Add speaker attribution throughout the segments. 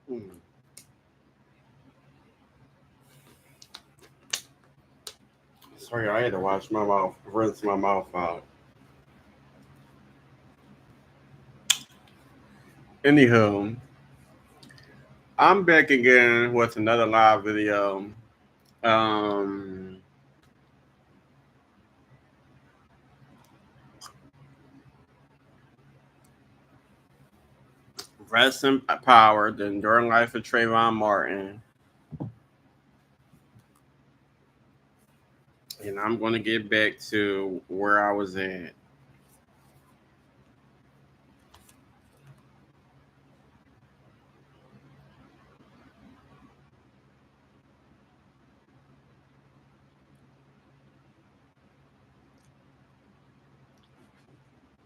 Speaker 1: Hmm. Sorry, I had to wash my mouth, rinse my mouth out. Anywho, I'm back again with another live video. Um, Rest in Power, the enduring life of Trayvon Martin. And I'm going to get back to where I was at.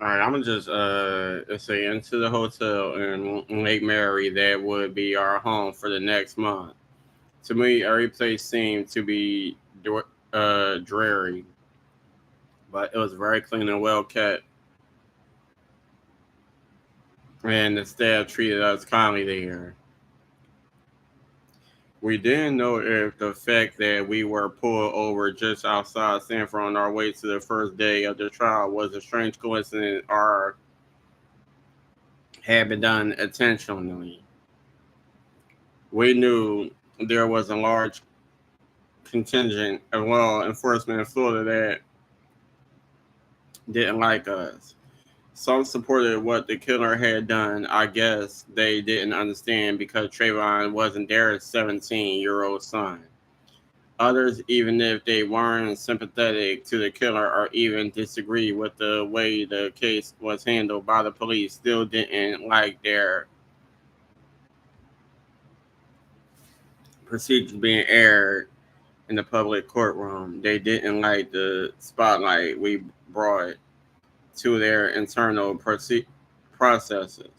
Speaker 1: All right, I'm gonna just say into the hotel in Lake Mary that would be our home for the next month. To me, every place seemed to be dreary, but it was very clean and well kept, and the staff treated us kindly there. We didn't know if the fact that we were pulled over just outside Sanford on our way to the first day of the trial was a strange coincidence or had been done intentionally. We knew there was a large contingent of law enforcement in Florida that didn't like us. Some supported what the killer had done. I guess they didn't understand because Trayvon wasn't their 17-year-old son. Others, even if they weren't sympathetic to the killer or even disagreed with the way the case was handled by the police, still didn't like their procedures being aired in the public courtroom. They didn't like the spotlight we brought to their internal processes.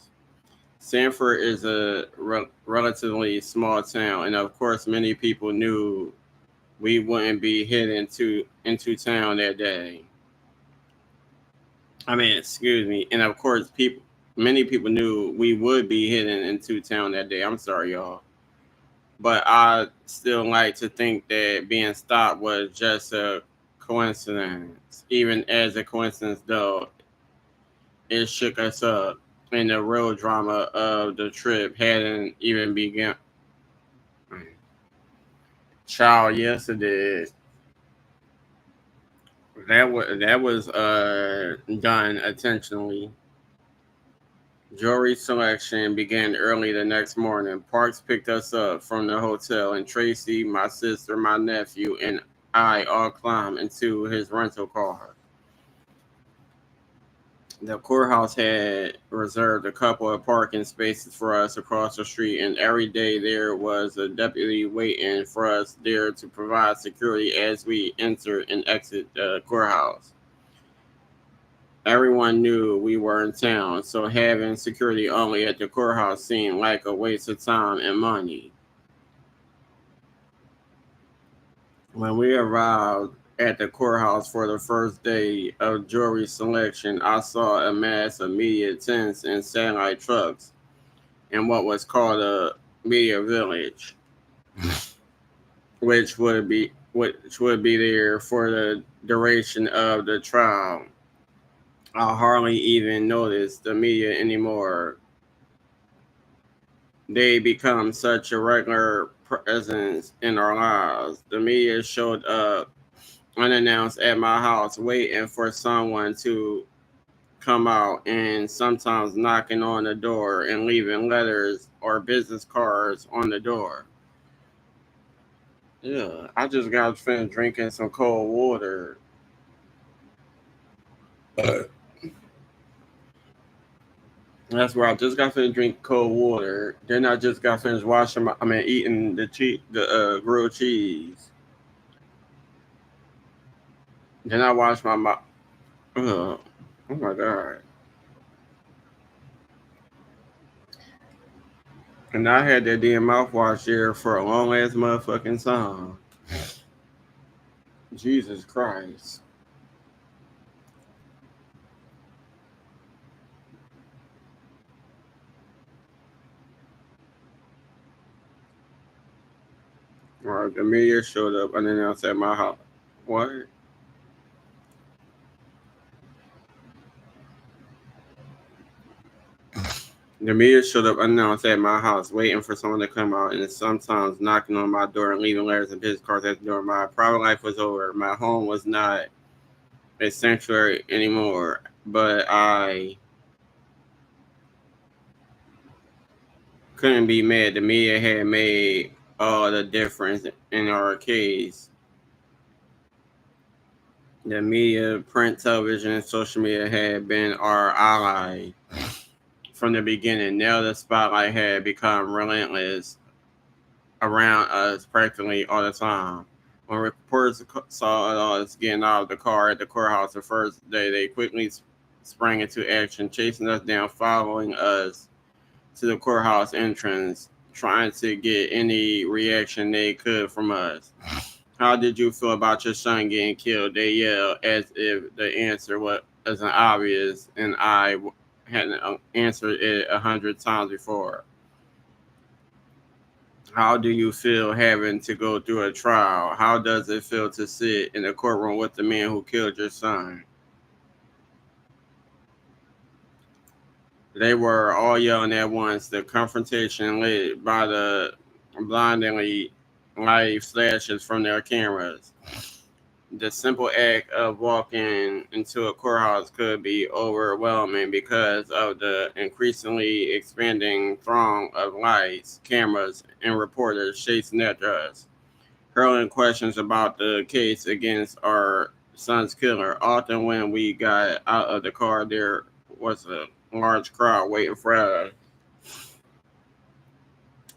Speaker 1: Sanford is a relatively small town, and of course, many people knew we wouldn't be heading into town that day. I mean, excuse me, and of course, many people knew we would be heading into town that day. I'm sorry, y'all, but I still like to think that being stopped was just a coincidence. Even as a coincidence, though, it shook us up, and the real drama of the trip hadn't even begun. Child, yes, it did. That was done intentionally. Jewelry selection began early the next morning. Parks picked us up from the hotel, and Tracy, my sister, my nephew, and I all climbed into his rental car. The courthouse had reserved a couple of parking spaces for us across the street, and every day there was a deputy waiting for us there to provide security as we entered and exit the courthouse. Everyone knew we were in town, so having security only at the courthouse seemed like a waste of time and money. When we arrived at the courthouse for the first day of jury selection, I saw a mass of media tents and satellite trucks in what was called a media village, which would be there for the duration of the trial. I hardly even noticed the media anymore. They become such a regular presence in our lives. The media showed up unannounced at my house, waiting for someone to come out, and sometimes knocking on the door and leaving letters or business cards on the door. Yeah, I just got finished drinking some cold water. That's where I just got finished drinking cold water. Then I just got finished eating the grilled cheese. Then I washed my mouth. Oh my god! And I had that damn mouthwash there for a long ass motherfucking time. Jesus Christ! The media showed up unannounced at my house. What? The media showed up unannounced at my house, waiting for someone to come out, and sometimes knocking on my door and leaving letters and business cards at the door. My private life was over. My home was not a sanctuary anymore. But I couldn't be mad. The media had made all the difference in our case. The media, print, television, and social media had been our ally from the beginning. Now the spotlight had become relentless around us practically all the time. When reporters saw us getting out of the car at the courthouse the first day, they quickly sprang into action, chasing us down, following us to the courthouse entrance, trying to get any reaction they could from us. How did you feel about your son getting killed? They yelled as if the answer wasn't obvious, and I hadn't answered it 100 times before. How do you feel having to go through a trial? How does it feel to sit in a courtroom with the man who killed your son? They were all yelling at once. The confrontation led by the blindingly light flashes from their cameras. The simple act of walking into a courthouse could be overwhelming because of the increasingly expanding throng of lights, cameras, and reporters chasing after us, hurling questions about the case against our son's killer. Often, when we got out of the car, there was a large crowd waiting for us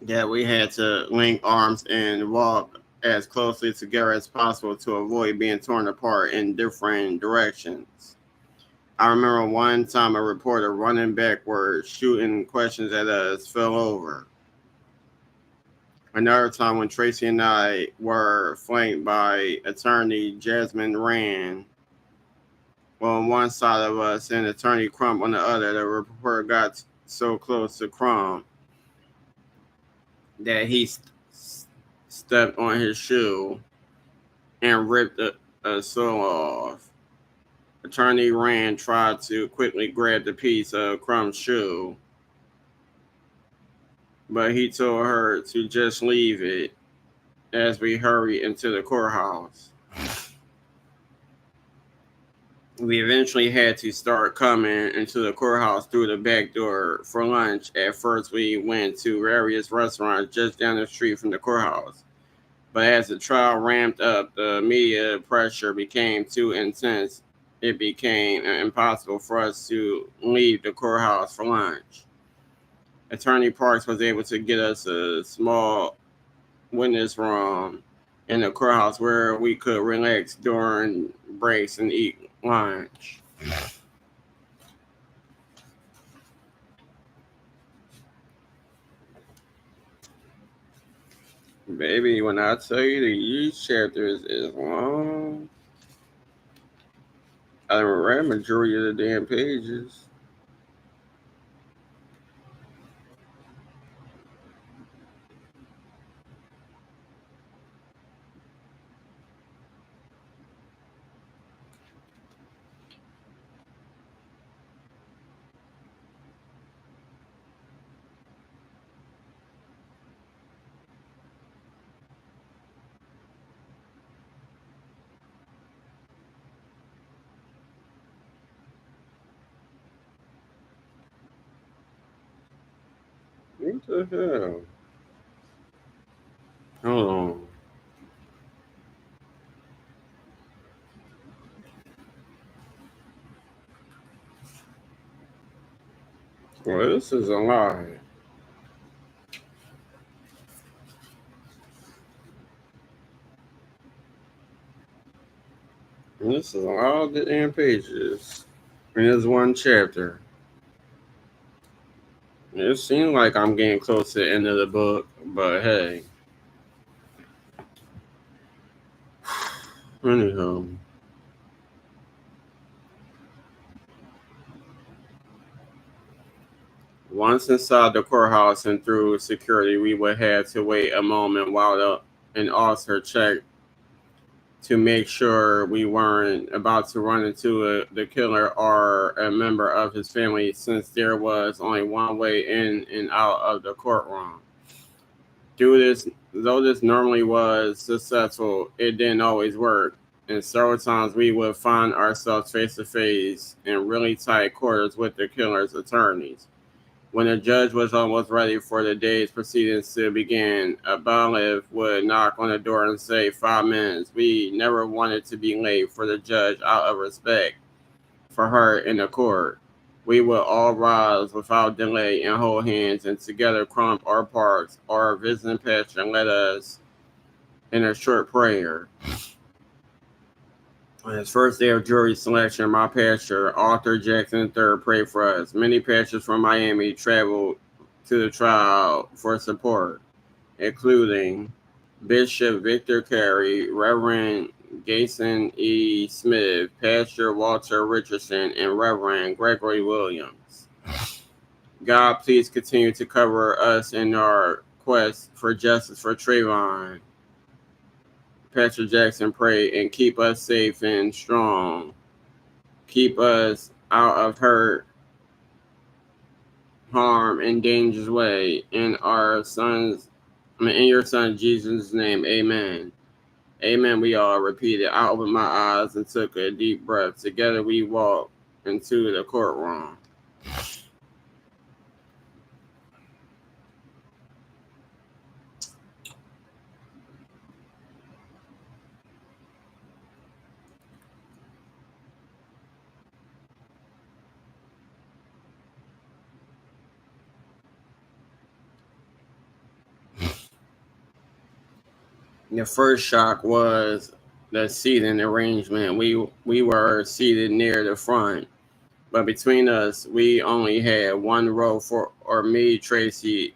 Speaker 1: that we had to link arms and walk as closely together as possible to avoid being torn apart in different directions. I remember one time a reporter running backward, shooting questions at us, fell over. Another time when Tracy and I were flanked by attorney Jasmine Rand on one side of us and attorney Crump on the other, the reporter got so close to Crump that he stepped on his shoe and ripped a sole off. Attorney Rand tried to quickly grab the piece of Crump's shoe, but he told her to just leave it as we hurried into the courthouse. We eventually had to start coming into the courthouse through the back door for lunch. At first, we went to various restaurants just down the street from the courthouse. But as the trial ramped up, the media pressure became too intense. It became impossible for us to leave the courthouse for lunch. Attorney Parks was able to get us a small witness room in the courthouse where we could relax during breaks and eat lunch. Baby, when I tell you that each chapter is long, I haven't read majority of the damn pages. What the hell? Hold on. Well, this is a lie. And this is all the damn pages. And there's one chapter. It seems like I'm getting close to the end of the book, but hey. Anyhow, once inside the courthouse and through security, we would have to wait a moment while the an officer check to make sure we weren't about to run into the killer or a member of his family, since there was only one way in and out of the courtroom. Though this normally was successful, it didn't always work, and several times we would find ourselves face to face in really tight quarters with the killer's attorneys. When the judge was almost ready for the day's proceedings to begin, a bailiff would knock on the door and say, 5 minutes. We never wanted to be late for the judge out of respect for her in the court. We would all rise without delay and hold hands and together crump our parts. Our visiting pastor led us in a short prayer. On his first day of jury selection, my pastor, Arthur Jackson III, prayed for us. Many pastors from Miami traveled to the trial for support, including Bishop Victor Carey, Reverend Gason E. Smith, Pastor Walter Richardson, and Reverend Gregory Williams. God, please continue to cover us in our quest for justice for Trayvon. Pastor Jackson prayed, and keep us safe and strong. Keep us out of hurt, harm, and danger's way. In your son Jesus' name, amen. Amen, we all repeated. I opened my eyes and took a deep breath. Together we walked into the courtroom. The first shock was the seating arrangement. We were seated near the front, but between us, we only had one row for me, Tracy,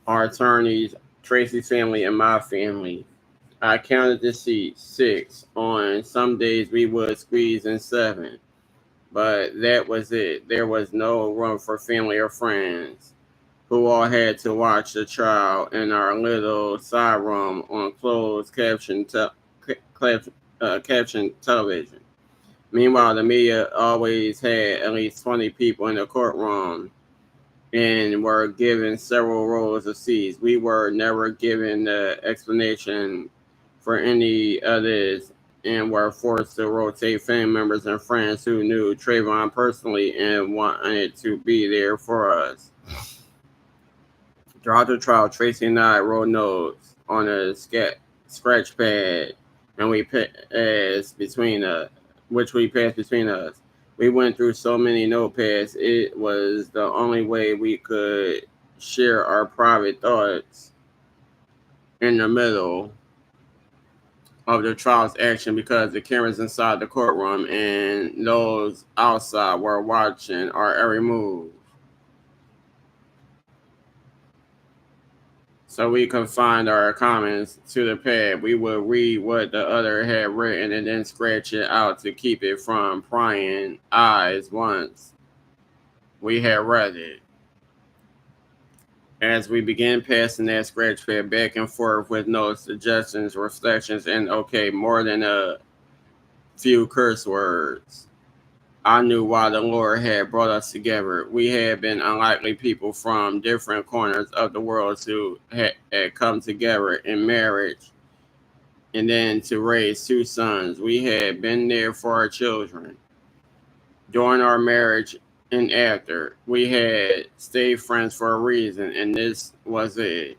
Speaker 1: our attorneys, Tracy's family, and my family. I counted the seats, 6. On some days, we would squeeze in 7, but that was it. There was no room for family or friends, who all had to watch the trial in our little side room on closed caption television. Meanwhile, the media always had at least 20 people in the courtroom and were given several rows of seats. We were never given the explanation for any of this and were forced to rotate family members and friends who knew Trayvon personally and wanted to be there for us. Throughout the trial, Tracy and I wrote notes on a scratch pad, and we passed between us, which we passed between us. We went through so many notepads; it was the only way we could share our private thoughts in the middle of the trial's action, because the cameras inside the courtroom and those outside were watching our every move. So we confined our comments to the pad. We would read what the other had written and then scratch it out to keep it from prying eyes once we had read it. As we began passing that scratch pad back and forth with notes, suggestions, reflections, and more than a few curse words, I knew why the Lord had brought us together. We had been unlikely people from different corners of the world who had come together in marriage and then to raise 2 sons. We had been there for our children during our marriage and after. We had stayed friends for a reason, and this was it.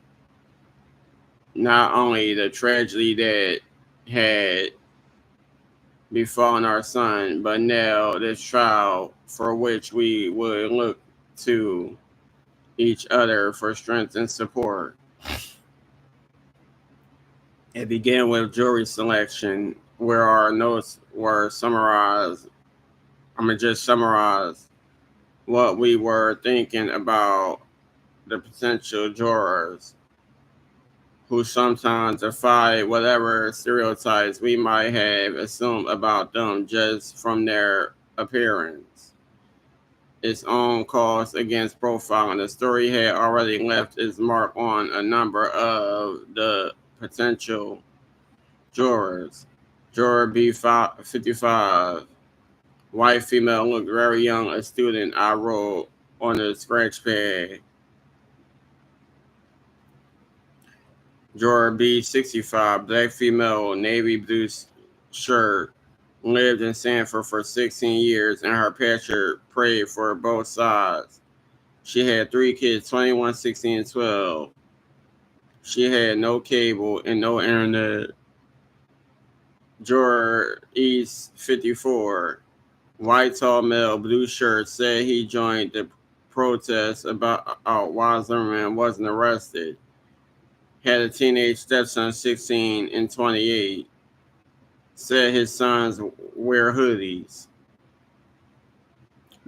Speaker 1: Not only the tragedy that had befallen our son, but now this trial for which we would look to each other for strength and support. It began with jury selection, where our notes were summarized. I'm going to just summarize what we were thinking about the potential jurors, who sometimes defy whatever stereotypes we might have assumed about them just from their appearance. Its own cause against profiling. The story had already left its mark on a number of the potential jurors. Juror B55, white female, looked very young, a student. I wrote on the scratch pad. Juror B65, black female, navy blue shirt, lived in Sanford for 16 years, and her picture prayed for both sides. She had three kids, 21, 16, and 12. She had no cable and no internet. Juror East 54, white tall male, blue shirt, said he joined the protest about why Zimmerman wasn't arrested. Had a teenage stepson, 16 and 28. Said his sons wear hoodies.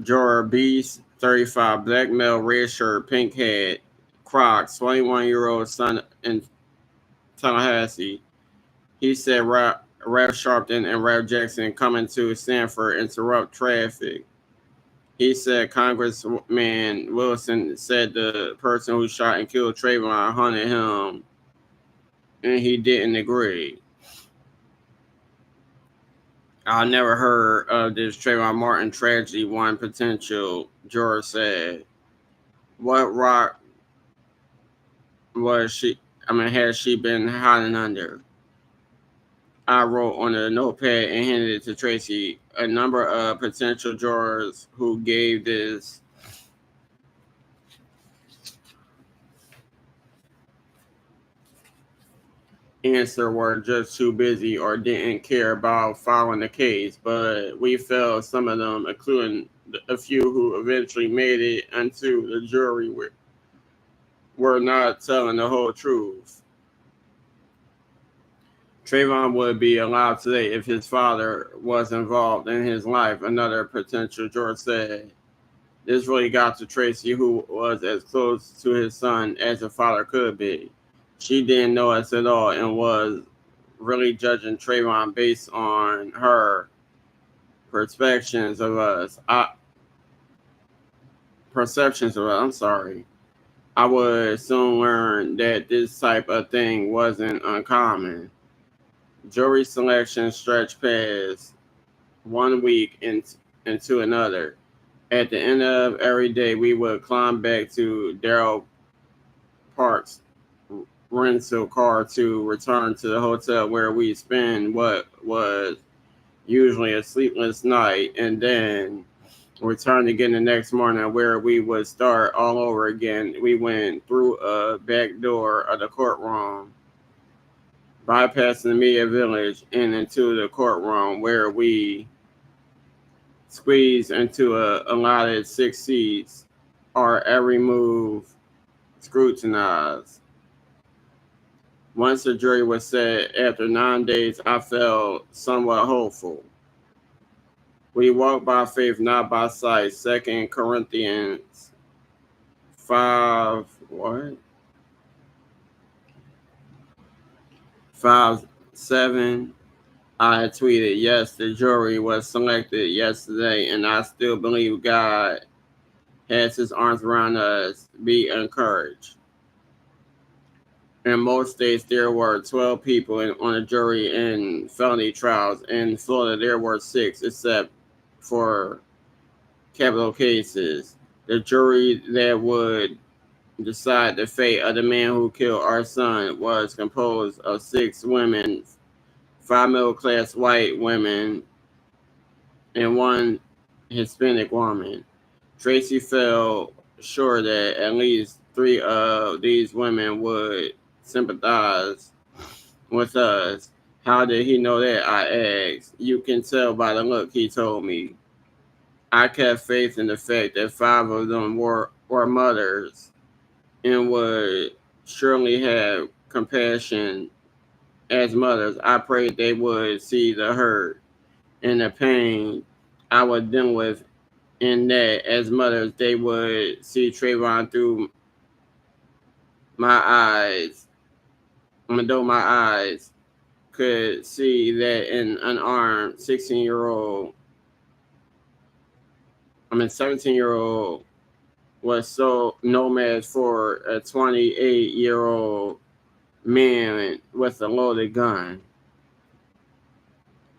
Speaker 1: Juror B 35, black male, red shirt, pink hat, Crocs, 21-year-old son in Tallahassee. He said Ralph Sharpton and Ralph Jackson coming to Sanford interrupt traffic. He said Congressman Wilson said the person who shot and killed Trayvon hunted him, and he didn't agree. I never heard of this Trayvon Martin tragedy, one potential juror said. What rock has she been hiding under? I wrote on a notepad and handed it to Tracy. A number of potential jurors who gave this answer were just too busy or didn't care about following the case, but we felt some of them, including a few who eventually made it onto the jury, were not telling the whole truth. Trayvon would be alive today if his father was involved in his life, another potential juror said. This really got to Tracy, who was as close to his son as a father could be. She didn't know us at all and was really judging Trayvon based on her perceptions of us. I'm sorry. I would soon learn that this type of thing wasn't uncommon. Jury selection stretched past 1 week into another. At the end of every day, we would climb back to Darrell Park's rental car to return to the hotel where we spend what was usually a sleepless night, and then return again the next morning where we would start all over again. We went through a back door of the courtroom, bypassing the media village and into the courtroom where we squeezed into a allotted 6 seats. Our every move scrutinized. Once the jury was set, after 9 days, I felt somewhat hopeful. We walk by faith, not by sight. 2 Corinthians 5, 5:7. I had tweeted, yes, the jury was selected yesterday, and I still believe God has his arms around us. Be encouraged. In most states, there were 12 people on a jury in felony trials. In Florida, there were 6, except for capital cases. The jury that would decide the fate of the man who killed our son was composed of 6 women, 5 middle-class white women, and 1 Hispanic woman. Tracy felt sure that at least 3 of these women would sympathize with us. How did he know that? I asked. You can tell by the look, he told me. I kept faith in the fact that 5 of them were mothers and would surely have compassion as mothers. I prayed they would see the hurt and the pain I would deal with, and that as mothers they would see Trayvon through my eyes. Though my eyes could see that an unarmed 17-year-old was so no match for a 28-year-old men with a loaded gun.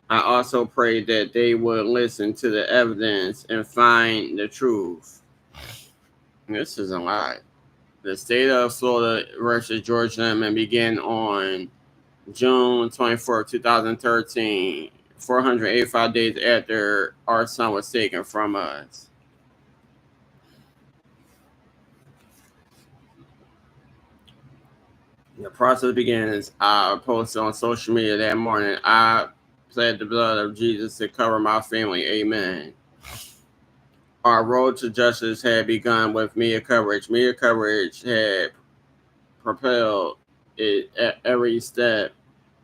Speaker 1: I also prayed that they would listen to the evidence and find the truth. This is a lot. The state of Florida versus George Zimmerman began on June 24, 2013, 485 days after our son was taken from us. The process begins. I posted on social media that morning. I pled the blood of Jesus to cover my family. Amen. Our road to justice had begun with media coverage. Media coverage had propelled it at every step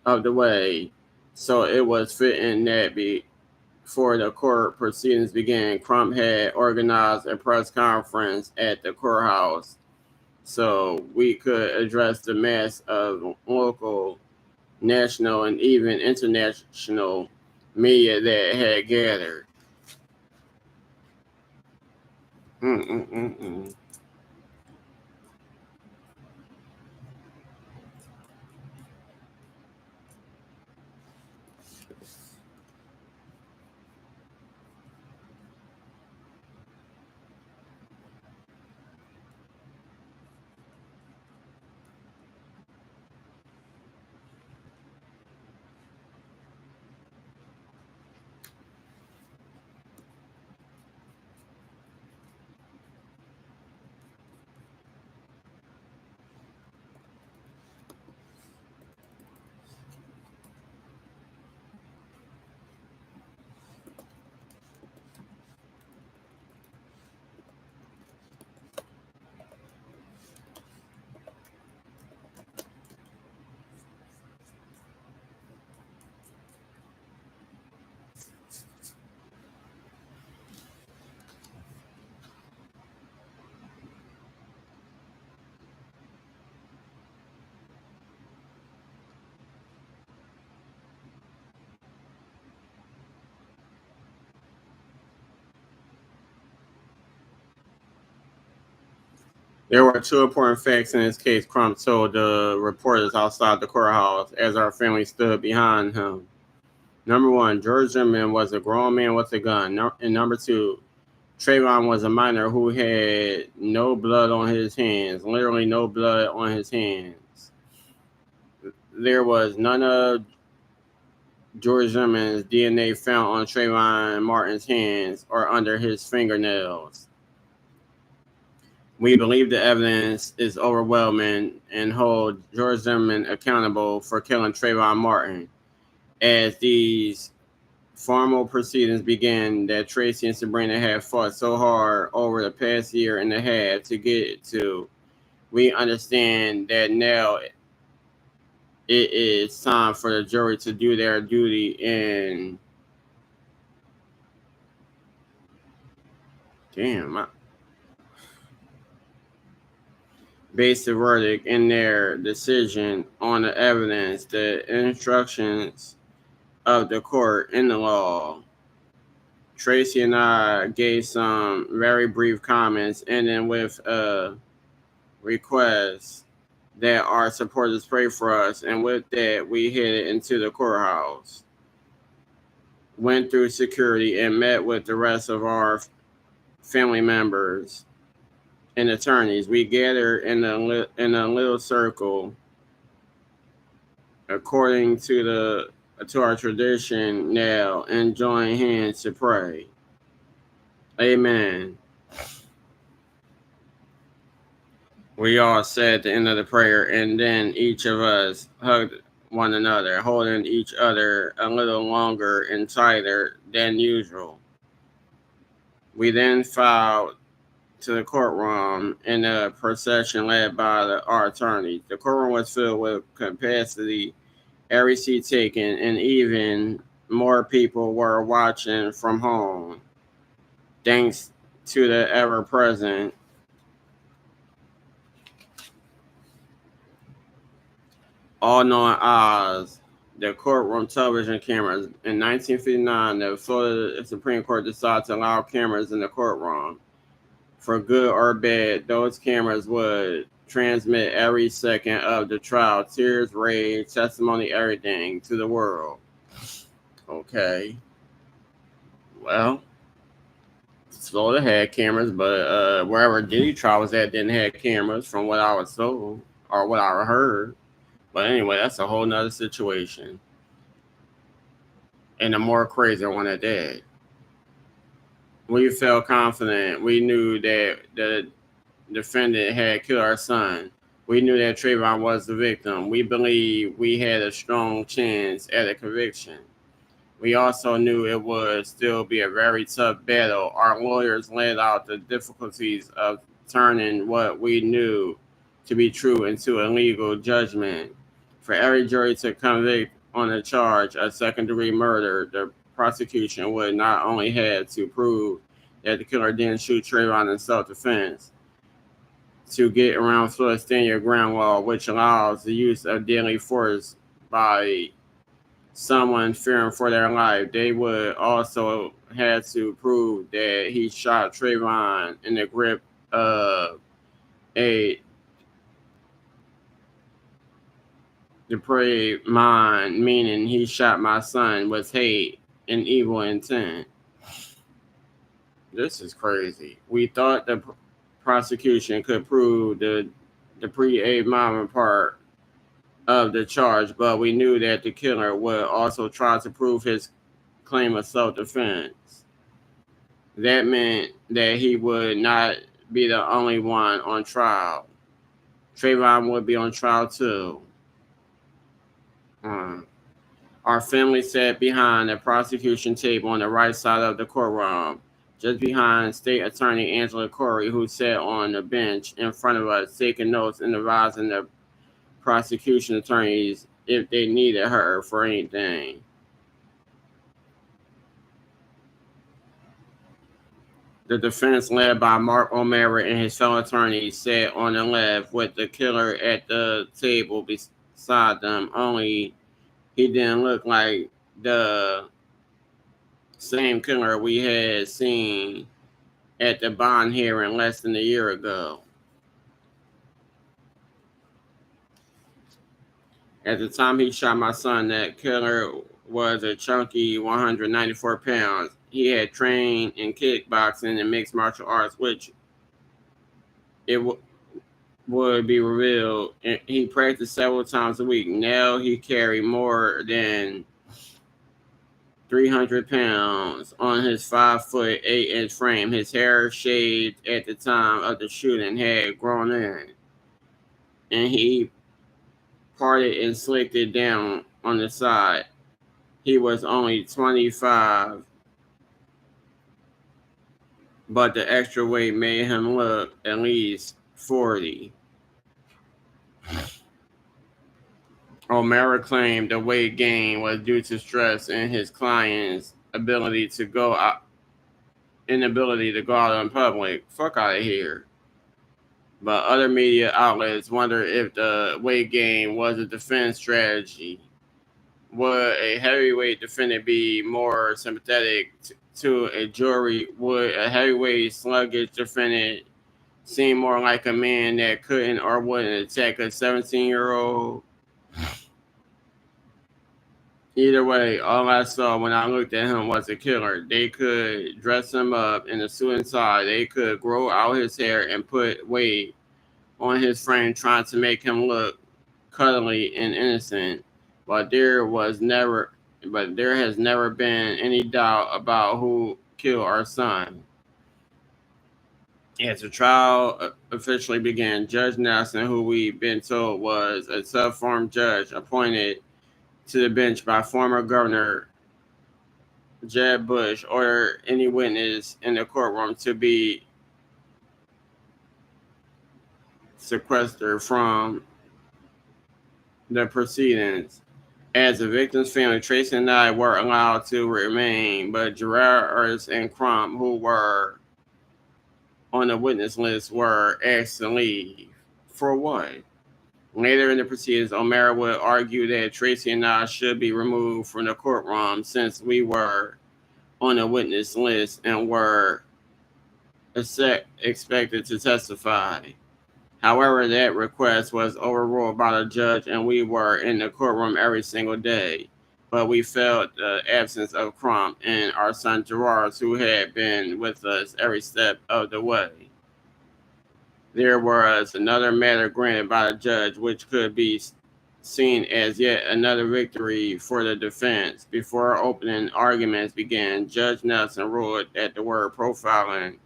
Speaker 1: of the way. So it was fitting that before the court proceedings began, Crump had organized a press conference at the courthouse so we could address the mass of local, national, and even international media that had gathered. Mm-mm-mm-mm. There were two important facts in this case, Crump told the reporters outside the courthouse as our family stood behind him. Number one, George Zimmerman was a grown man with a gun. And number two, Trayvon was a minor who had no blood on his hands, literally no blood on his hands. There was none of George Zimmerman's DNA found on Trayvon Martin's hands or under his fingernails. We believe the evidence is overwhelming and hold George Zimmerman accountable for killing Trayvon Martin. As these formal proceedings began that Tracy and Sabrina have fought so hard over the past year and a half to get to, we understand that now it is time for the jury to do their duty and base the verdict in their decision on the evidence, the instructions of the court, and the law. Tracy and I gave some very brief comments, and then with a request that our supporters pray for us. And with that, we headed into the courthouse, went through security, and met with the rest of our family members and attorneys. We gathered in a little circle, according to our tradition now, and join hands to pray. Amen. We all said at the end of the prayer, and then each of us hugged one another, holding each other a little longer and tighter than usual. We then filed to the courtroom in a procession led by our attorneys. The courtroom was filled with capacity, every seat taken, and even more people were watching from home. Thanks to the ever-present all-knowing eyes, the courtroom television cameras. In 1959, the Florida Supreme Court decided to allow cameras in the courtroom. For good or bad, those cameras would transmit every second of the trial, tears, rage, testimony, everything to the world. Okay. Well, Florida had cameras, but wherever Diddy trial was at didn't have cameras, from what I was told or what I heard. But anyway, that's a whole nother situation, and a more crazy one at that. We felt confident. We knew that the defendant had killed our son. We knew that Trayvon was the victim. We believed we had a strong chance at a conviction. We also knew it would still be a very tough battle. Our lawyers laid out the difficulties of turning what we knew to be true into a legal judgment. For every jury to convict on a charge of second-degree murder, the prosecution would not only have to prove that the killer didn't shoot Trayvon in self-defense, to get around Florida's stand-your ground law, which allows the use of deadly force by someone fearing for their life. They would also have to prove that he shot Trayvon in the grip of a depraved mind, meaning he shot my son with hate and evil intent. This is crazy. We thought the prosecution could prove the depraved mind part of the charge, but we knew that the killer would also try to prove his claim of self-defense. That meant that he would not be the only one on trial. Trayvon would be on trial too. Our family sat behind the prosecution table on the right side of the courtroom, just behind State Attorney Angela Corey, who sat on the bench in front of us, taking notes and advising the prosecution attorneys if they needed her for anything. The defense, led by Mark O'Mara and his fellow attorneys, sat on the left with the killer at the table beside them, only he didn't look like the same killer we had seen at the bond hearing less than a year ago. At the time he shot my son, that killer was a chunky 194 pounds. He had trained in kickboxing and mixed martial arts, which it would be revealed. And he practiced several times a week. Now he carried more than 300 pounds on his 5'8" frame. His hair, shaved at the time of the shooting, had grown in, and he parted and slicked it down on the side. He was only 25, but the extra weight made him look at least 40. O'Mara claimed the weight gain was due to stress and his client's inability to go out in public. Fuck out of here. But other media outlets wonder if the weight gain was a defense strategy. Would a heavyweight defendant be more sympathetic to a jury? Would a heavyweight sluggish defendant seem more like a man that couldn't or wouldn't attack a 17-year-old? Either way, all I saw when I looked at him was a killer. They could dress him up in a suit and tie. They could grow out his hair and put weight on his frame, trying to make him look cuddly and innocent. But there has never been any doubt about who killed our son. As the trial officially began, Judge Nelson, who we've been told was a sub-form judge appointed to the bench by former Governor Jeb Bush, ordered any witness in the courtroom to be sequestered from the proceedings. As the victim's family, Tracy and I were allowed to remain, but Gerard and Crump, who were on the witness list, were asked to leave. For what? Later in the proceedings, O'Mara would argue that Tracy and I should be removed from the courtroom since we were on the witness list and were expected to testify. However, that request was overruled by the judge, and we were in the courtroom every single day. But we felt the absence of Crump and our son Gerard, who had been with us every step of the way. There was another matter granted by the judge, which could be seen as yet another victory for the defense. Before opening arguments began, Judge Nelson ruled that the word profiling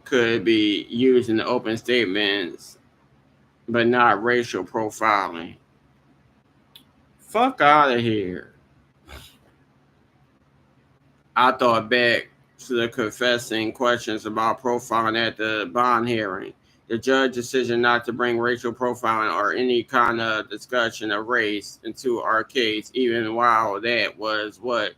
Speaker 1: could be used in the open statements, but not racial profiling. Fuck out of here. I thought back to the confessing questions about profiling at the bond hearing. The judge's decision not to bring racial profiling or any kind of discussion of race into our case, even while that was what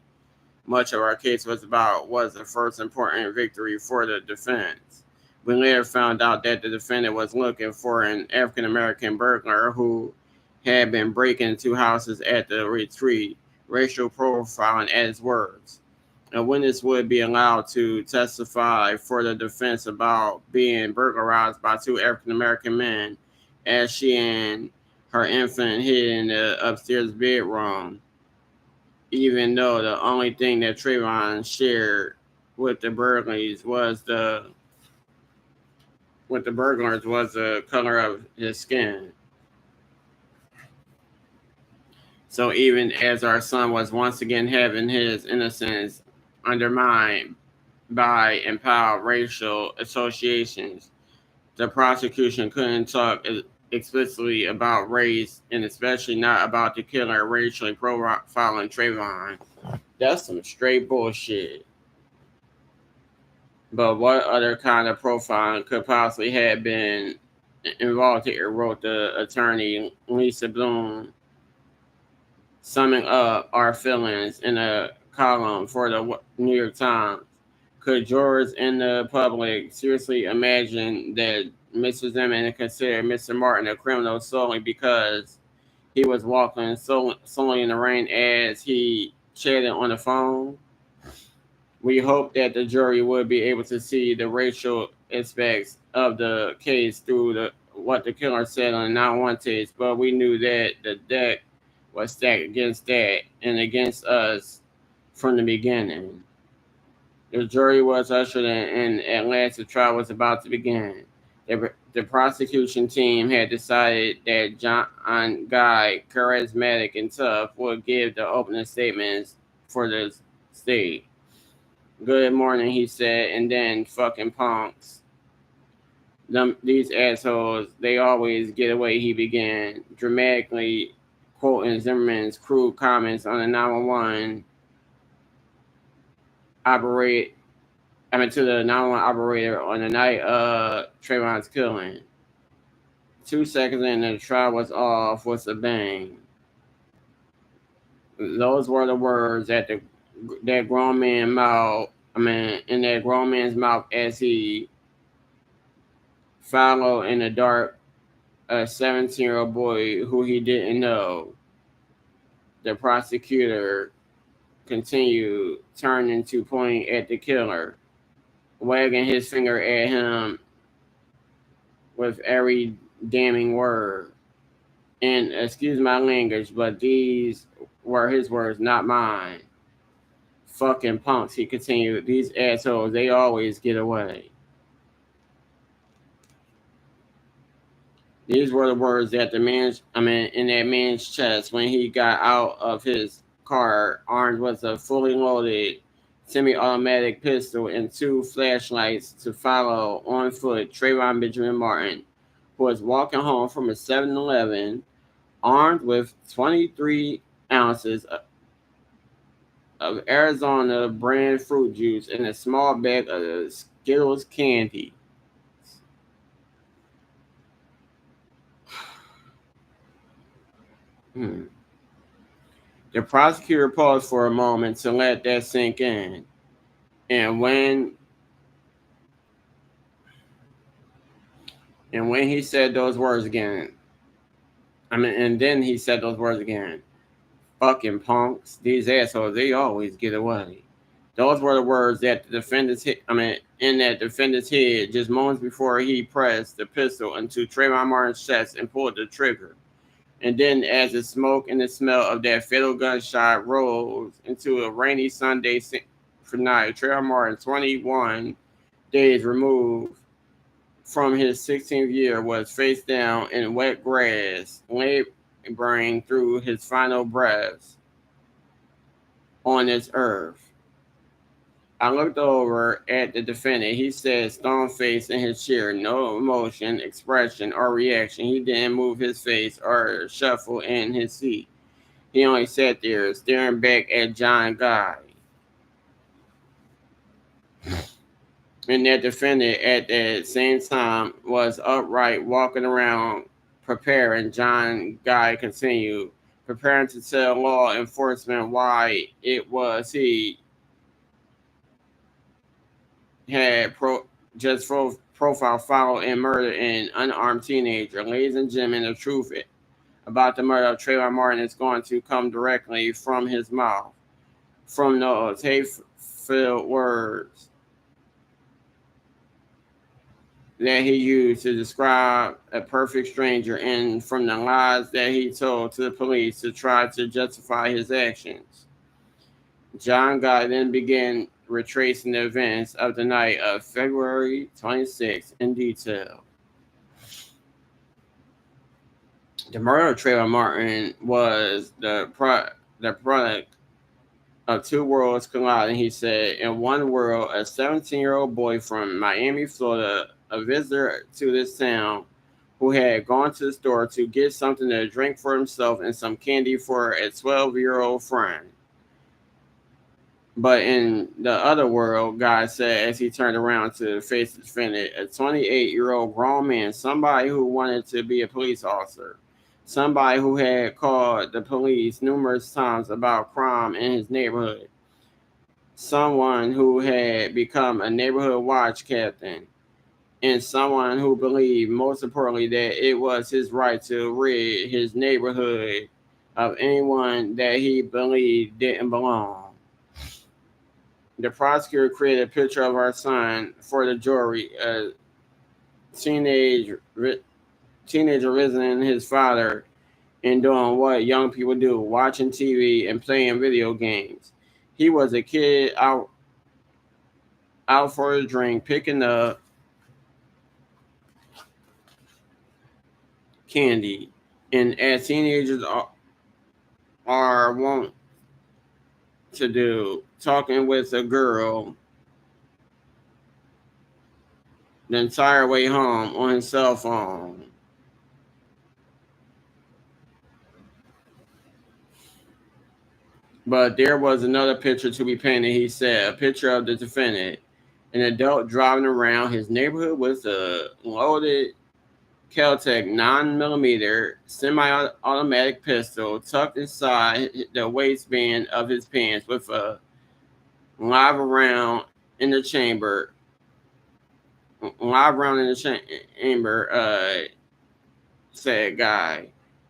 Speaker 1: much of our case was about, was the first important victory for the defense. We later found out that the defendant was looking for an African American burglar who had been breaking into houses at the retreat, racial profiling at his words. A witness would be allowed to testify for the defense about being burglarized by two African American men as she and her infant hid in the upstairs bedroom, even though the only thing that Trayvon shared with the burglars was the color of his skin. So even as our son was once again having his innocence undermined by empowered racial associations, the prosecution couldn't talk explicitly about race, and especially not about the killer racially profiling Trayvon. That's some straight bullshit. But what other kind of profiling could possibly have been involved here, wrote the attorney Lisa Bloom, summing up our feelings in a column for the New York Times. Could jurors in the public seriously imagine that Mr. Zimmerman considered Mr. Martin a criminal solely because he was walking slowly in the rain as he chatted on the phone? We hope that the jury would be able to see the racial aspects of the case through what the killer said on the 911 tapes, but we knew that the deck was stacked against that and against us from the beginning. The jury was ushered in, and at last the trial was about to begin. The prosecution team had decided that John Guy, charismatic and tough, would give the opening statements for the state. Good morning, he said, and then fucking punks. These assholes, they always get away, he began, dramatically quoting Zimmerman's crude comments on the 911 to the 911 operator on the night of Trayvon's killing. 2 seconds in, the trial was off with a bang. Those were the words that that grown man mouth. In that grown man's mouth as he followed in the dark a 17-year-old boy who he didn't know. The prosecutor continued, turning to point at the killer, wagging his finger at him with every damning word. And excuse my language, but these were his words, not mine. Fucking punks, he continued. These assholes, they always get away. These were the words that in that man's chest when he got out of his car, armed with a fully loaded semi-automatic pistol and 2 flashlights to follow on foot Trayvon Benjamin Martin, who was walking home from a 7-Eleven, armed with 23 ounces of Arizona brand fruit juice and a small bag of Skittles candy. The prosecutor paused for a moment to let that sink in. And when he said those words again, and then he said those words again. Fucking punks, these assholes, they always get away. Those were the words that the defendant's in that defendant's head just moments before he pressed the pistol into Trayvon Martin's chest and pulled the trigger. And then, as the smoke and the smell of that fatal gunshot rose into a rainy Sunday for night, Trayvon Martin, 21 days removed from his 16th year, was face down in wet grass, laboring through his final breaths on this earth. I looked over at the defendant. He said, stone faced in his chair, no emotion, expression, or reaction. He didn't move his face or shuffle in his seat. He only sat there, staring back at John Guy. And that defendant at the same time was upright, walking around, preparing. John Guy continued, preparing to tell law enforcement why it was he had profile, followed, and murdered an unarmed teenager. Ladies and gentlemen, the truth about the murder of Trayvon Martin is going to come directly from his mouth, from those hate-filled words that he used to describe a perfect stranger, and from the lies that he told to the police to try to justify his actions. John Guy then began retracing the events of the night of February 26th in detail. The murder of Trayvon Martin was the product of two worlds colliding, he said. In one world, a 17-year-old boy from Miami, Florida, a visitor to this town, who had gone to the store to get something to drink for himself and some candy for a 12-year-old friend. But in the other world, Guy said as he turned around to face the defendant, a 28-year-old grown man, somebody who wanted to be a police officer, somebody who had called the police numerous times about crime in his neighborhood, someone who had become a neighborhood watch captain, and someone who believed, most importantly, that it was his right to rid his neighborhood of anyone that he believed didn't belong. The prosecutor created a picture of our son for the jury, a teenager visiting his father and doing what young people do, watching TV and playing video games. He was a kid out for a drink, picking up candy, and as teenagers are wont to do, talking with a girl the entire way home on his cell phone. But there was another picture to be painted, he said, a picture of the defendant, an adult driving around his neighborhood with a loaded Caltech 9mm semi-automatic pistol tucked inside the waistband of his pants with a live round in the chamber. Said Guy.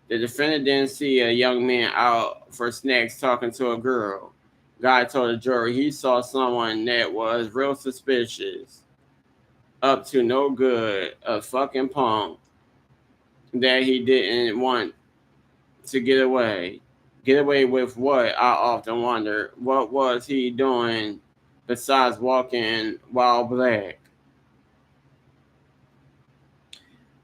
Speaker 1: The defendant didn't see a young man out for snacks talking to a girl. Guy told the jury he saw someone that was real suspicious, up to no good, a fucking punk that he didn't want to get away. Get away with what? I often wonder. What was he doing besides walking while black?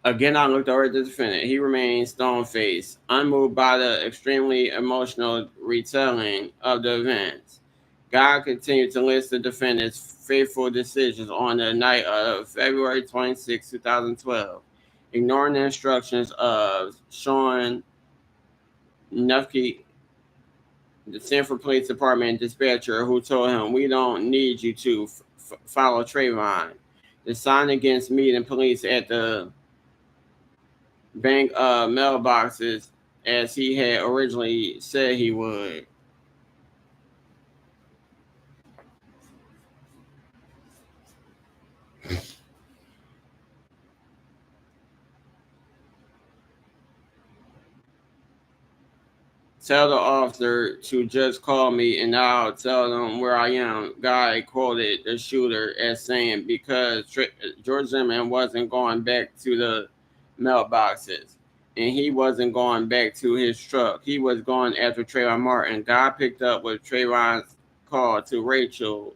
Speaker 1: Again, I looked over at the defendant. He remained stone-faced, unmoved by the extremely emotional retelling of the events. God continued to list the defendant's fateful decisions on the night of February 26, 2012, ignoring the instructions of Sean Nufke, the Sanford Police Department dispatcher, who told him, "We don't need you to follow Trayvon." The sign against meeting police at the bank mailboxes as he had originally said he would. Tell the officer to just call me and I'll tell them where I am. Guy quoted the shooter as saying because George Zimmerman wasn't going back to the mailboxes and he wasn't going back to his truck. He was going after Trayvon Martin. Guy picked up with Trayvon's call to Rachel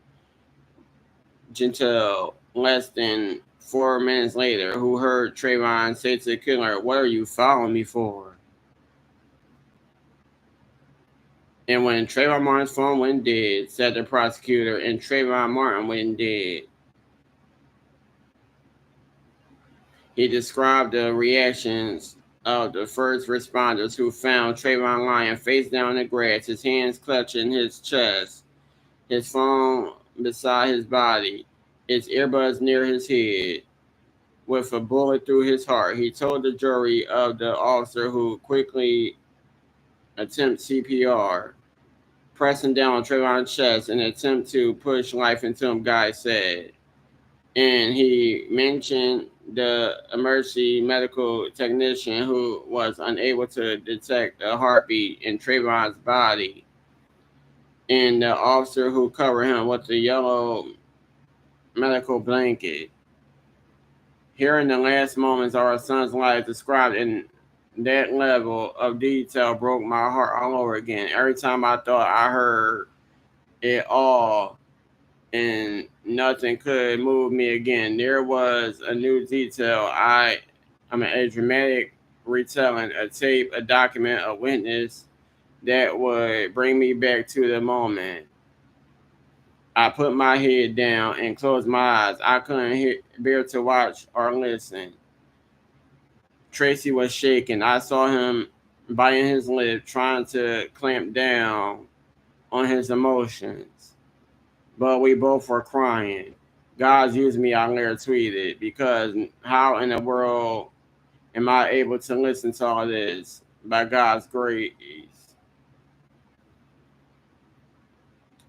Speaker 1: Gentile less than 4 minutes later, who heard Trayvon say to the killer, "What are you following me for?" And when Trayvon Martin's phone went dead, said the prosecutor, and Trayvon Martin went dead. He described the reactions of the first responders who found Trayvon lying face down in the grass, his hands clutching his chest, his phone beside his body, his earbuds near his head, with a bullet through his heart. He told the jury of the officer who quickly attempted CPR, pressing down on Trayvon's chest in an attempt to push life into him, Guy said. And he mentioned the emergency medical technician who was unable to detect a heartbeat in Trayvon's body, and the officer who covered him with the yellow medical blanket. Hearing the last moments of our son's life described in that level of detail broke my heart all over again. Every time I thought I heard it all and nothing could move me again, there was a new detail. A dramatic retelling, a tape, a document, a witness that would bring me back to the moment. I put my head down and closed my eyes. I couldn't bear to watch or listen. Tracy was shaking. I saw him biting his lip, trying to clamp down on his emotions. But we both were crying. God's used me, I later tweeted, because how in the world am I able to listen to all this? By God's grace.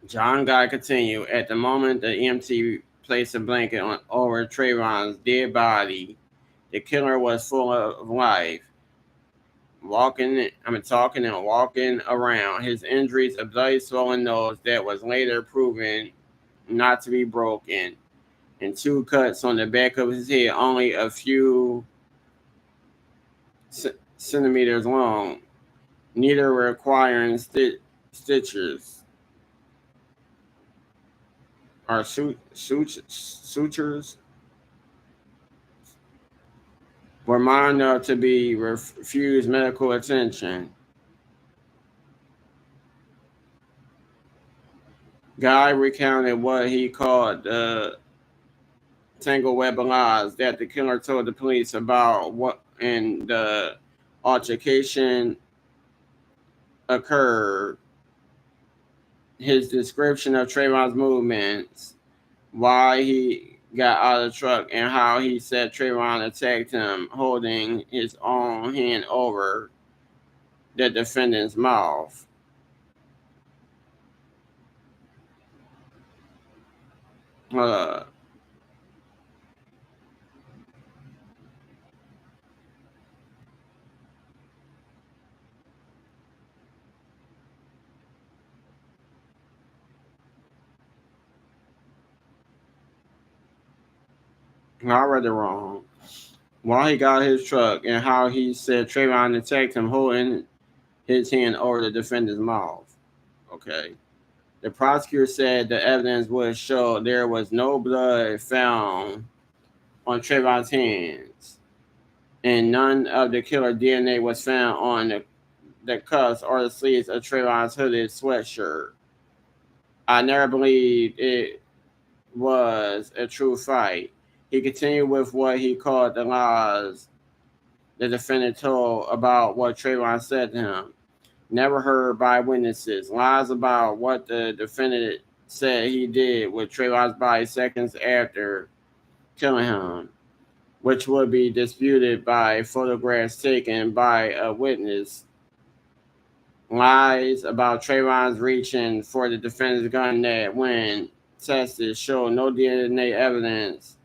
Speaker 1: John Guy continued. At the moment the EMT placed a blanket over Trayvon's dead body, the killer was full of life, talking and walking around. His injuries, a bloody swollen nose that was later proven not to be broken, and 2 cuts on the back of his head, only a few centimeters long, neither requiring stitches or sutures, were minor enough to be refused medical attention. Guy recounted what he called the tangled web of lies that the killer told the police about what and the altercation occurred. His description of Trayvon's movements, why he got out of the truck, and how he said Trayvon attacked him, holding his own hand over the defendant's mouth. I read it wrong. While he got his truck, and how he said Trayvon attacked him, holding his hand over the defendant's mouth. Okay. The prosecutor said the evidence would show there was no blood found on Trayvon's hands, and none of the killer DNA was found on the cuffs or the sleeves of Trayvon's hooded sweatshirt. I never believed it was a true fight. He continued with what he called the lies the defendant told about what Trayvon said to him, never heard by witnesses. Lies about what the defendant said he did with Trayvon's body seconds after killing him, which would be disputed by photographs taken by a witness. Lies about Trayvon's reaching for the defendant's gun that, when tested, showed no DNA evidence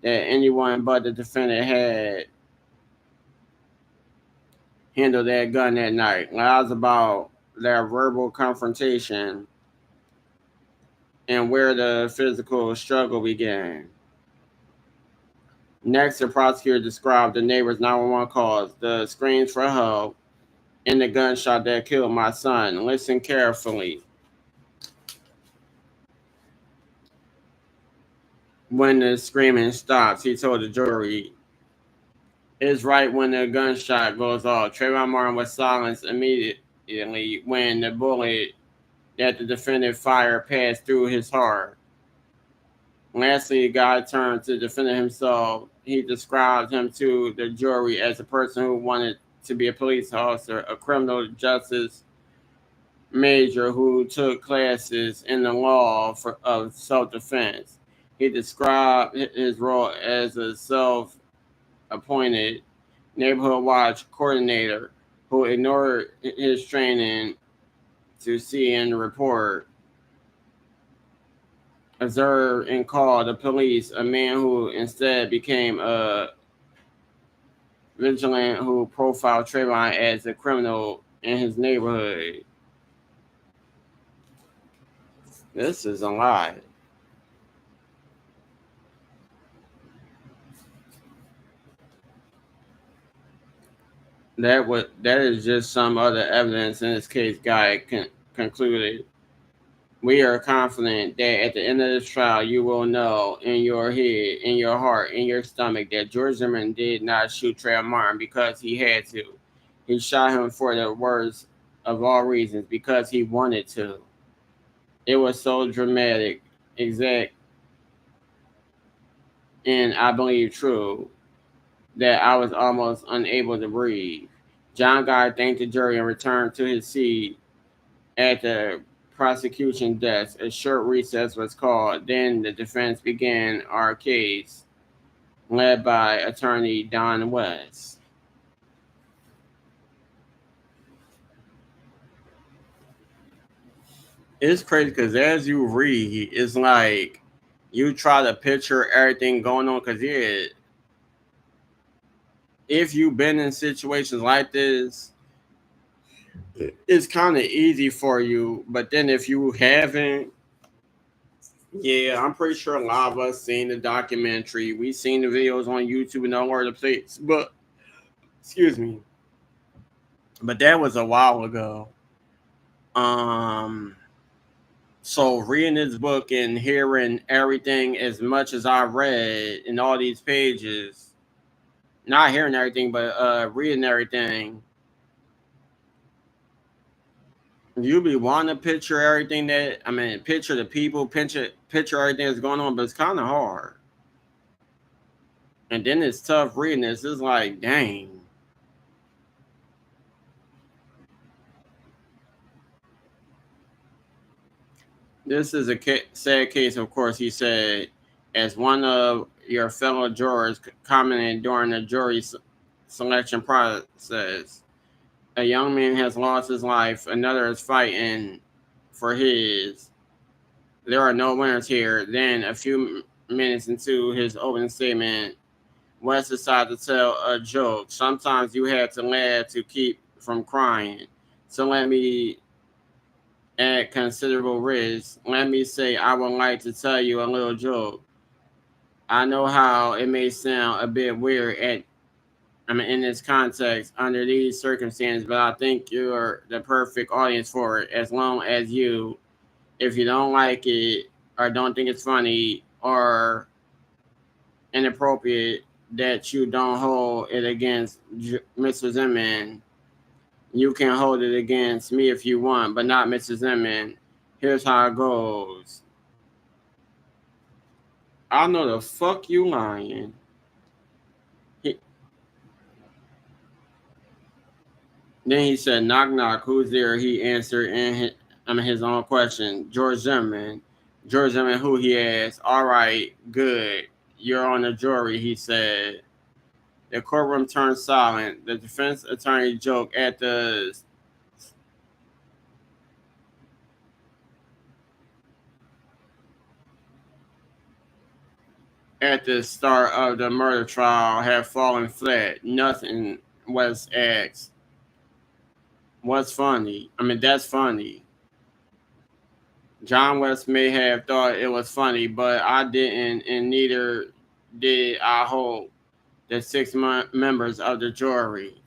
Speaker 1: that anyone but the defendant had handled that gun that night. Lies about that verbal confrontation and where the physical struggle began. Next, the prosecutor described the neighbor's 911 calls, the screams for help, and the gunshot that killed my son. Listen carefully. When the screaming stops, he told the jury, it's right when the gunshot goes off. Trayvon Martin was silenced immediately when the bullet that the defendant fired passed through his heart. Lastly, the guy turned to the defendant himself. He described him to the jury as a person who wanted to be a police officer, a criminal justice major who took classes in the law of self-defense. He described his role as a self-appointed neighborhood watch coordinator who ignored his training to see and report, observe, and call the police, a man who instead became a vigilant who profiled Trayvon as a criminal in his neighborhood. This is a lie. That is just some other evidence in this case. Guy concluded. We are confident that at the end of this trial, you will know in your head, in your heart, in your stomach that George Zimmerman did not shoot Trayvon Martin because he had to. He shot him for the worst of all reasons, because he wanted to. It was so dramatic, exact, and I believe true, that I was almost unable to breathe. John Guy thanked the jury and returned to his seat at the prosecution desk. A short recess was called. Then the defense began our case, led by attorney Don West. It's crazy because as you read, it's like you try to picture everything going on. Because yeah, if you've been in situations like this, it's kind of easy for you. But then if you haven't, yeah, I'm pretty sure a lot of us seen the documentary. We seen the videos on YouTube and all over the place. But excuse me, but that was a while ago. Um, so reading this book and hearing everything as much as I read in all these pages, not hearing everything, but reading everything, you be wanting to picture everything picture the people, picture everything that's going on, but it's kind of hard. And then it's tough reading this. It's like, dang. This is a sad case, of course, he said, as one of your fellow jurors commented during the jury selection process. A young man has lost his life, another is fighting for his. There are no winners here. Then, a few minutes into his opening statement, West decided to tell a joke. Sometimes you have to laugh to keep from crying. So let me, at considerable risk, let me say I would like to tell you a little joke. I know how it may sound a bit weird in this context under these circumstances, but I think you're the perfect audience for it. As long as if you don't like it or don't think it's funny or inappropriate, that you don't hold it against Mr. Zimmerman. You can hold it against me if you want, but not Mr. Zimmerman. Here's how it goes. I know the fuck you lying. He, then he said, knock, knock, who's there? He answered in his own question. George Zimmerman. George Zimmerman, who he asked. All right, good. You're on the jury, he said. The courtroom turned silent. The defense attorney joked at the start of the murder trial had fallen flat. Nothing was asked. What's funny? I mean, that's funny. John West may have thought it was funny, but I didn't, and neither did I hope the six members of the jury.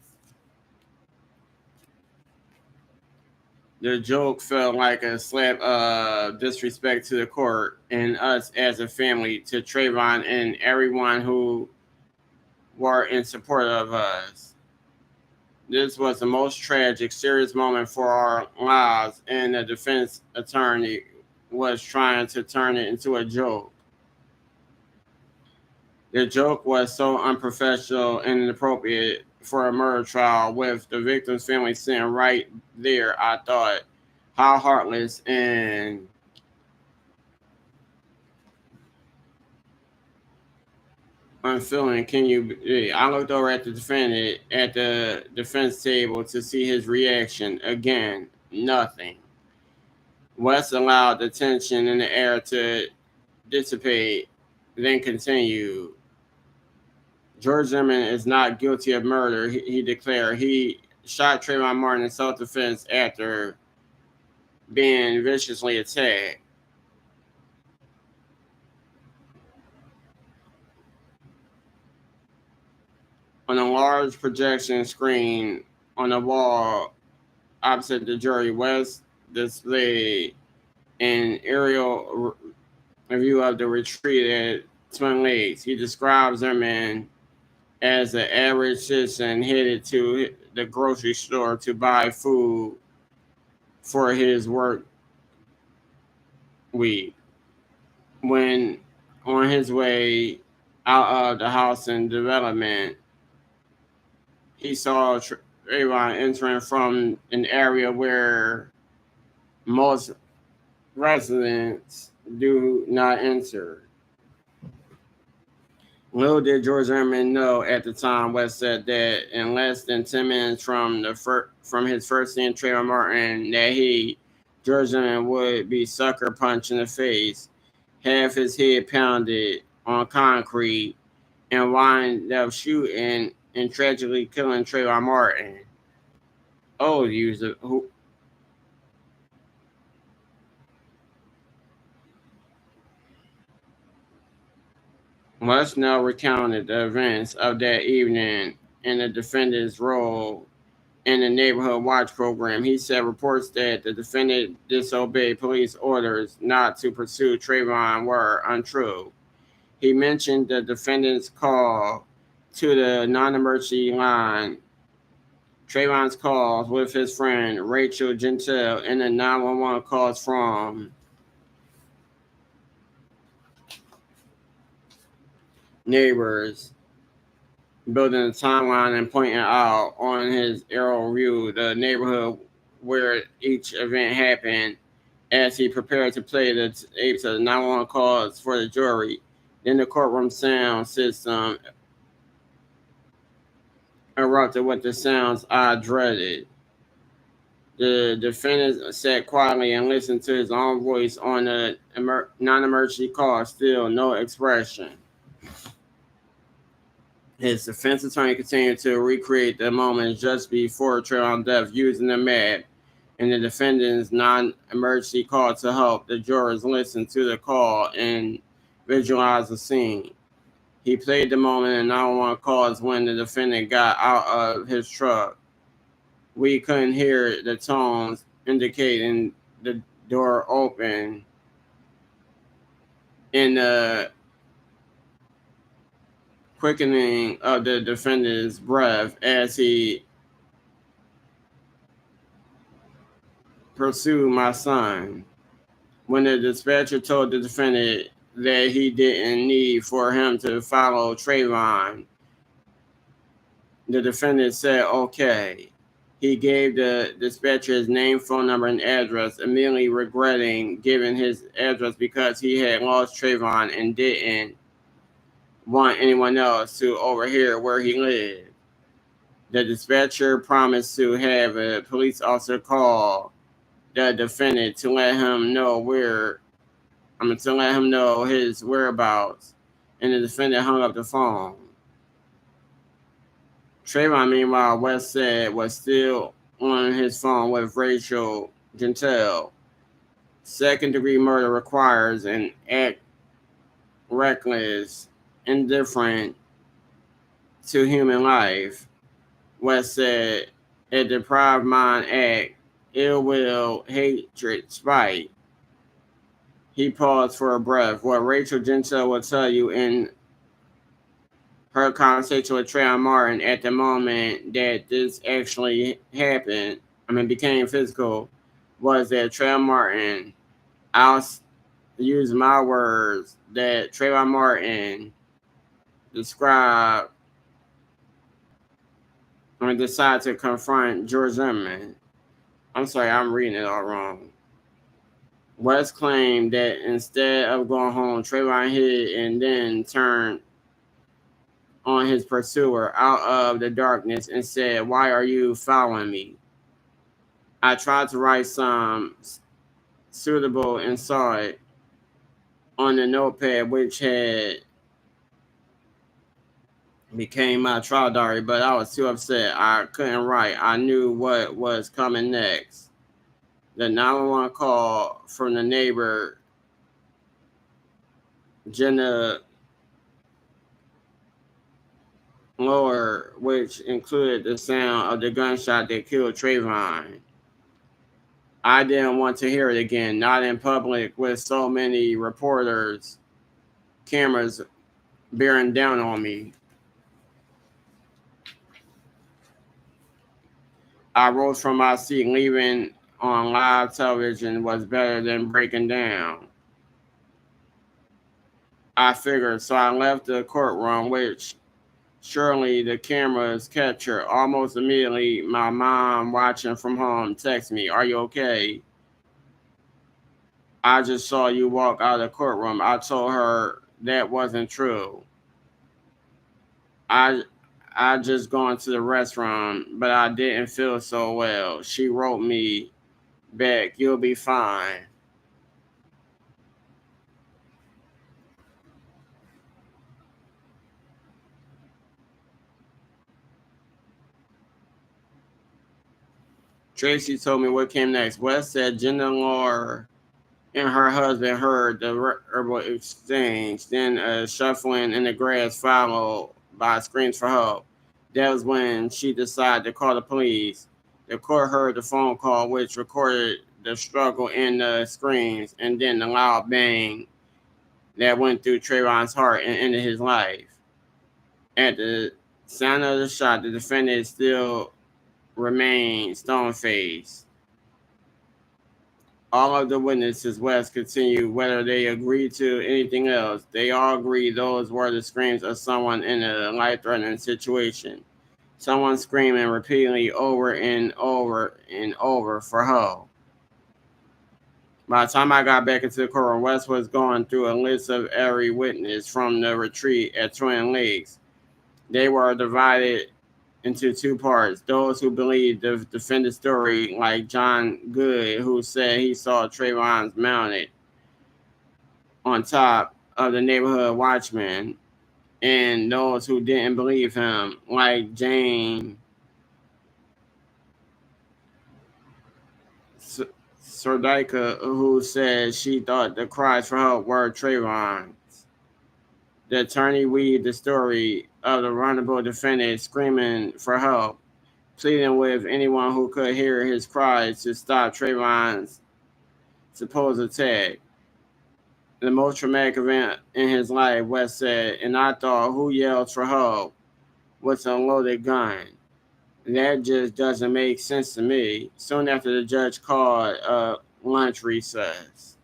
Speaker 1: The joke felt like a slap of disrespect to the court and us as a family, to Trayvon and everyone who were in support of us. This was the most tragic, serious moment for our lives, and the defense attorney was trying to turn it into a joke. The joke was so unprofessional and inappropriate for a murder trial with the victim's family sitting right there. I thought, how heartless and unfeeling can you be? I looked over at the defendant at the defense table to see his reaction. Again, nothing. West allowed the tension in the air to dissipate, then continued. George Zimmerman is not guilty of murder, he declared. He shot Trayvon Martin in self-defense after being viciously attacked. On a large projection screen on the wall opposite the jury, West displayed an aerial review of the retreat at Twin Lakes. He describes Zimmerman as an average citizen headed to the grocery store to buy food for his work week. When on his way out of the housing development, he saw Trayvon entering from an area where most residents do not enter. Little did George Zimmerman know at the time, West said, that in less than 10 minutes from from his first seeing Trayvon Martin, that George Zimmerman, would be sucker punched in the face, have his head pounded on concrete, and wind up shooting and tragically killing Trayvon Martin. Oh, user who West now recounted the events of that evening and the defendant's role in the neighborhood watch program. He said reports that the defendant disobeyed police orders not to pursue Trayvon were untrue. He mentioned the defendant's call to the non-emergency line, Trayvon's calls with his friend Rachel Gentile, and the 911 calls from neighbors, building a timeline and pointing out on his aerial view the neighborhood where each event happened as he prepared to play the tapes of the 911 calls for the jury. Then the courtroom sound system erupted with the sounds I dreaded. The defendant sat quietly and listened to his own voice on the non-emergency call, still no expression. His defense attorney continued to recreate the moment just before Trayvon's death using the map and the defendant's non-emergency call to help the jurors listen to the call and visualize the scene. He played the moment in 911 calls when the defendant got out of his truck. We couldn't hear the tones indicating the door open in the quickening of the defendant's breath as he pursued my son. When the dispatcher told the defendant that he didn't need for him to follow Trayvon, the defendant said, okay. He gave the dispatcher his name, phone number, and address, immediately regretting giving his address because he had lost Trayvon and didn't want anyone else to overhear where he lived. The dispatcher promised to have a police officer call the defendant to let him know his whereabouts, and the defendant hung up the phone. Trayvon, meanwhile, West said, was still on his phone with Rachel Gentile. Second-degree murder requires an act reckless, indifferent to human life. West said, a deprived mind act, ill will, hatred, spite. He paused for a breath. What Rachel Gentile will tell you in her conversation with Trayvon Martin at the moment that this actually happened, became physical, was that Trayvon Martin, I'll use my words, that Trayvon Martin described when decided to confront George Zimmerman. I'm sorry, I'm reading it all wrong. West claimed that instead of going home, Trayvon hid and then turned on his pursuer out of the darkness and said, "Why are you following me?" I tried to write some suitable and saw it on the notepad, which had became my trial diary, but I was too upset. I couldn't write. I knew what was coming next. The 911 call from the neighbor, Jenna Lower, which included the sound of the gunshot that killed Trayvon. I didn't want to hear it again, not in public with so many reporters, cameras bearing down on me. I rose from my seat. Leaving on live television was better than breaking down, I figured, so I left the courtroom, which surely the cameras captured. Almost immediately, my mom, watching from home, texted me, "Are you okay? I just saw you walk out of the courtroom." I told her that wasn't true. I I just gone to the restroom, but I didn't feel so well. She wrote me back, "You'll be fine." Tracy told me what came next. West said Jenna Laura and her husband heard the verbal exchange, then a shuffling in the grass followed by screams for help. That was when she decided to call the police. The court heard the phone call, which recorded the struggle and the screams, and then the loud bang that went through Trayvon's heart and ended his life. At the sound of the shot, the defendant still remained stone-faced. All of the witnesses, West continued, whether they agreed to anything else, they all agreed those were the screams of someone in a life-threatening situation. Someone screaming repeatedly over and over and over for help. By the time I got back into the courtroom, West was going through a list of every witness from the retreat at Twin Lakes. They were divided into two parts. Those who believed the defendant's story, like John Good, who said he saw Trayvon's mounted on top of the neighborhood watchman, and those who didn't believe him, like Jane Sordika, who said she thought the cries for help were Trayvon's. The attorney weaved the story of the vulnerable defendant screaming for help, pleading with anyone who could hear his cries to stop Trayvon's supposed attack. The most traumatic event in his life, West said, and I thought, who yells for help with a loaded gun? That just doesn't make sense to me. Soon after, the judge called a lunch recess.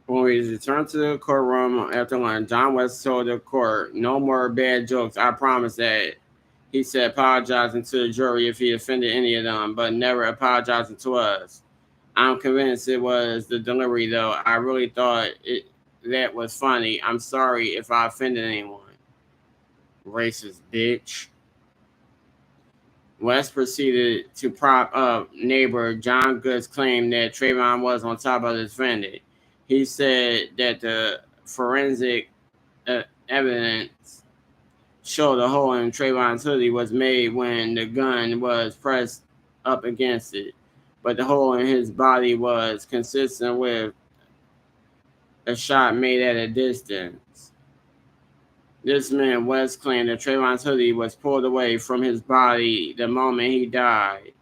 Speaker 1: When we returned to the courtroom after lunch, John West told the court, "No more bad jokes. I promise that." He said, apologizing to the jury if he offended any of them, but never apologizing to us. I'm convinced it was the delivery, though. I really thought that was funny. I'm sorry if I offended anyone. Racist bitch. West proceeded to prop up neighbor John Good's claim that Trayvon was on top of the defendant. He said that the forensic evidence showed a hole in Trayvon's hoodie was made when the gun was pressed up against it, but the hole in his body was consistent with a shot made at a distance. This man West claimed that Trayvon's hoodie was pulled away from his body the moment he died,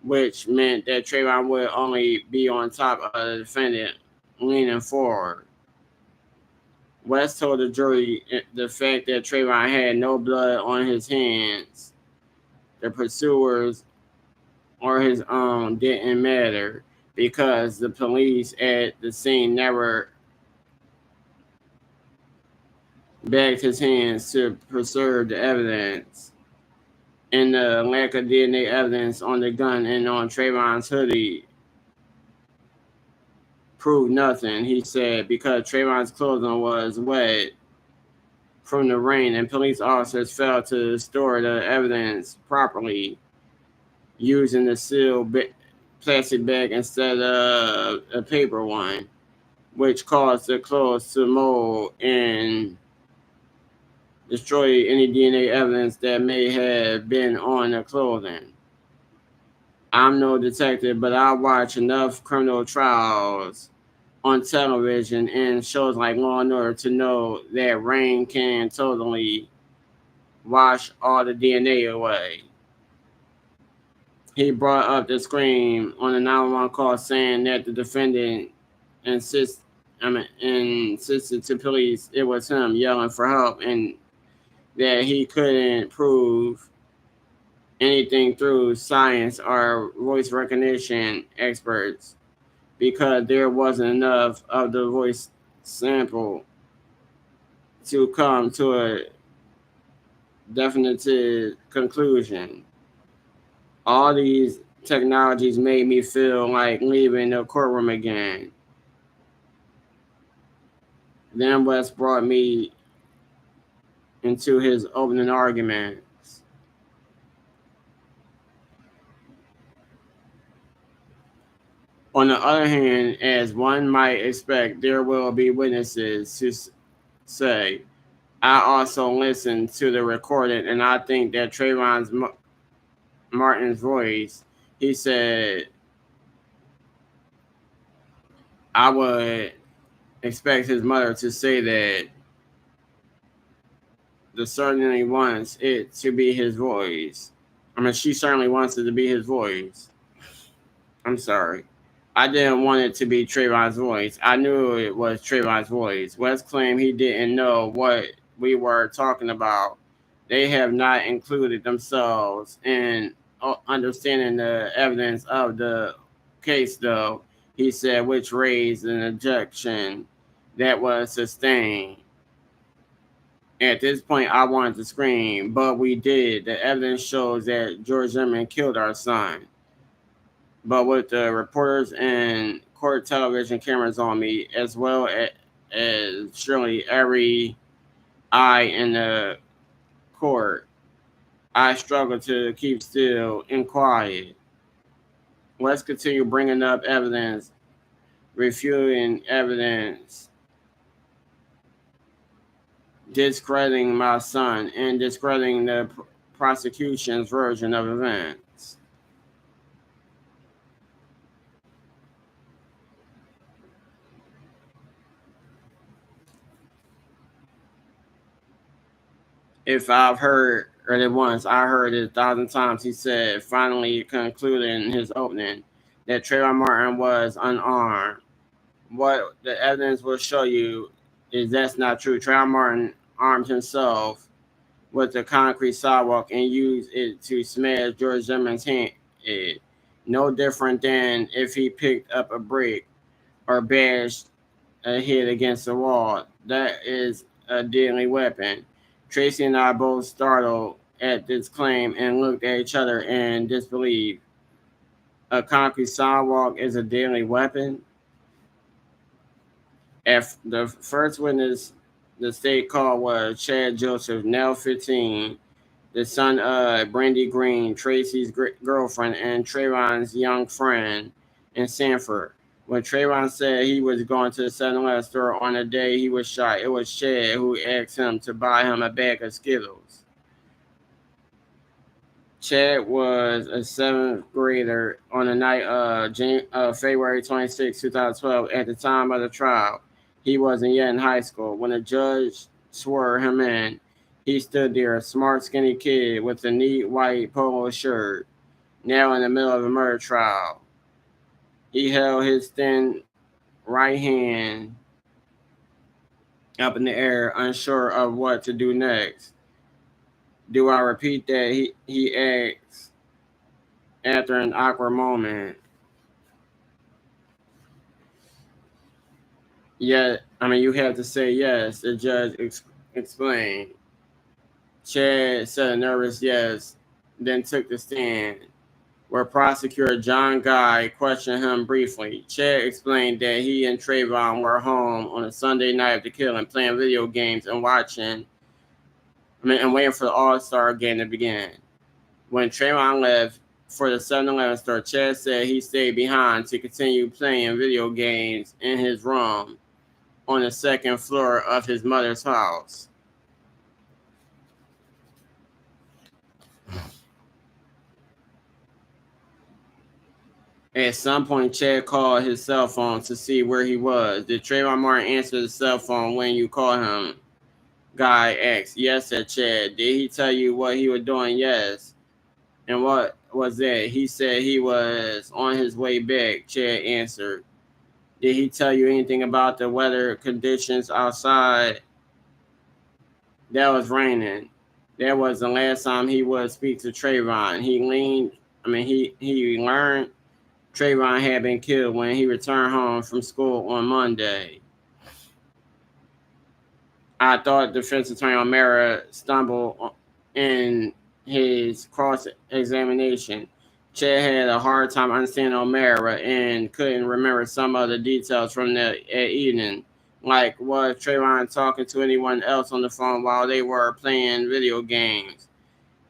Speaker 1: which meant that Trayvon would only be on top of the defendant leaning forward. West told the jury the fact that Trayvon had no blood on his hands, the pursuers or his own, didn't matter because the police at the scene never bagged his hands to preserve the evidence. And the lack of DNA evidence on the gun and on Trayvon's hoodie proved nothing, he said, because Trayvon's clothing was wet from the rain and police officers failed to store the evidence properly using the sealed plastic bag instead of a paper one, which caused the clothes to mold and destroy any DNA evidence that may have been on the clothing. I'm no detective, but I watch enough criminal trials on television and shows like Law and Order to know that rain can totally wash all the DNA away. He brought up the scream on the 911 call saying that the defendant insisted to police it was him yelling for help and that he couldn't prove anything through science or voice recognition experts because there wasn't enough of the voice sample to come to a definitive conclusion. All these technologies made me feel like leaving the courtroom again. Then West brought me into his opening arguments. On the other hand, as one might expect, there will be witnesses who say, I also listened to the recording and I think that Trayvon Martin's voice, he said, I would expect his mother to say that the certainly wants it to be his voice. She certainly wants it to be his voice. I'm sorry. I didn't want it to be Trayvon's voice. I knew it was Trayvon's voice. West claimed he didn't know what we were talking about. They have not included themselves in understanding the evidence of the case, though, he said, which raised an objection that was sustained. At this point, I wanted to scream, but we did. The evidence shows that George Zimmerman killed our son. But with the reporters and court television cameras on me, as well as surely every eye in the court, I struggled to keep still and quiet. Let's continue bringing up evidence, refuting evidence, discrediting my son, and discrediting the prosecution's version of events. If I've heard it once, I heard it 1,000 times, he said, finally concluding his opening, that Trayvon Martin was unarmed. What the evidence will show you is that's not true. Trayvon Martin armed himself with the concrete sidewalk and used it to smash George Zimmerman's head. No different than if he picked up a brick or bashed a head against the wall. That is a deadly weapon. Tracy and I both startled at this claim and looked at each other in disbelief. A concrete sidewalk is a deadly weapon? At the first witness the state called was Chad Joseph, now 15, the son of Brandy Green, Tracy's girlfriend, and Trayvon's young friend in Sanford. When Trayvon said he was going to the 7-Eleven store on the day he was shot, it was Chad who asked him to buy him a bag of Skittles. Chad was a seventh grader on the night of February 26, 2012. At the time of the trial, he wasn't yet in high school. When the judge swore him in, he stood there, a smart, skinny kid with a neat white polo shirt, now in the middle of a murder trial. He held his thin right hand up in the air, unsure of what to do next. Do I repeat that? He asked after an awkward moment. Yeah, I mean, you have to say yes, the judge explained. Chad said a nervous yes, then took the stand, where prosecutor John Guy questioned him briefly. Chad explained that he and Trayvon were home on a Sunday night of the killing, playing video games and waiting for the All-Star game to begin. When Trayvon left for the 7-Eleven store, Chad said he stayed behind to continue playing video games in his room on the second floor of his mother's house. At some point, Chad called his cell phone to see where he was. Did Trayvon Martin answer the cell phone when you called him? Guy asked. Yes, said Chad. Did he tell you what he was doing? Yes. And what was that? He said he was on his way back, Chad answered. Did he tell you anything about the weather conditions outside? That was raining. That was the last time he would speak to Trayvon. He learned Trayvon had been killed when he returned home from school on Monday. I thought defense attorney O'Mara stumbled in his cross-examination. Chad had a hard time understanding O'Mara and couldn't remember some of the details from that evening. Like, was Trayvon talking to anyone else on the phone while they were playing video games?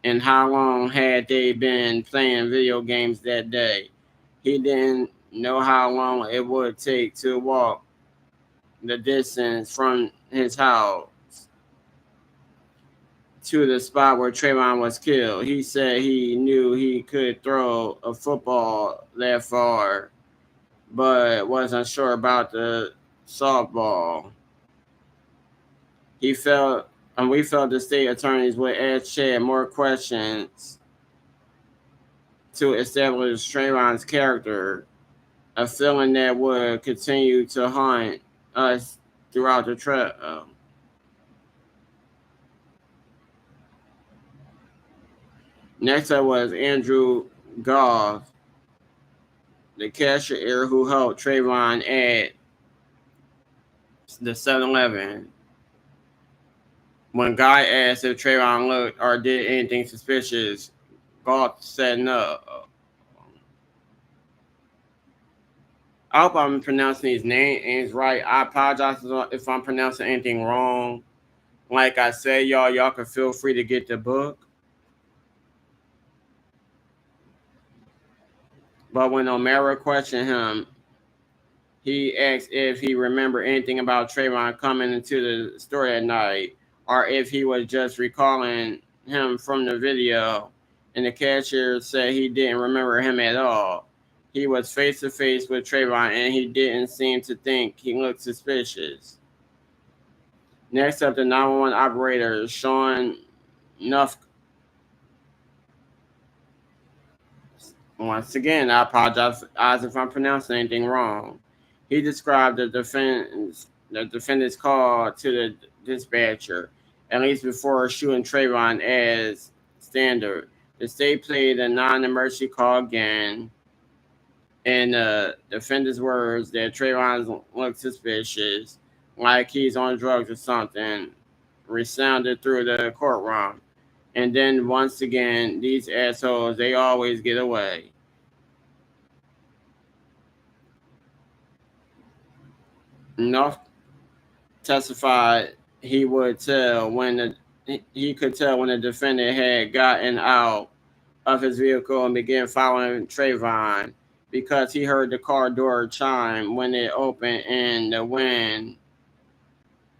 Speaker 1: And how long had they been playing video games that day? He didn't know how long it would take to walk the distance from his house to the spot where Trayvon was killed. He said he knew he could throw a football that far, but wasn't sure about the softball. We felt the state attorneys would ask Chad more questions to establish Trayvon's character, a feeling that would continue to haunt us throughout the trial. Next up was Andrew Goff, the cashier who helped Trayvon at the 7-Eleven. When Guy asked if Trayvon looked or did anything suspicious, Goff said no. I hope I'm pronouncing these names right. I apologize if I'm pronouncing anything wrong. Like I said, y'all can feel free to get the book. But when O'Mara questioned him, he asked if he remembered anything about Trayvon coming into the store that night, or if he was just recalling him from the video. And the cashier said he didn't remember him at all. He was face to face with Trayvon, and he didn't seem to think he looked suspicious. Next up, the 911 operator, Sean Nuff. Once again, I apologize if I'm pronouncing anything wrong. He described the defendant's call to the dispatcher, at least before shooting Trayvon, as standard. The state played a non-emergency call again, and the defendant's words that Trayvon looked suspicious, like he's on drugs or something, resounded through the courtroom. And then once again, these assholes, they always get away. Nuff testified he could tell when the defendant had gotten out of his vehicle and began following Trayvon. because he heard the car door chime when it opened and the wind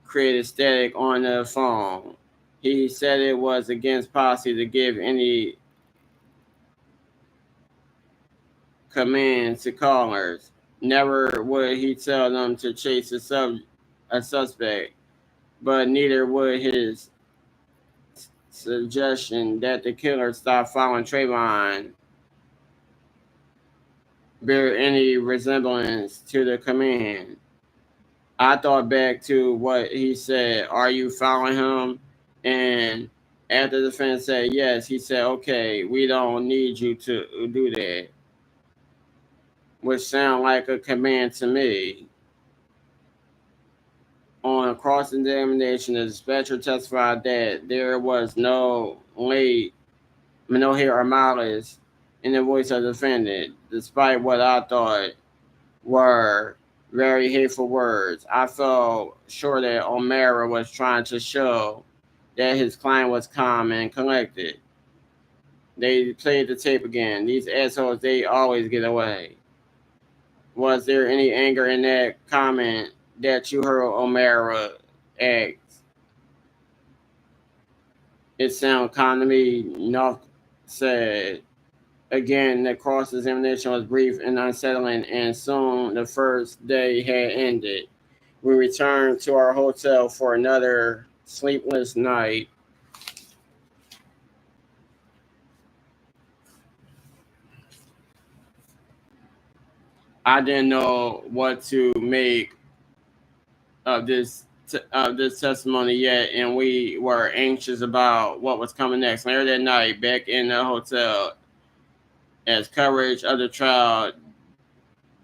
Speaker 1: created static on the phone. He said it was against policy to give any commands to callers. Never would he tell them to chase a suspect, but neither would his suggestion that the killer stop following Trayvon bear any resemblance to the command. I thought back to what he said, "Are you following him?" And after the defense said yes, he said, "Okay, we don't need you to do that," which sounded like a command to me. On cross-examination, the dispatcher testified that there was no hair or malice in the voice of the defendant, despite what I thought were very hateful words. I felt sure that O'Mara was trying to show that his client was calm and collected. They played the tape again. These assholes, they always get away. Was there any anger in that comment that you heard O'Mara ask? It sounded kind to me, Nuff said. Again, the cross-examination was brief and unsettling, and soon the first day had ended. We returned to our hotel for another sleepless night. I didn't know what to make of this testimony yet, and we were anxious about what was coming next. Later that night, back in the hotel, as coverage of the trial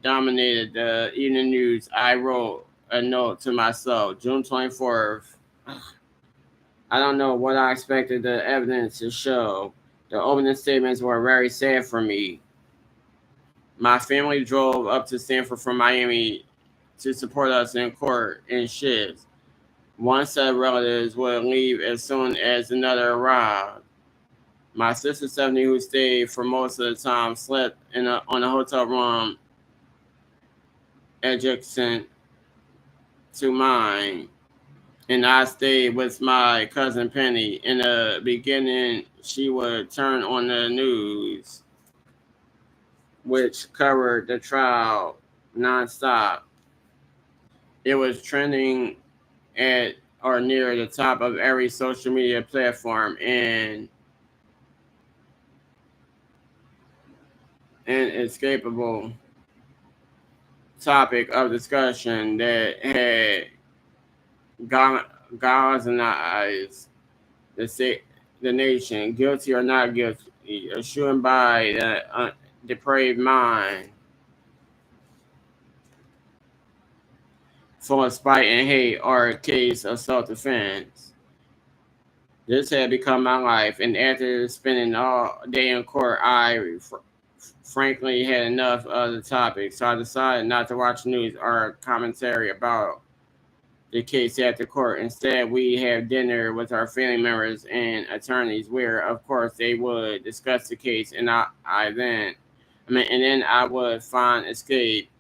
Speaker 1: dominated the evening news, I wrote a note to myself. June 24th. I don't know what I expected the evidence to show. The opening statements were very sad for me. My family drove up to Stanford from Miami to support us in court in shifts. One set of relatives would leave as soon as another arrived. My sister Stephanie, who stayed for most of the time, slept on a hotel room adjacent to mine, and I stayed with my cousin Penny. In the beginning, she would turn on the news, which covered the trial nonstop. It was trending at or near the top of every social media platform, and an inescapable topic of discussion that had galvanized the nation, guilty or not guilty, eschewed by the depraved mind, full of spite and hate, or a case of self-defense. This had become my life, and after spending all day in court, I frankly had enough of the topic, so I decided not to watch news or commentary about the case at the court. Instead, we have dinner with our family members and attorneys, where, of course, they would discuss the case, and then I would find escape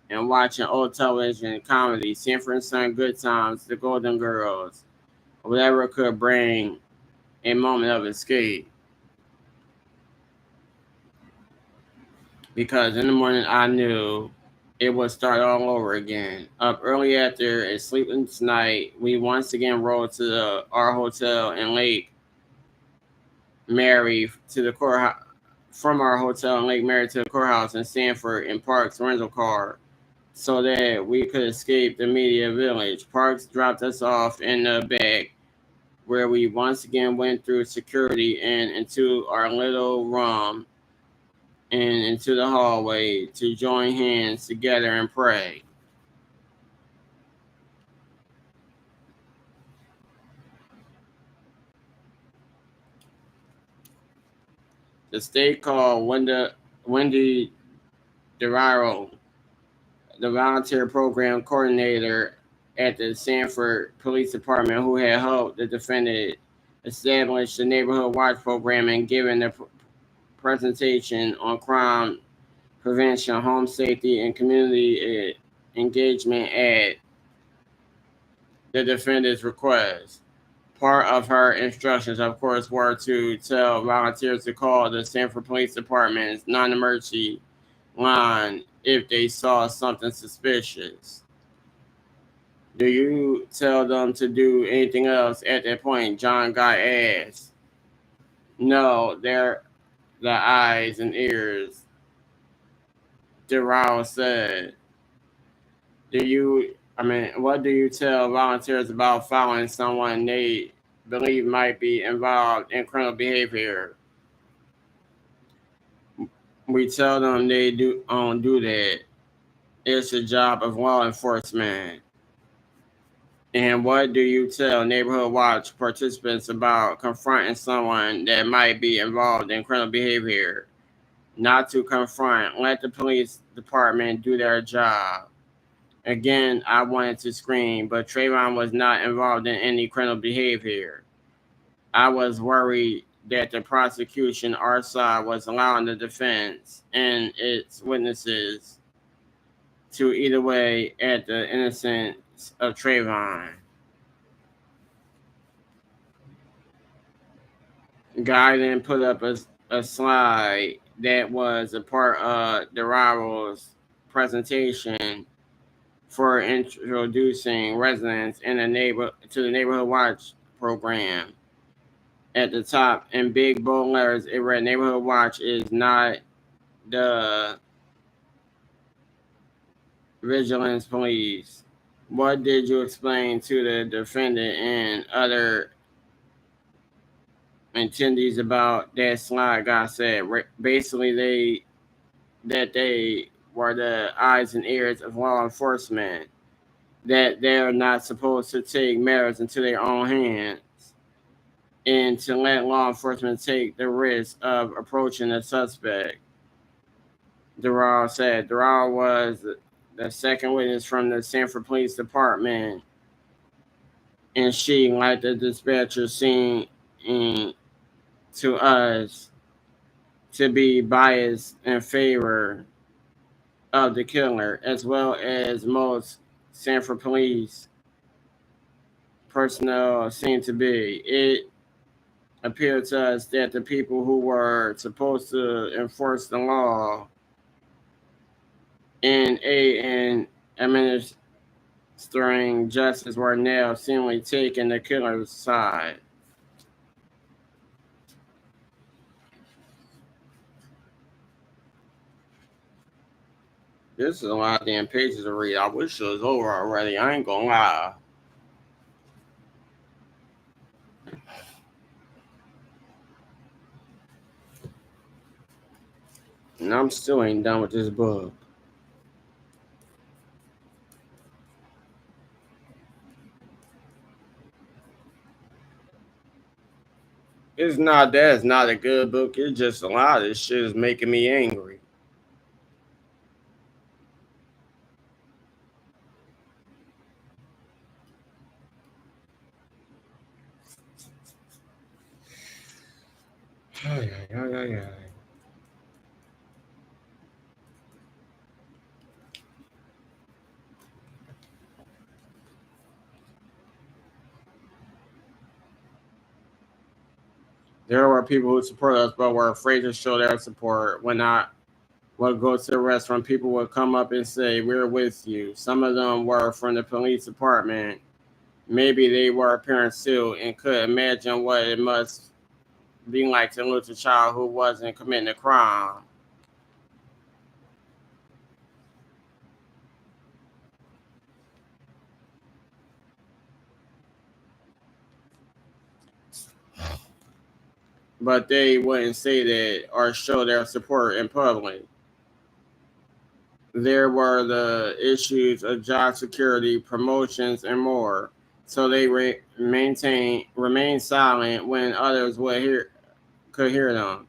Speaker 1: and watching old television comedy, Sanford and Son, Good Times, The Golden Girls, whatever could bring a moment of escape. Because in the morning, I knew it would start all over again. Up early after a sleepless night, we once again rode to our hotel in Lake Mary to the courthouse. From our hotel in Lake Mary to the courthouse in Sanford in Park's rental car, so that we could escape the media village. Parks dropped us off in the back, where we once again went through security and into our little room and into the hallway to join hands together and pray. The state called Wendy DeRaro, the volunteer program coordinator at the Sanford Police Department, who had helped the defendant establish the Neighborhood Watch program and given the presentation on crime prevention, home safety, and community engagement at the defendant's request. Part of her instructions, of course, were to tell volunteers to call the Sanford Police Department's non-emergency line if they saw something suspicious. Do you tell them to do anything else at that point? John Guy asked. No, they're the eyes and ears, Darrell said. What do you tell volunteers about following someone they believe might be involved in criminal behavior? We tell them they don't do that. It's the job of law enforcement. And what do you tell Neighborhood Watch participants about confronting someone that might be involved in criminal behavior? Not to confront, let the police department do their job. Again, I wanted to scream, but Trayvon was not involved in any criminal behavior. I was worried that the prosecution, our side, was allowing the defense and its witnesses to eat away at the innocence of Trayvon. Guy then put up a slide that was a part of the rival's presentation for introducing residents in to the Neighborhood Watch program. At the top, in big bold letters, it read, Neighborhood Watch is not the vigilance police. What did you explain to the defendant and other attendees about that slide? God said, basically, they were the eyes and ears of law enforcement, that they're not supposed to take matters into their own hands and to let law enforcement take the risk of approaching a suspect. Darrell said. Darrell was the second witness from the Sanford Police Department, and she, like the dispatcher, seemed to us to be biased in favor of the killer, as well as most Sanford police personnel seem to be. It appeared to us that the people who were supposed to enforce the law and aid in administering justice were now seemingly taking the killer's side. This is a lot of damn pages to read. I wish it was over already. I ain't gonna lie. And I'm still ain't done with this book. It's not that it's not a good book. It's just a lot of this shit is making me angry. Ay, ay, ay, ay, ay. There were people who support us but were afraid to show their support. When I would go to the restaurant, people would come up and say, we're with you. Some of them were from the police department. Maybe they were parents too and could imagine what it must be like to lose a child who wasn't committing a crime. But they wouldn't say that or show their support in public. There were the issues of job security, promotions, and more. So they remained silent when others could hear them.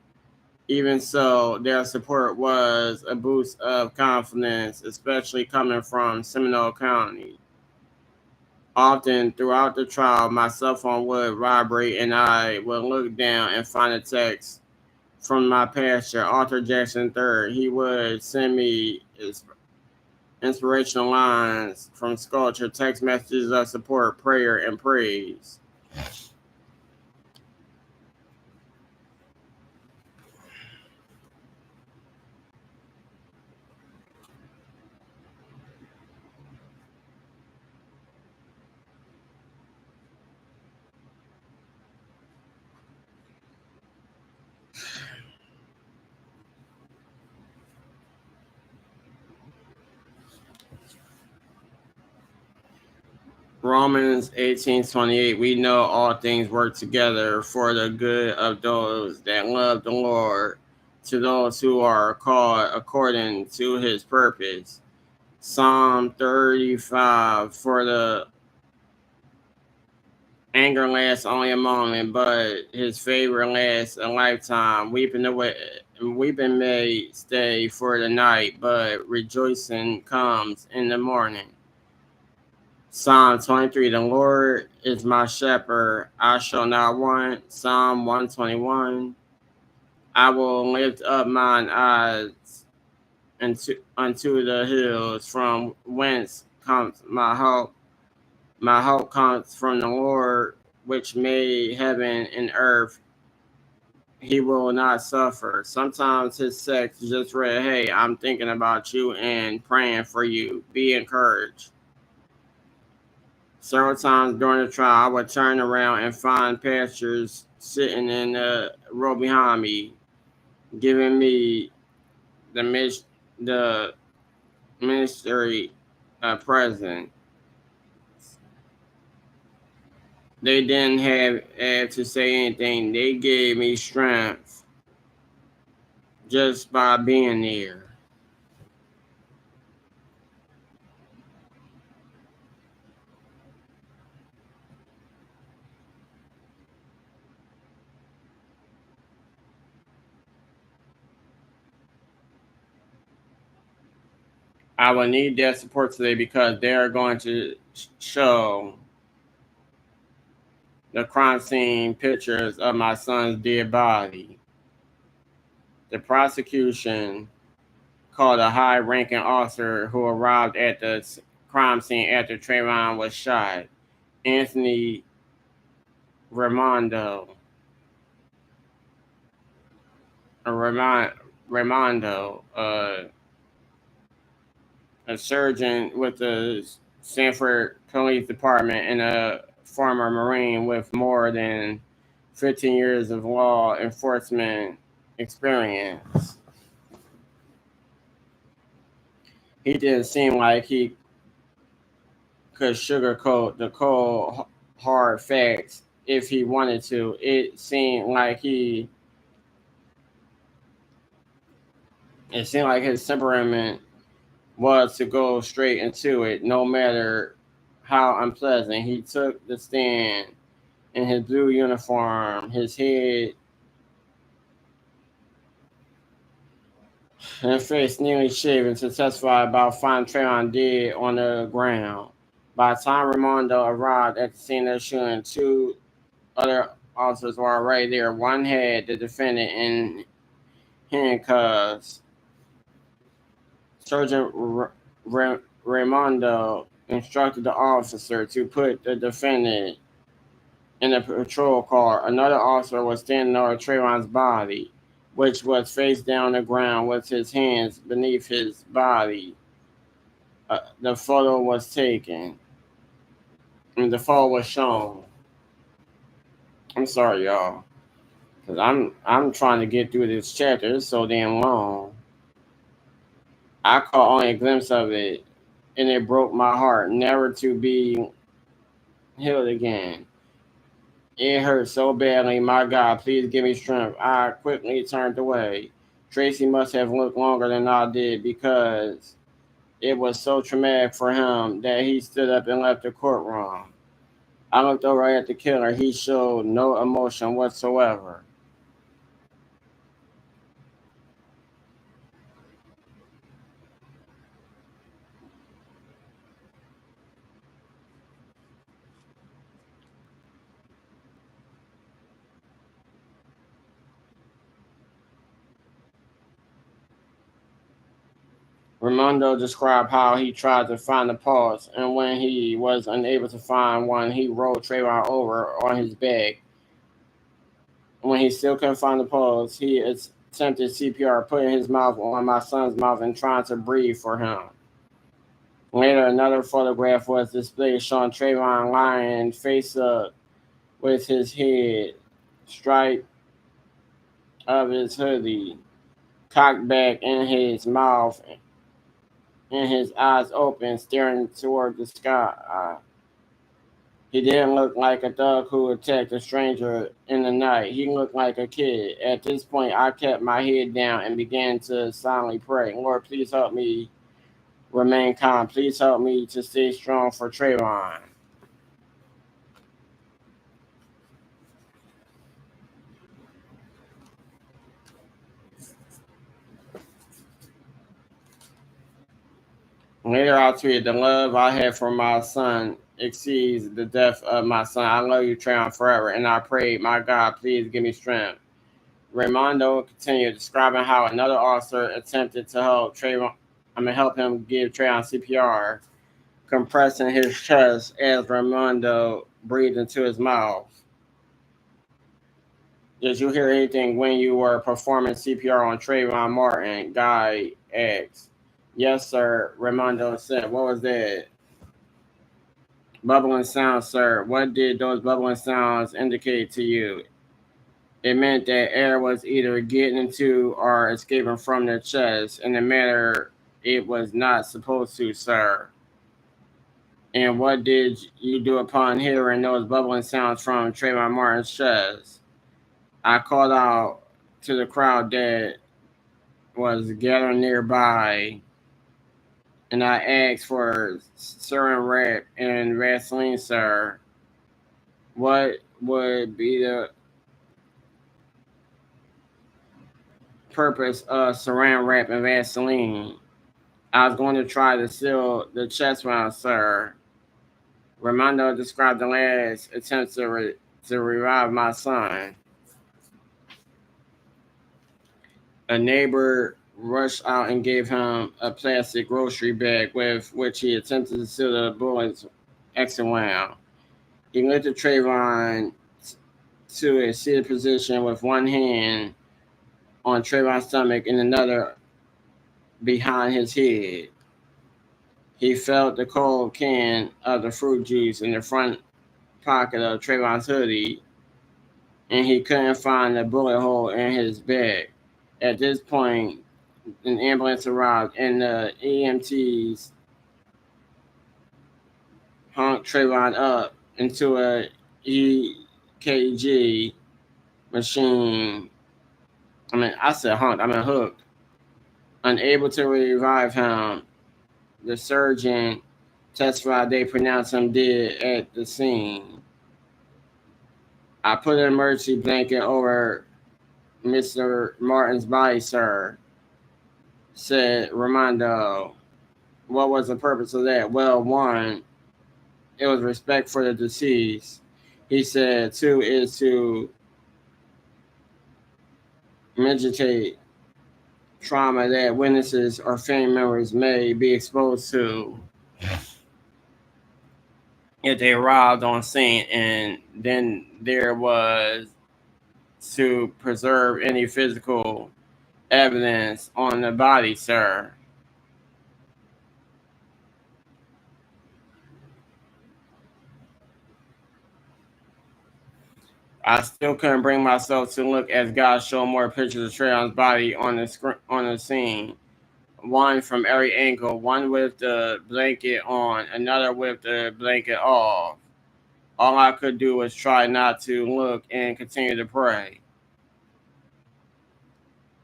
Speaker 1: Even so, their support was a boost of confidence, especially coming from Seminole County. Often throughout the trial, my cell phone would vibrate and I would look down and find a text from my pastor, Arthur Jackson III. He would send me inspirational lines from sculpture, text messages of support, prayer, and praise. Romans 18:28, we know all things work together for the good of those that love the Lord, to those who are called according to his purpose. Psalm 35, for the anger lasts only a moment, but his favor lasts a lifetime. Weeping may stay for the night, but rejoicing comes in the morning. Psalm 23, the Lord is my shepherd, I shall not want. Psalm 121, I will lift up mine eyes unto the hills, from whence comes my help. My help comes from the Lord, which made heaven and earth. He will not suffer. Sometimes his sex just read, hey, I'm thinking about you and praying for you. Be encouraged. Several times during the trial, I would turn around and find pastors sitting in the row behind me, giving me the the ministry present. They didn't have to say anything. They gave me strength just by being there. I will need their support today because they are going to show the crime scene pictures of my son's dead body. The prosecution called a high-ranking officer who arrived at the crime scene after Trayvon was shot, Anthony Raimondo. Raimondo, a surgeon with the Sanford Police Department and a former Marine with more than 15 years of law enforcement experience. He didn't seem like he could sugarcoat the cold, hard facts if he wanted to. It seemed like his temperament was to go straight into it, no matter how unpleasant. He took the stand in his blue uniform, his head and face nearly shaven, to testify about finding Trayvon dead on the ground. By the time Raimondo arrived at the scene of the shooting, two other officers were already there. One had the defendant in handcuffs. Sergeant Raimondo instructed the officer to put the defendant in a patrol car. Another officer was standing over Trayvon's body, which was face down on the ground with his hands beneath his body. The photo was taken, and the photo was shown. I'm sorry, y'all, because I'm trying to get through this chapter. It's so damn long. I caught only a glimpse of it, and it broke my heart, never to be healed again. It hurt so badly. My God, please give me strength. I quickly turned away. Tracy must have looked longer than I did because it was so traumatic for him that he stood up and left the courtroom. I looked over at the killer. He showed no emotion whatsoever. Raimondo described how he tried to find the pulse, and when he was unable to find one, he rolled Trayvon over on his back. When he still couldn't find the pulse, he attempted CPR, putting his mouth on my son's mouth and trying to breathe for him. Later, another photograph was displayed showing Trayvon lying face up with his head straight of his hoodie cocked back in his mouth and his eyes open, staring toward the sky. He didn't look like a thug who attacked a stranger in the night. He looked like a kid. At this point, I kept my head down and began to silently pray. Lord, please help me remain calm. Please help me to stay strong for Trayvon. Later, I tweeted, the love I have for my son exceeds the death of my son. I love you, Trayvon, forever. And I prayed, my God, please give me strength. Raimondo continued, describing how another officer attempted to help him give Trayvon CPR, compressing his chest as Raimondo breathed into his mouth. Did you hear anything when you were performing CPR on Trayvon Martin? Guy asked. Yes, sir, Raimondo said. What was that? Bubbling sounds, sir. What did those bubbling sounds indicate to you? It meant that air was either getting into or escaping from the chest in a manner it was not supposed to, sir. And what did you do upon hearing those bubbling sounds from Trayvon Martin's chest? I called out to the crowd that was gathering nearby, and I asked for saran wrap and Vaseline, sir. What would be the purpose of saran wrap and Vaseline? I was going to try to seal the chest wound, sir. Raimondo described the last attempt to revive my son. A neighbor rushed out and gave him a plastic grocery bag with which he attempted to seal the bullet's exit wound. He lifted Trayvon to a seated position with one hand on Trayvon's stomach and another behind his head. He felt the cold can of the fruit juice in the front pocket of Trayvon's hoodie, and he couldn't find the bullet hole in his bag. At this point, an ambulance arrived, and the EMTs hung Trayvon up into a EKG machine. I said hunked. Hooked. Unable to revive him, the surgeon testified they pronounced him dead at the scene. I put an emergency blanket over Mr. Martin's body, sir, said Raimondo. What was the purpose of that? Well, one, it was respect for the deceased. He said, two is to mitigate trauma that witnesses or family members may be exposed to if they arrived on scene, and then there was to preserve any physical evidence on the body, sir. I still couldn't bring myself to look as God showed more pictures of Trayvon's body on the scene. One from every angle, one with the blanket on, another with the blanket off. All I could do was try not to look and continue to pray.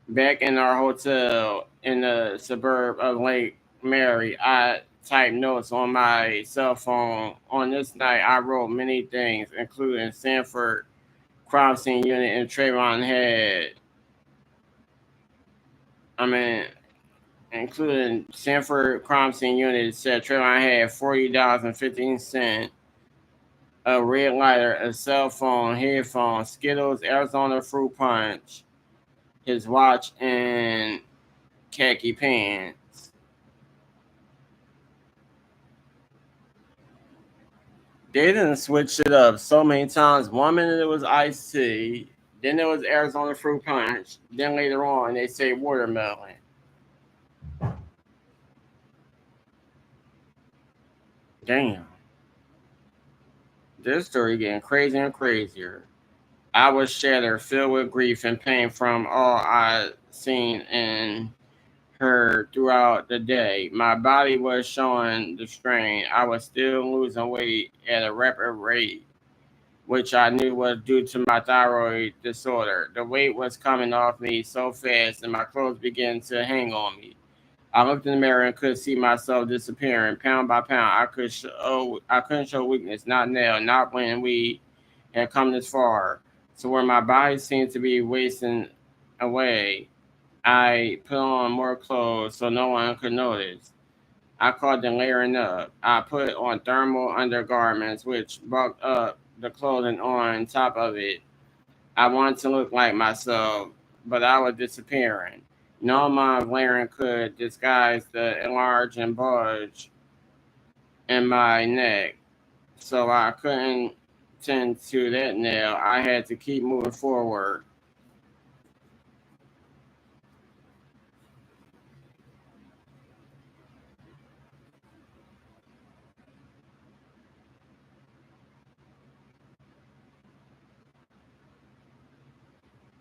Speaker 1: Back in our hotel in the suburb of Lake Mary, I typed notes on my cell phone. On this night, I wrote many things, including Sanford crime scene unit and Trayvon had. Including Sanford crime scene unit said Trayvon had $40.15, a red lighter, a cell phone, headphones, Skittles, Arizona fruit punch, his watch, and khaki pants. They didn't switch it up so many times. 1 minute it was iced tea, then it was Arizona fruit punch, then later on they say watermelon. Damn, this story getting crazier and crazier. I was shattered, filled with grief and pain from all I seen and heard throughout the day. My body was showing the strain. I was still losing weight at a rapid rate, which I knew was due to my thyroid disorder. The weight was coming off me so fast and my clothes began to hang on me. I looked in the mirror and could see myself disappearing pound by pound. I couldn't show weakness, not now, not when we had come this far. So where my body seemed to be wasting away, I put on more clothes so no one could notice. I called them layering up. I put on thermal undergarments, which bulked up the clothing on top of it. I wanted to look like myself, but I was disappearing. No amount of layering could disguise the enlarge and bulge in my neck, so I couldn't tend to that now. I had to keep moving forward.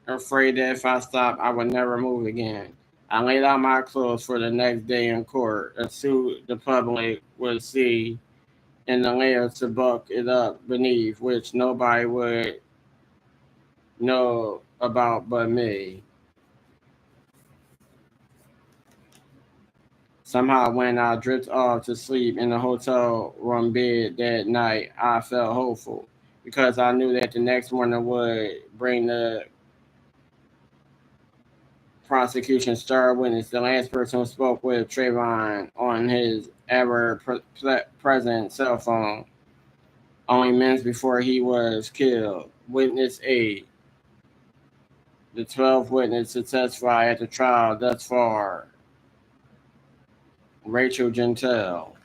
Speaker 1: Afraid that if I stopped, I would never move again. I laid out my clothes for the next day in court, a suit the public would see, and the layer to bulk it up beneath, which nobody would know about but me. Somehow, when I drifted off to sleep in the hotel room bed that night, I felt hopeful because I knew that the next morning would bring the prosecution star witness, the last person who spoke with Trayvon on his ever present cell phone, only minutes before he was killed. Witness 8, the 12th witness to testify at the trial thus far, Rachel Gentile.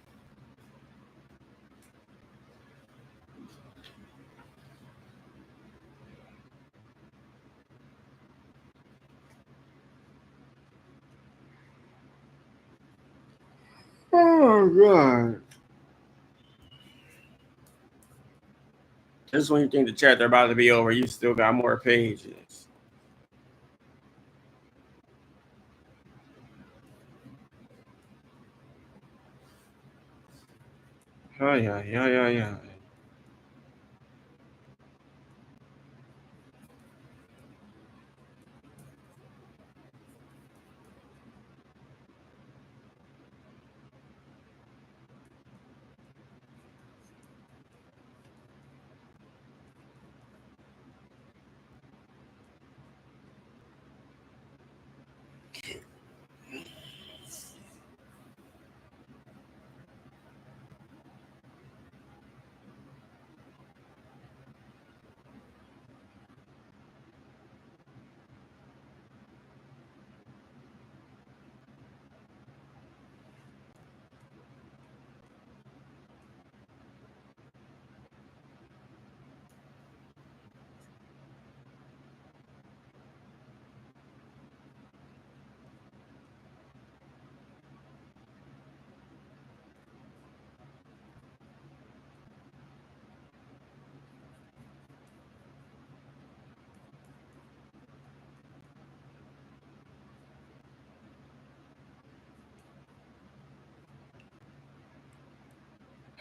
Speaker 1: Oh, God. Just when you think the chapter about to be over, you still got more pages. Oh, yeah, yeah, yeah, yeah.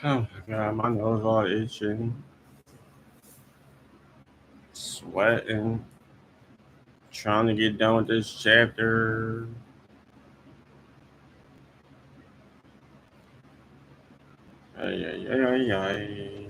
Speaker 1: Oh, my God, my nose all itching, sweating, trying to get done with this chapter. Ay, ay, ay, ay, ay.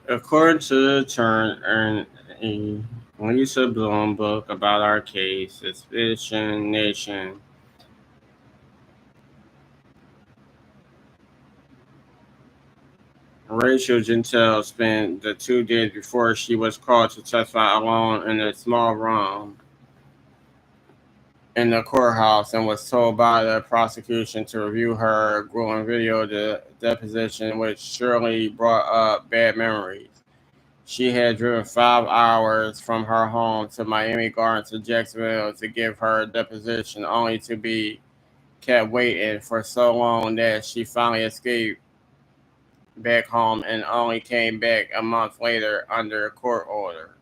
Speaker 1: According to the attorney, Lisa Bloom book about our case, Suspicion Nation. Rachel Gentile spent the 2 days before she was called to testify alone in a small room in the courthouse and was told by the prosecution to review her grueling video deposition, which surely brought up bad memories. She had driven 5 hours from her home to Miami Gardens to Jacksonville to give her deposition, only to be kept waiting for so long that she finally escaped back home and only came back a month later under a court order.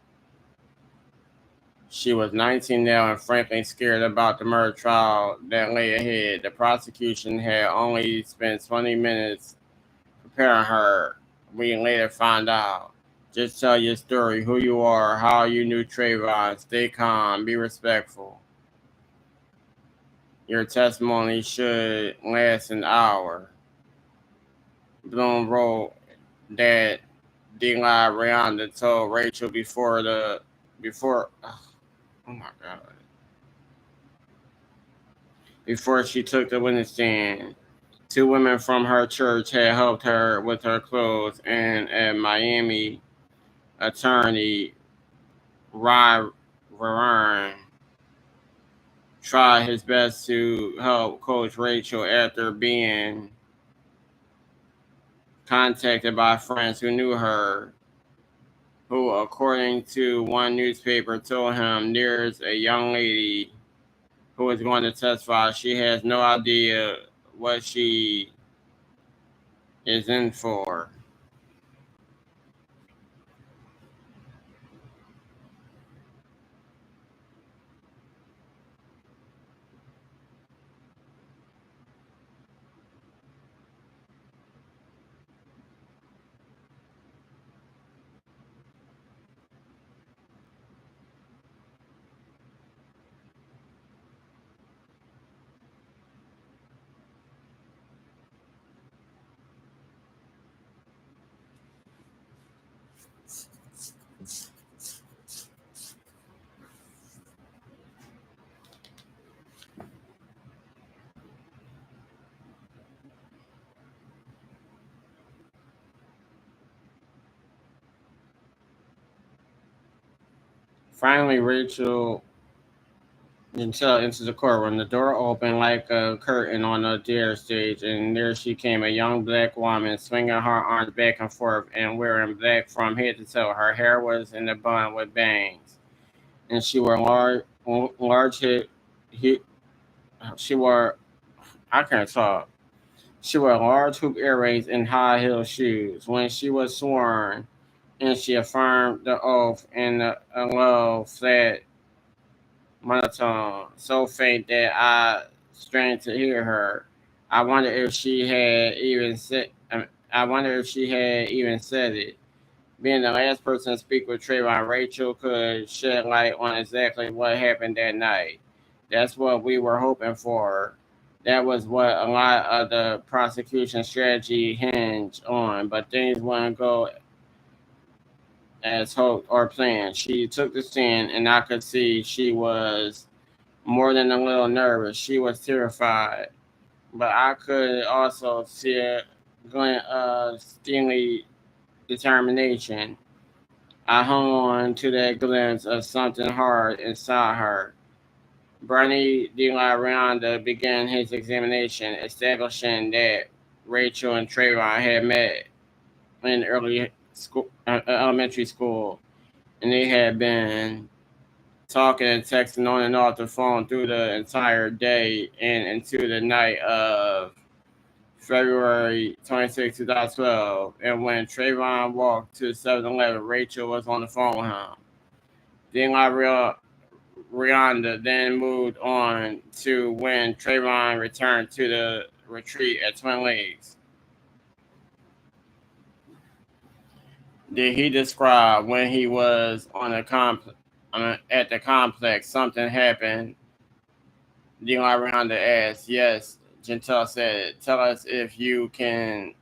Speaker 1: She was 19 now and frankly scared about the murder trial that lay ahead. The prosecution had only spent 20 minutes preparing her. We later found out. Just tell your story, who you are, how you knew Trayvon. Stay calm, be respectful. Your testimony should last an hour. Bloom wrote that Deli Rihanna told Rachel before she took the witness stand. 2 women from her church had helped her with her clothes, and a Miami attorney, Ryan Varane, tried his best to help coach Rachel after being contacted by friends who knew her, who, according to one newspaper, told him there's a young lady who is going to testify. She has no idea what she is in for. Finally, Rachel Gentile enters the courtroom. The door opened like a curtain on a dare stage, and there she came, a young black woman, swinging her arms back and forth and wearing black from head to toe. Her hair was in a bun with bangs, and she wore large hip. She wore I can't talk. She wore large hoop earrings and high heel shoes. When she was sworn, and she affirmed the oath in a low, flat monotone, so faint that I strained to hear her. I wonder if she had even said. I wonder if she had even said it. Being the last person to speak with Trayvon, Rachel could shed light on exactly what happened that night. That's what we were hoping for. That was what a lot of the prosecution strategy hinged on, but things wouldn't go as hoped or planned. She took the stand, and I could see she was more than a little nervous. She was terrified, but I could also see a glint of steely determination. I hung on to that glimpse of something hard inside her. Bernie De La Ronda began his examination, establishing that Rachel and Trayvon had met in elementary school, and they had been talking and texting on and off the phone through the entire day and into the night of February 26, 2012. And when Trayvon walked to 7-Eleven, Rachel was on the phone with him. Then Rihanna then moved on to when Trayvon returned to the retreat at Twin Lakes. Did he describe when he was at the complex, something happened? Rihanna asked. Yes, Gentile said. Tell us if you can.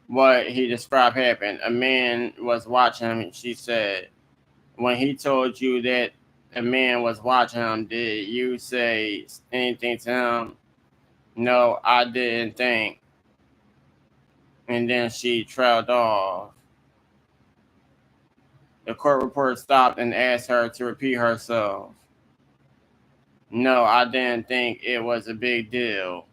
Speaker 1: What he described happened. A man was watching him, she said. When he told you that a man was watching him, did you say anything to him? No, I didn't think. And then she trailed off. The court reporter stopped and asked her to repeat herself. No, I didn't think it was a big deal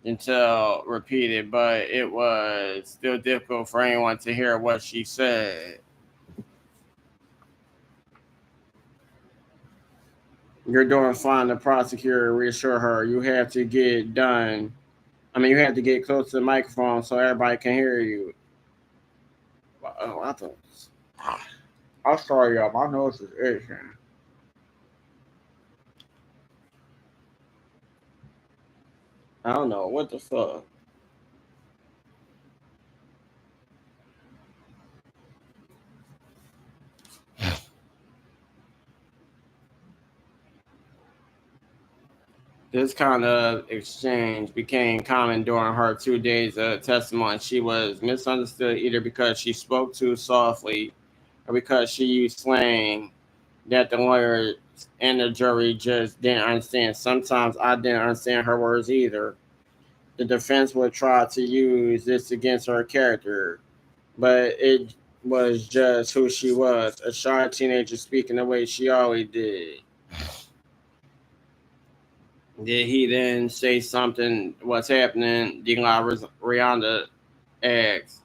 Speaker 1: until repeated, but it was still difficult for anyone to hear what she said. You're doing fine, the prosecutor reassured her. You have to get done. You have to get close to the microphone so everybody can hear you. Oh, I thought. I'm sorry, y'all. My nose is itching. I don't know. What the fuck? This kind of exchange became common during her 2 days of testimony. She was misunderstood either because she spoke too softly or because she used slang that the lawyers and the jury just didn't understand. Sometimes I didn't understand her words either. The defense would try to use this against her character, but it was just who she was, a shy teenager speaking the way she always did. Did he then say something? What's happening? Rihanna asked.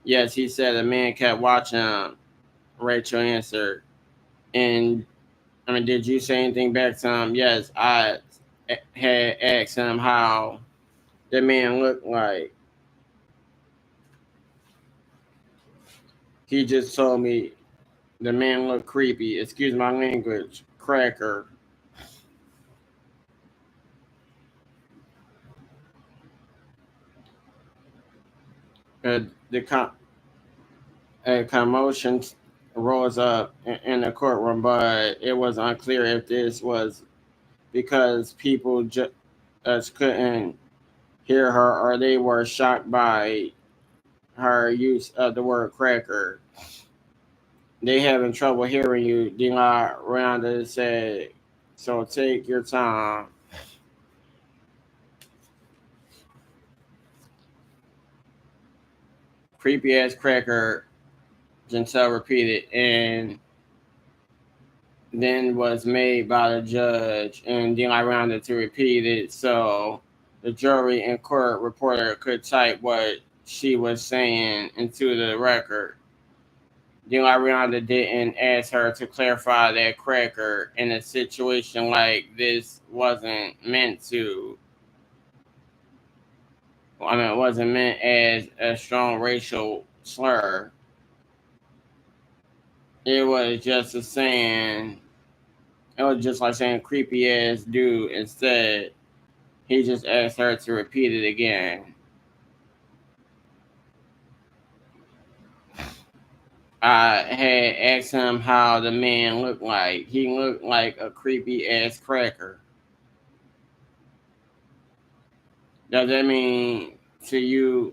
Speaker 1: Yes, he said a man kept watching him. Rachel answered. And did you say anything back to him? Yes, I had asked him how the man looked like. He just told me the man looked creepy. Excuse my language. Cracker. The a commotion rose up in the courtroom, but it was unclear if this was because people just couldn't hear her or they were shocked by her use of the word cracker. They having trouble hearing you, De La Ronda said, so take your time. Creepy ass cracker, Gentel repeated, and then was made by the judge and De La Ronda to repeat it so the jury and court reporter could type what she was saying into the record. De La Ronda didn't ask her to clarify that cracker in a situation like this wasn't meant to. It wasn't meant as a strong racial slur. It was just a saying. It was just like saying creepy ass dude instead. He just asked her to repeat it again. I had asked him how the man looked like. He looked like a creepy ass cracker. Does that mean to you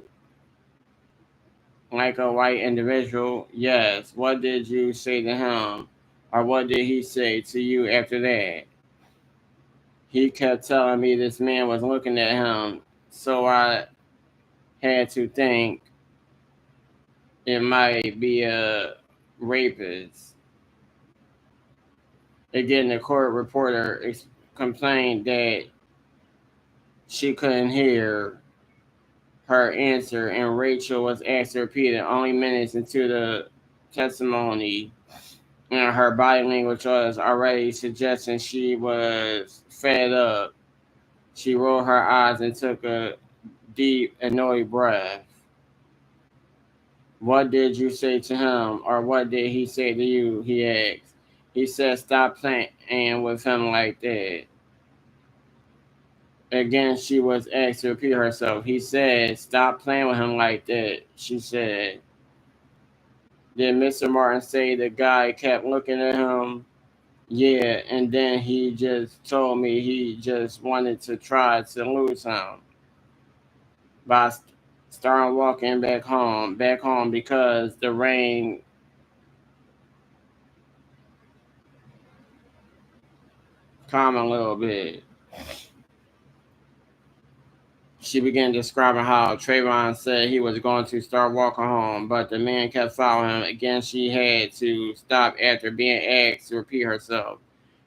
Speaker 1: like a white individual? Yes. What did you say to him? Or what did he say to you after that? He kept telling me this man was looking at him, so I had to think it might be a rapist. Again, the court reporter complained that she couldn't hear her answer, and Rachel was asked to repeat it only minutes into the testimony. And her body language was already suggesting she was fed up. She rolled her eyes and took a deep, annoyed breath. What did you say to him, or what did he say to you? He asked. He said, stop playing with him like that. Again, she was asked to repeat herself. He said, stop playing with him like that, she said. Did Mr. Martin say the guy kept looking at him? Yeah, and then he just told me he just wanted to try to lose him by starting walking back home because the rain calm a little bit. She began describing how Trayvon said he was going to start walking home, but the man kept following him. Again, she had to stop after being asked to repeat herself.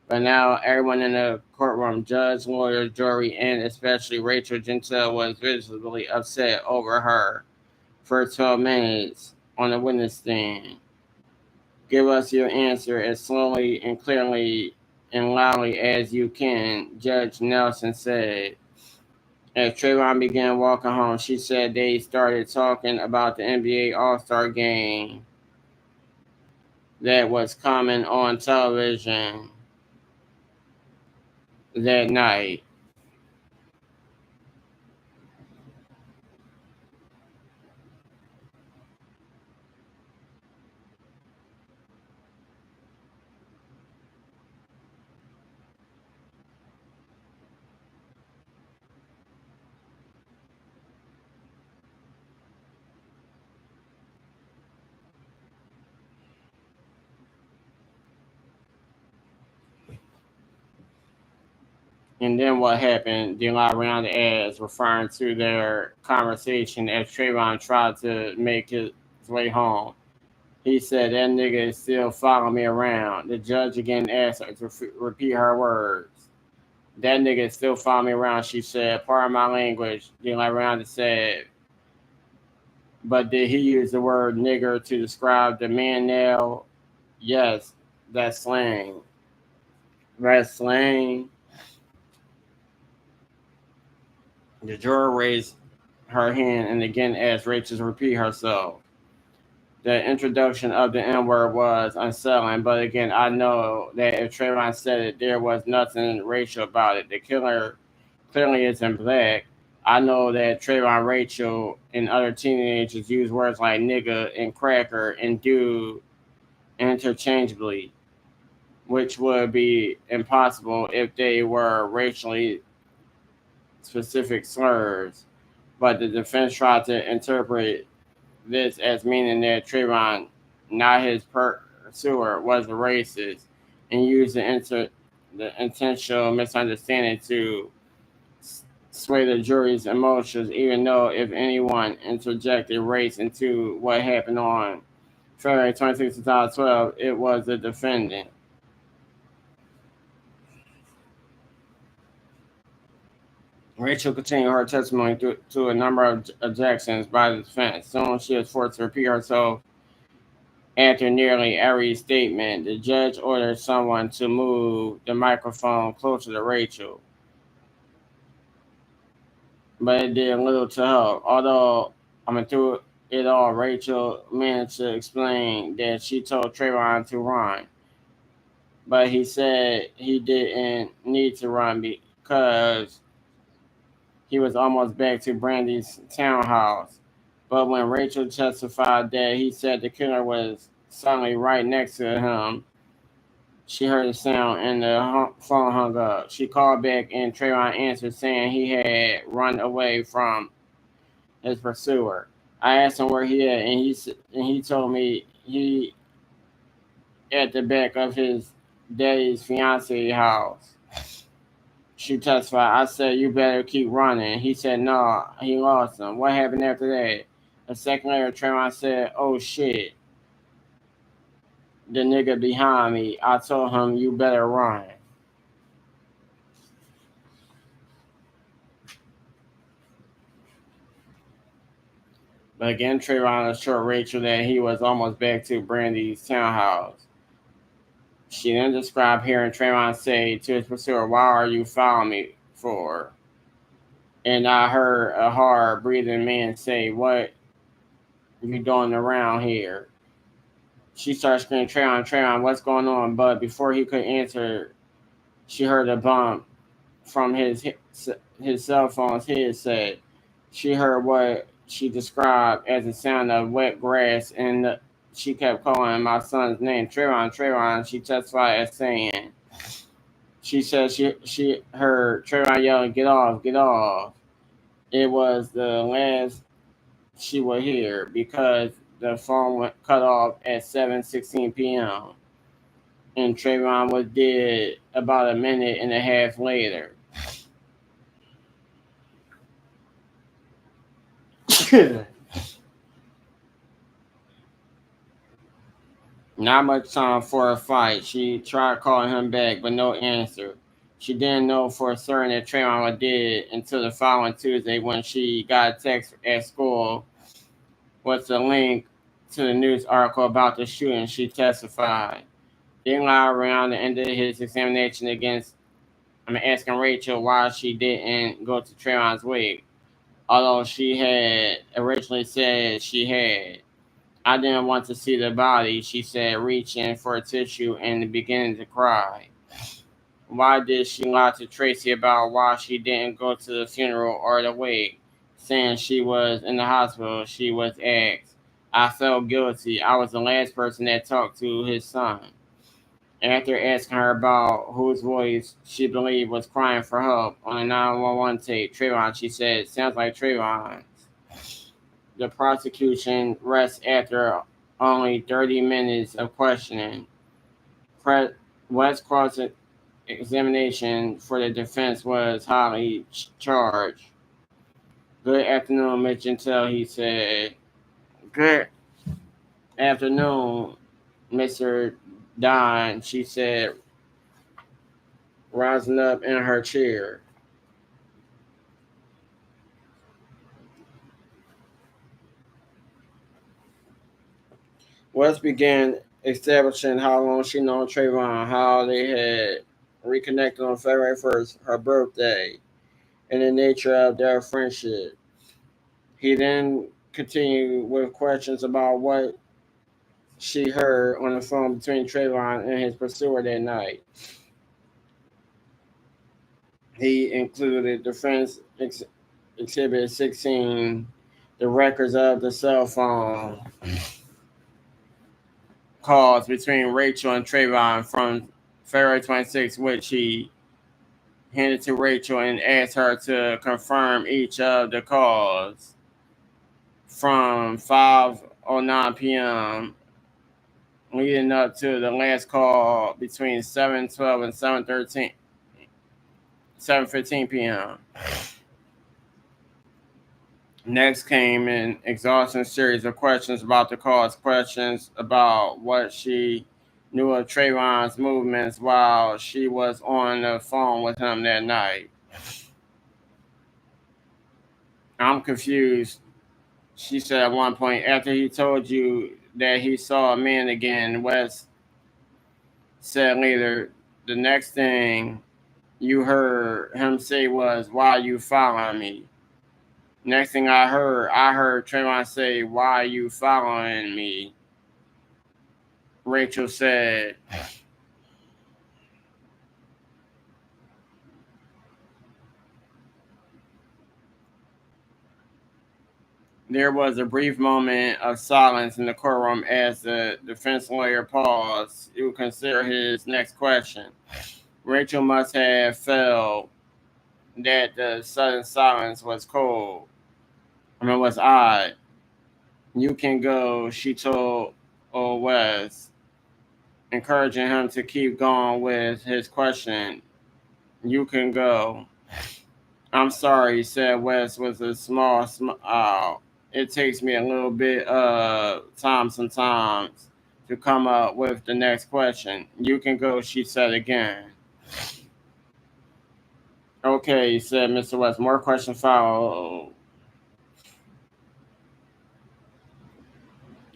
Speaker 1: But now everyone in the courtroom, judge, lawyer, jury, and especially Rachel Gentile, was visibly upset over her for 12 minutes on the witness stand. Give us your answer as slowly and clearly and loudly as you can, Judge Nelson said. As Trayvon began walking home, she said they started talking about the NBA All-Star game that was coming on television that night. And then what happened? Deli ran the ads, referring to their conversation as Trayvon tried to make his way home. He said, that nigga is still following me around. The judge again asked her to repeat her words. That nigga is still following me around, she said. Pardon my language, Deli Ronda said. But did he use the word nigger to describe the man now? Yes, that's slang. That's slang. The juror raised her hand and again asked Rachel to repeat herself. The introduction of the N word was unsettling, but again, I know that if Trayvon said it, there was nothing racial about it. The killer clearly isn't black. I know that Trayvon, Rachel, and other teenagers use words like nigga and cracker and dude interchangeably, which would be impossible if they were racially specific slurs. But the defense tried to interpret this as meaning that Trayvon, not his pursuer, was a racist and used the intentional misunderstanding to sway the jury's emotions, even though if anyone interjected race into what happened on February 26, 2012, it was the defendant. Rachel continued her testimony to a number of objections by the defense. Soon she was forced to repeat herself after nearly every statement. The judge ordered someone to move the microphone closer to Rachel, but it did little to help. Although, through it all, Rachel managed to explain that she told Trayvon to run, but he said he didn't need to run because he was almost back to Brandy's townhouse. But when Rachel testified that he said the killer was suddenly right next to him, she heard a sound and the phone hung up. She called back and Trayvon answered saying he had run away from his pursuer. I asked him where he at, and he told me he at the back of his daddy's fiance house. She testified. I said, you better keep running. He said, no, he lost him. What happened after that? A second later, Trayvon said, oh shit, the nigga behind me. I told him, you better run. But again, Trayvon assured Rachel that he was almost back to Brandy's townhouse. She then described hearing Trayvon say to his pursuer, why are you following me for? And I heard a hard breathing man say, what you doing around here? She started screaming, Trayvon, Trayvon, what's going on? But before he could answer, she heard a bump from his cell phone's headset. She heard what she described as the sound of wet grass, and she kept calling my son's name, Trayvon, Trayvon. She testified as saying, she said she heard Trayvon yelling, get off, get off. It was the last she would hear because the phone went cut off at 7:16 p.m. and Trayvon was dead about a minute and a half later. Not much time for a fight. She tried calling him back, but no answer. She didn't know for certain that Trayvon was dead until the following Tuesday when she got a text at school with a link to the news article about the shooting. She testified. Then lied around and ended his examination against asking Rachel why she didn't go to Trayvon's wake, although she had originally said she had. I didn't want to see the body, she said, reaching for a tissue and beginning to cry. Why did she lie to Tracy about why she didn't go to the funeral or the wake, saying she was in the hospital? She was asked. I felt guilty. I was the last person that talked to his son. After asking her about whose voice she believed was crying for help on a 911 tape, Trayvon, she said, sounds like Trayvon. The prosecution rests after only 30 minutes of questioning. West's cross-examination for the defense was highly charged. Good afternoon, Mitch Intel, he said. Good afternoon, Mr. Don, she said, rising up in her chair. West began establishing how long she known Trayvon, how they had reconnected on February 1st, her birthday, and the nature of their friendship. He then continued with questions about what she heard on the phone between Trayvon and his pursuer that night. He included Defense Exhibit 16, the records of the cell phone calls between Rachel and Trayvon from February 26th, which he handed to Rachel and asked her to confirm each of the calls from 5:09 p.m. leading up to the last call between 7:12 and 7:15 p.m. Next came an exhausting series of questions about the calls, questions about what she knew of Trayvon's movements while she was on the phone with him that night. I'm confused, she said at one point. After he told you that he saw a man again, West said later, the next thing you heard him say was, why are you following me? Next thing I heard Trayvon say, why are you following me? Rachel said. There was a brief moment of silence in the courtroom as the defense lawyer paused to consider his next question. Rachel must have felt that the sudden silence was cold. Was odd. You can go, she told old Wes, encouraging him to keep going with his question. You can go. I'm sorry, said Wes with a small smile. It takes me a little bit of time sometimes to come up with the next question. You can go, she said again. Okay, said Mr. West. More questions followed.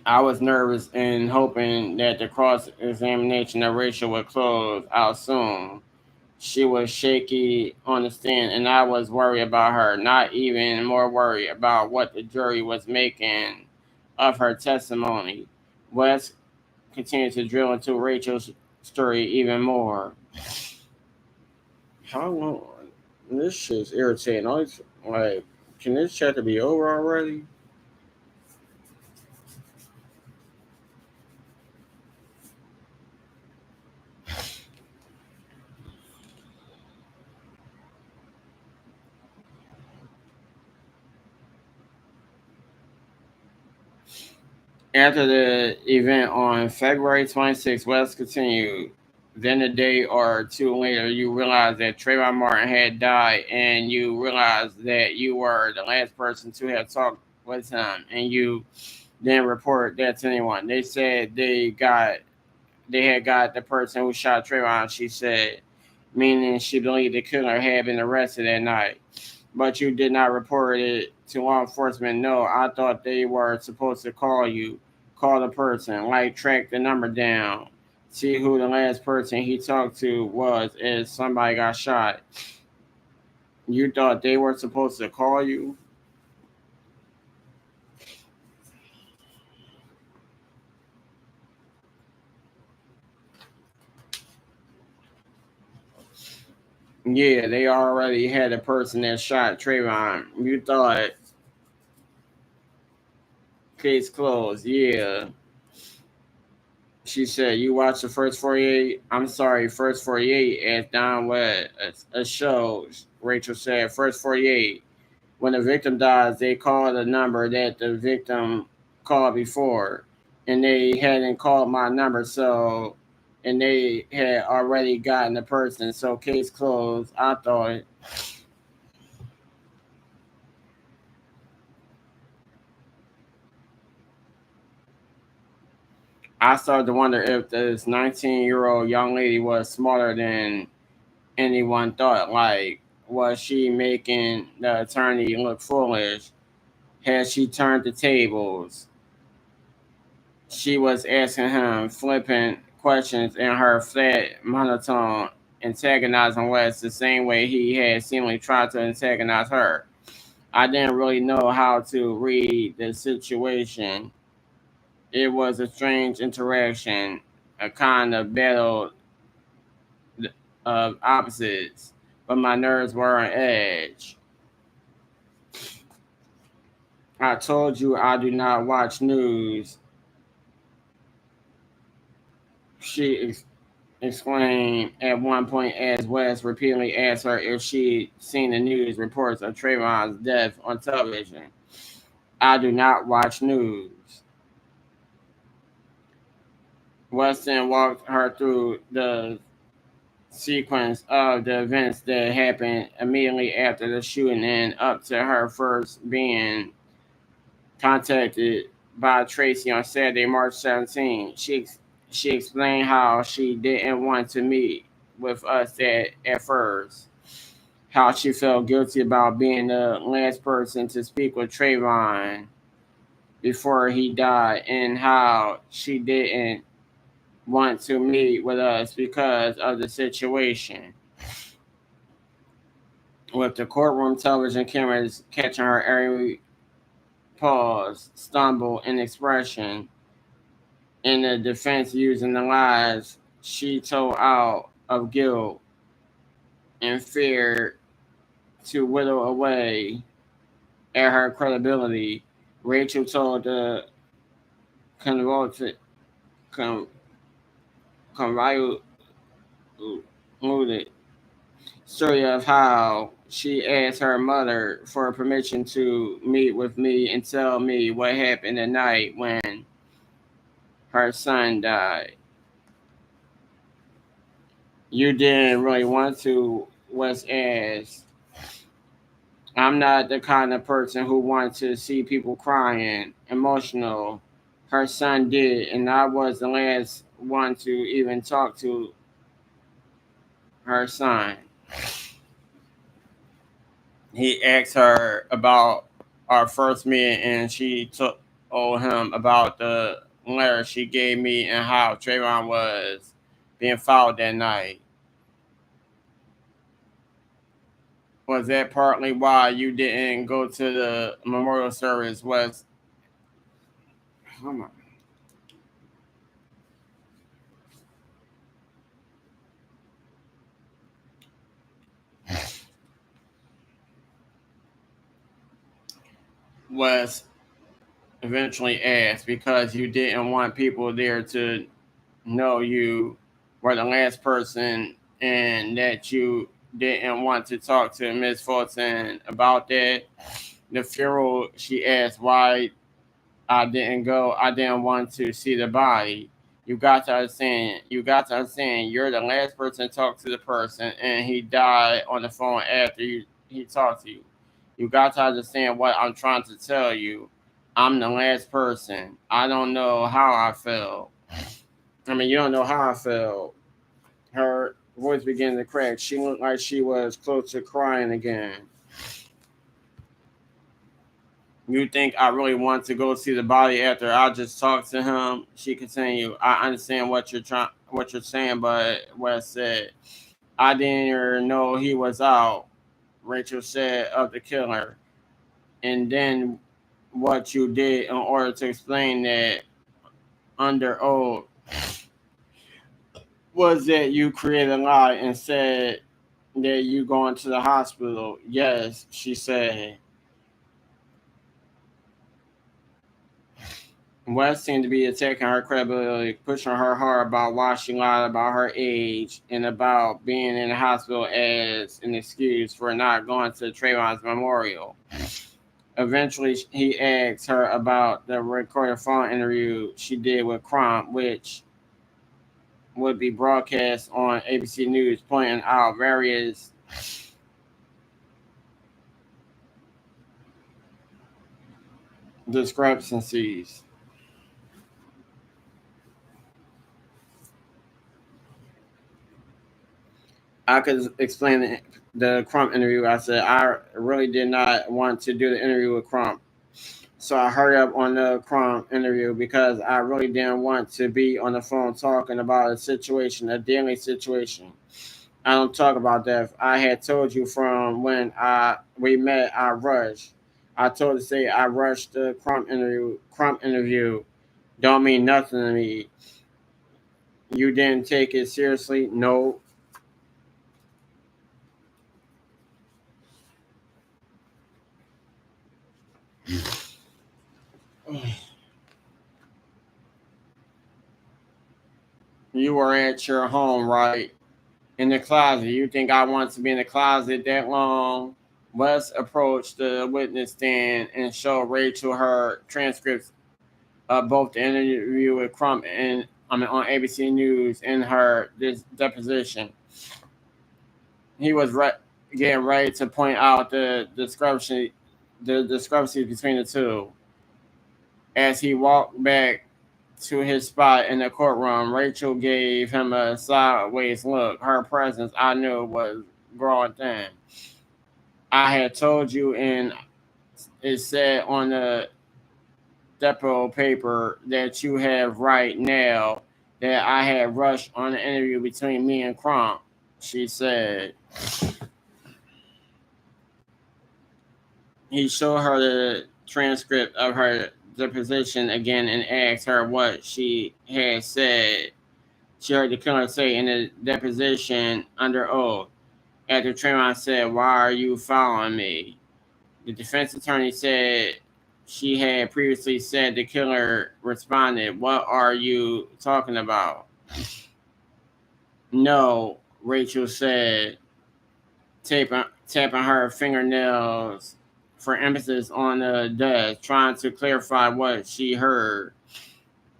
Speaker 1: I was nervous and hoping that the cross-examination of Rachel would close out soon. She was shaky on the stand, and I was worried about her, not even more worried about what the jury was making of her testimony. West continued to drill into Rachel's story even more. How long? This shit's irritating. Always, like, can this chapter be over already? After the event on February 26th, West continued. Then a day or two later, you realize that Trayvon Martin had died, and you realize that you were the last person to have talked with him, and you didn't report that to anyone. They said they had got the person who shot Trayvon. She said, meaning she believed the killer had been arrested that night, but you did not report it to law enforcement. No, I thought they were supposed to call you, call the person, like track the number down, see who the last person he talked to was if somebody got shot. You thought they were supposed to call you? Yeah, they already had a person that shot Trayvon. You thought case closed. Yeah. She said, "You watched the first 48." I'm sorry, first 48 as Don West, a show. Rachel said, "First 48. When the victim dies, they call the number that the victim called before, and they hadn't called my number, so and they had already gotten the person. So case closed." I thought. I started to wonder if this 19-year-old young lady was smarter than anyone thought. Like, was she making the attorney look foolish? Had she turned the tables? She was asking him flippant questions in her flat monotone, antagonizing West the same way he had seemingly tried to antagonize her. I didn't really know how to read the situation. It was a strange interaction, a kind of battle of opposites, but my nerves were on edge. I told you I do not watch news, she exclaimed at one point as West repeatedly asked her if she'd seen the news reports of Trayvon's death on television. I do not watch news. Weston walked her through the sequence of the events that happened immediately after the shooting and up to her first being contacted by Tracy on Saturday, March 17th. She explained how she didn't want to meet with us at first, how she felt guilty about being the last person to speak with Trayvon before he died, and how she didn't want to meet with us because of the situation. With the courtroom television cameras catching her every pause, stumble, and expression, in the defense using the lies she told out of guilt and fear to whittle away at her credibility, Rachel told the convoluted, con, convoluted story of how she asked her mother for permission to meet with me and tell me what happened the night when her son died. You didn't really want to, was asked. I'm not the kind of person who wants to see people crying, emotional. Her son did, and I was the last one to even talk to her son. He asked her about our first meeting, and she told him about the letter she gave me and how Trayvon was being followed that night. Was that partly why you didn't go to the memorial service? Was eventually asked because you didn't want people there to know you were the last person and that you didn't want to talk to Miss Fulton about that. The funeral, she asked why I didn't go. I didn't want to see the body. You got to understand. You got to understand. You're the last person to talk to the person, and he died on the phone after he talked to you. You got to understand what I'm trying to tell you. I'm the last person. I don't know how I felt. I mean, you don't know how I felt. Her voice began to crack. She looked like she was close to crying again. You think I really want to go see the body after I just talked to him? She continued. I understand what you're saying, but Wes said, I didn't even know he was out. Rachel said of the killer. And then what you did in order to explain that under oath was that you created a lie and said that you going to the hospital. Yes, she said. West seemed to be attacking her credibility, pushing her hard about why she lied about her age and about being in the hospital as an excuse for not going to Trayvon's memorial. Eventually, he asked her about the recorded phone interview she did with Crump, which would be broadcast on ABC News, pointing out various discrepancies. I could explain the Crump interview. I said I really did not want to do the interview with Crump. So I hurried up on the Crump interview because I really didn't want to be on the phone talking about a situation, a daily situation. I don't talk about death. I had told you from when we met, I rushed. I told to say I rushed the Crump interview. Crump interview don't mean nothing to me. You didn't take it seriously? No. You were at your home, right? In the closet. You think I want to be in the closet that long? Wes approached the witness stand and showed Rachel her transcripts of both the interview with Crump and on ABC News and her this deposition. He was getting ready to point out the discrepancy between the two. As he walked back to his spot in the courtroom, Rachel gave him a sideways look. Her presence, I knew, was growing thin. I had told you, and it said on the depot paper that you have right now that I had rushed on the interview between me and Crump, she said. He showed her the transcript of her deposition again and asked her what she had said. She heard the killer say in the deposition under oath. After Trayvon said, "Why are you following me?" The defense attorney said she had previously said. The killer responded, "What are you talking about?" No, Rachel said, tapping her fingernails for emphasis on the desk, trying to clarify what she heard.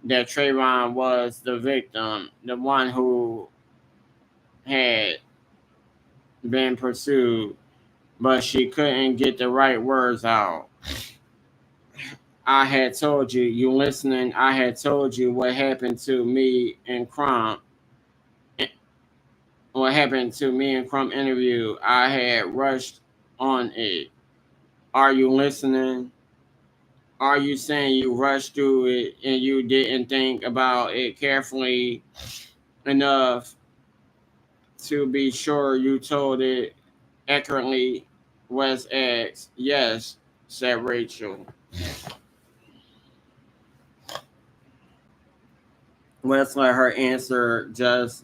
Speaker 1: That Trayvon was the victim, the one who had been pursued, but she couldn't get the right words out. I had told you, you listening, I had told you what happened to me and Crump. What happened to me and Crump interview. I had rushed on it. Are you listening? Are you saying you rushed through it and you didn't think about it carefully enough to be sure you told it accurately? Wes asked. Yes, said Rachel. Wes let her answer just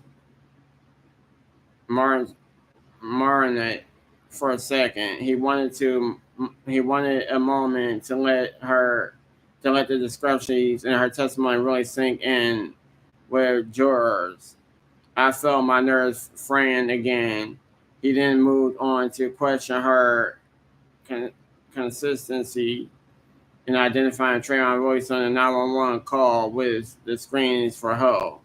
Speaker 1: marinate for a second. He wanted a moment to let the discrepancies in her testimony really sink in with jurors. I felt my nerves fraying again. He then moved on to question her con- consistency and identifying Trayvon's voice on the 911 call with the screens for help.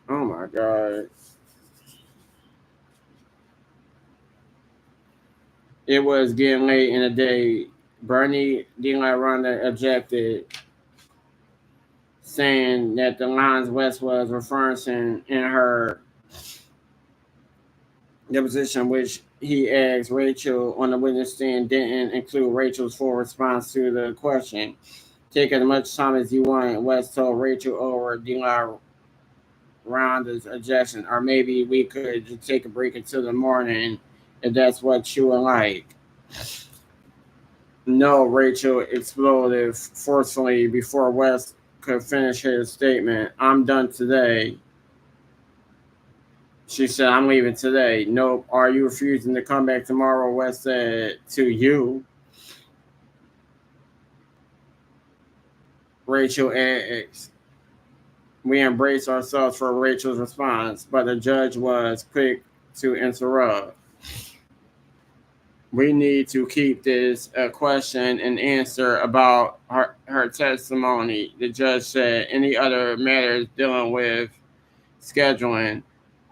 Speaker 1: Oh my God. It was getting late in the day. Bernie DeLaronda objected, saying that the lines West was referencing in her deposition, which he asked Rachel on the witness stand, didn't include Rachel's full response to the question. Take as much time as you want, West told Rachel over DeLaronda's objection, or maybe we could just take a break until the morning if that's what you would like. No, Rachel exploded forcefully before West could finish his statement. I'm done today. She said, I'm leaving today. Nope. Are you refusing to come back tomorrow? West said to you. Rachel asked. We embraced ourselves for Rachel's response, but the judge was quick to interrupt. We need to keep this a question and answer about her testimony. The judge said, any other matters dealing with scheduling,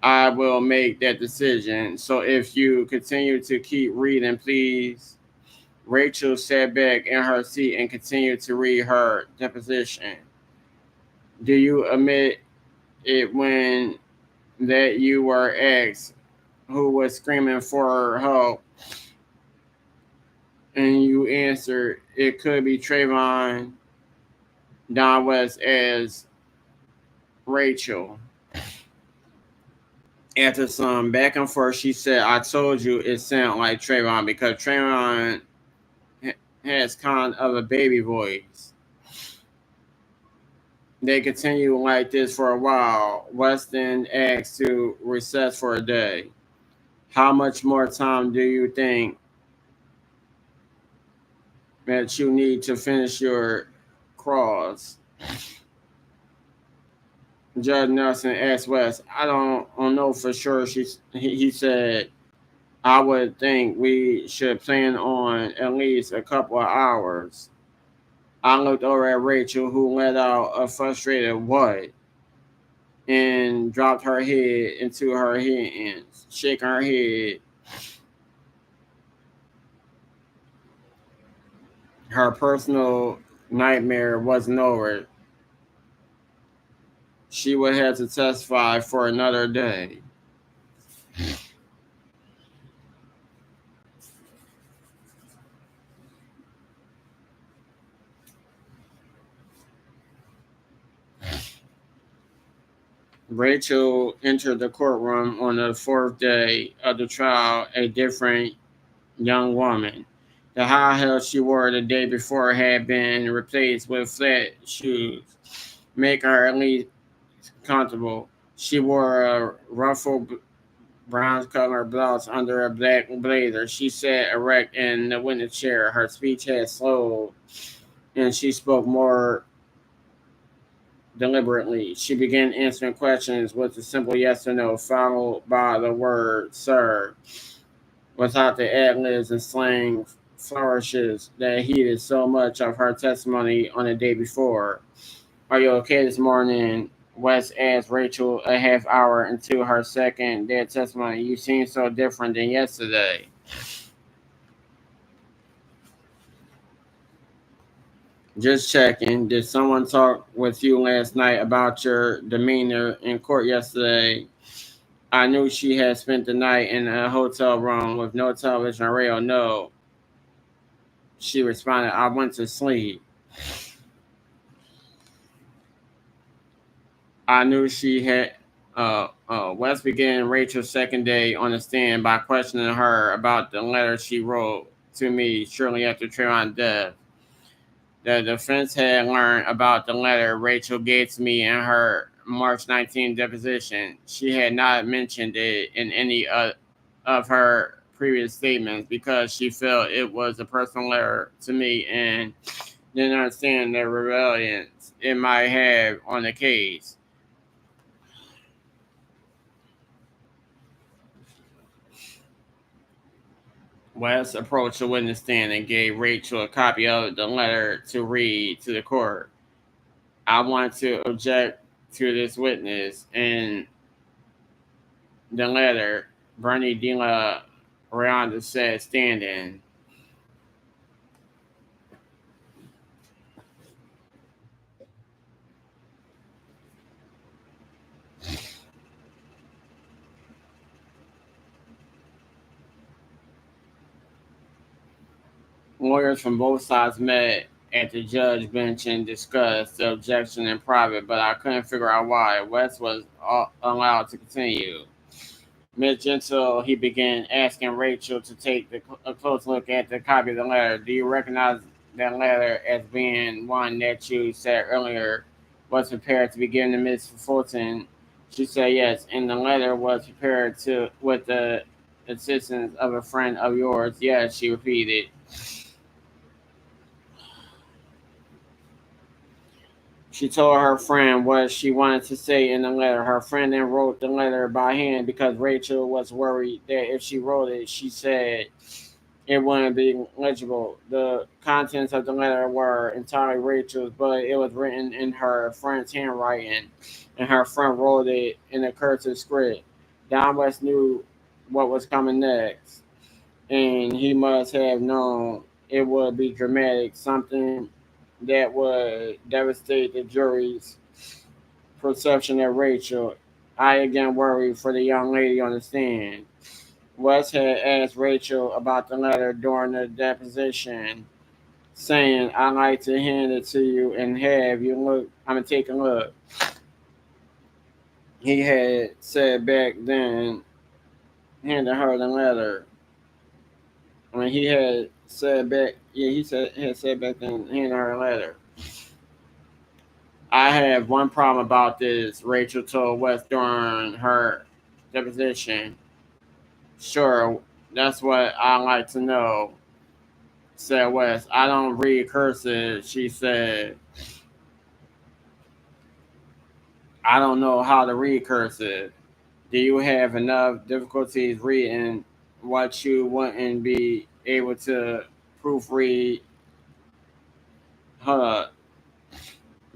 Speaker 1: I will make that decision. So if you continue to keep reading, please. Rachel sat back in her seat and continued to read her deposition. Do you admit it when that you were asked who was screaming for help? And you answered, it could be Trayvon. Don West as Rachel. After some back and forth, she said, I told you it sounded like Trayvon because Trayvon has kind of a baby voice. They continued like this for a while. Weston asked to recess for a day. How much more time do you think that you need to finish your cross? Judge Nelson asked West. I don't know for sure. He said, I would think we should plan on at least a couple of hours. I looked over at Rachel, who let out a frustrated what and dropped her head into her hands, shaking her head. Her personal nightmare wasn't over. She would have to testify for another day. Rachel entered the courtroom on the fourth day of the trial, a different young woman. The high heels she wore the day before had been replaced with flat shoes, making her at least comfortable. She wore a ruffled brown colored blouse under a black blazer. She sat erect in the witness chair. Her speech had slowed, and she spoke more deliberately. She began answering questions with a simple yes or no, followed by the word sir, without the ad-libs and slang flourishes that heated so much of her testimony on the day before. Are you okay this morning? West asked Rachel a half hour into her second day of testimony. You seem so different than yesterday. Just checking. Did someone talk with you last night about your demeanor in court yesterday? I knew she had spent the night in a hotel room with no television or radio. No, she responded. I went to sleep. I knew she had. West began Rachel's second day on the stand by questioning her about the letter she wrote to me shortly after Trayvon's death. The defense had learned about the letter Rachel gave to me in her March 19th deposition. She had not mentioned it in any of her previous statements because she felt it was a personal letter to me and didn't understand the relevance it might have on the case. West approached the witness stand and gave Rachel a copy of the letter to read to the court. I want to object to this witness and the letter, Bernie de la Rionda said, standing. Lawyers from both sides met at the judge bench and discussed the objection in private, but I couldn't figure out why. West was allowed to continue. Miss Gentle, he began asking Rachel to take a close look at the copy of the letter. Do you recognize that letter as being one that you said earlier was prepared to be given to Miss Fulton? She said yes, and the letter was prepared to with the assistance of a friend of yours. Yes, she repeated. She told her friend what she wanted to say in the letter. Her friend then wrote the letter by hand because Rachel was worried that if she wrote it, she said it wouldn't be legible. The contents of the letter were entirely Rachel's, but it was written in her friend's handwriting, and her friend wrote it in a cursive script. Don West knew what was coming next, and he must have known it would be dramatic, something that would devastate the jury's perception of Rachel. I again worried for the young lady on the stand. West had asked Rachel about the letter during the deposition, saying, I'd like to hand it to you and have you look. I'm going to take a look. He had said back then, handed her the letter. When he had said back, yeah, had said back then, handed her a letter. I have one problem about this, Rachel told West during her deposition. Sure, that's what I like to know, said West. I don't read cursive, she said. I don't know how to read cursive. Do you have enough difficulties reading what you wouldn't be able to proofread? Hold up.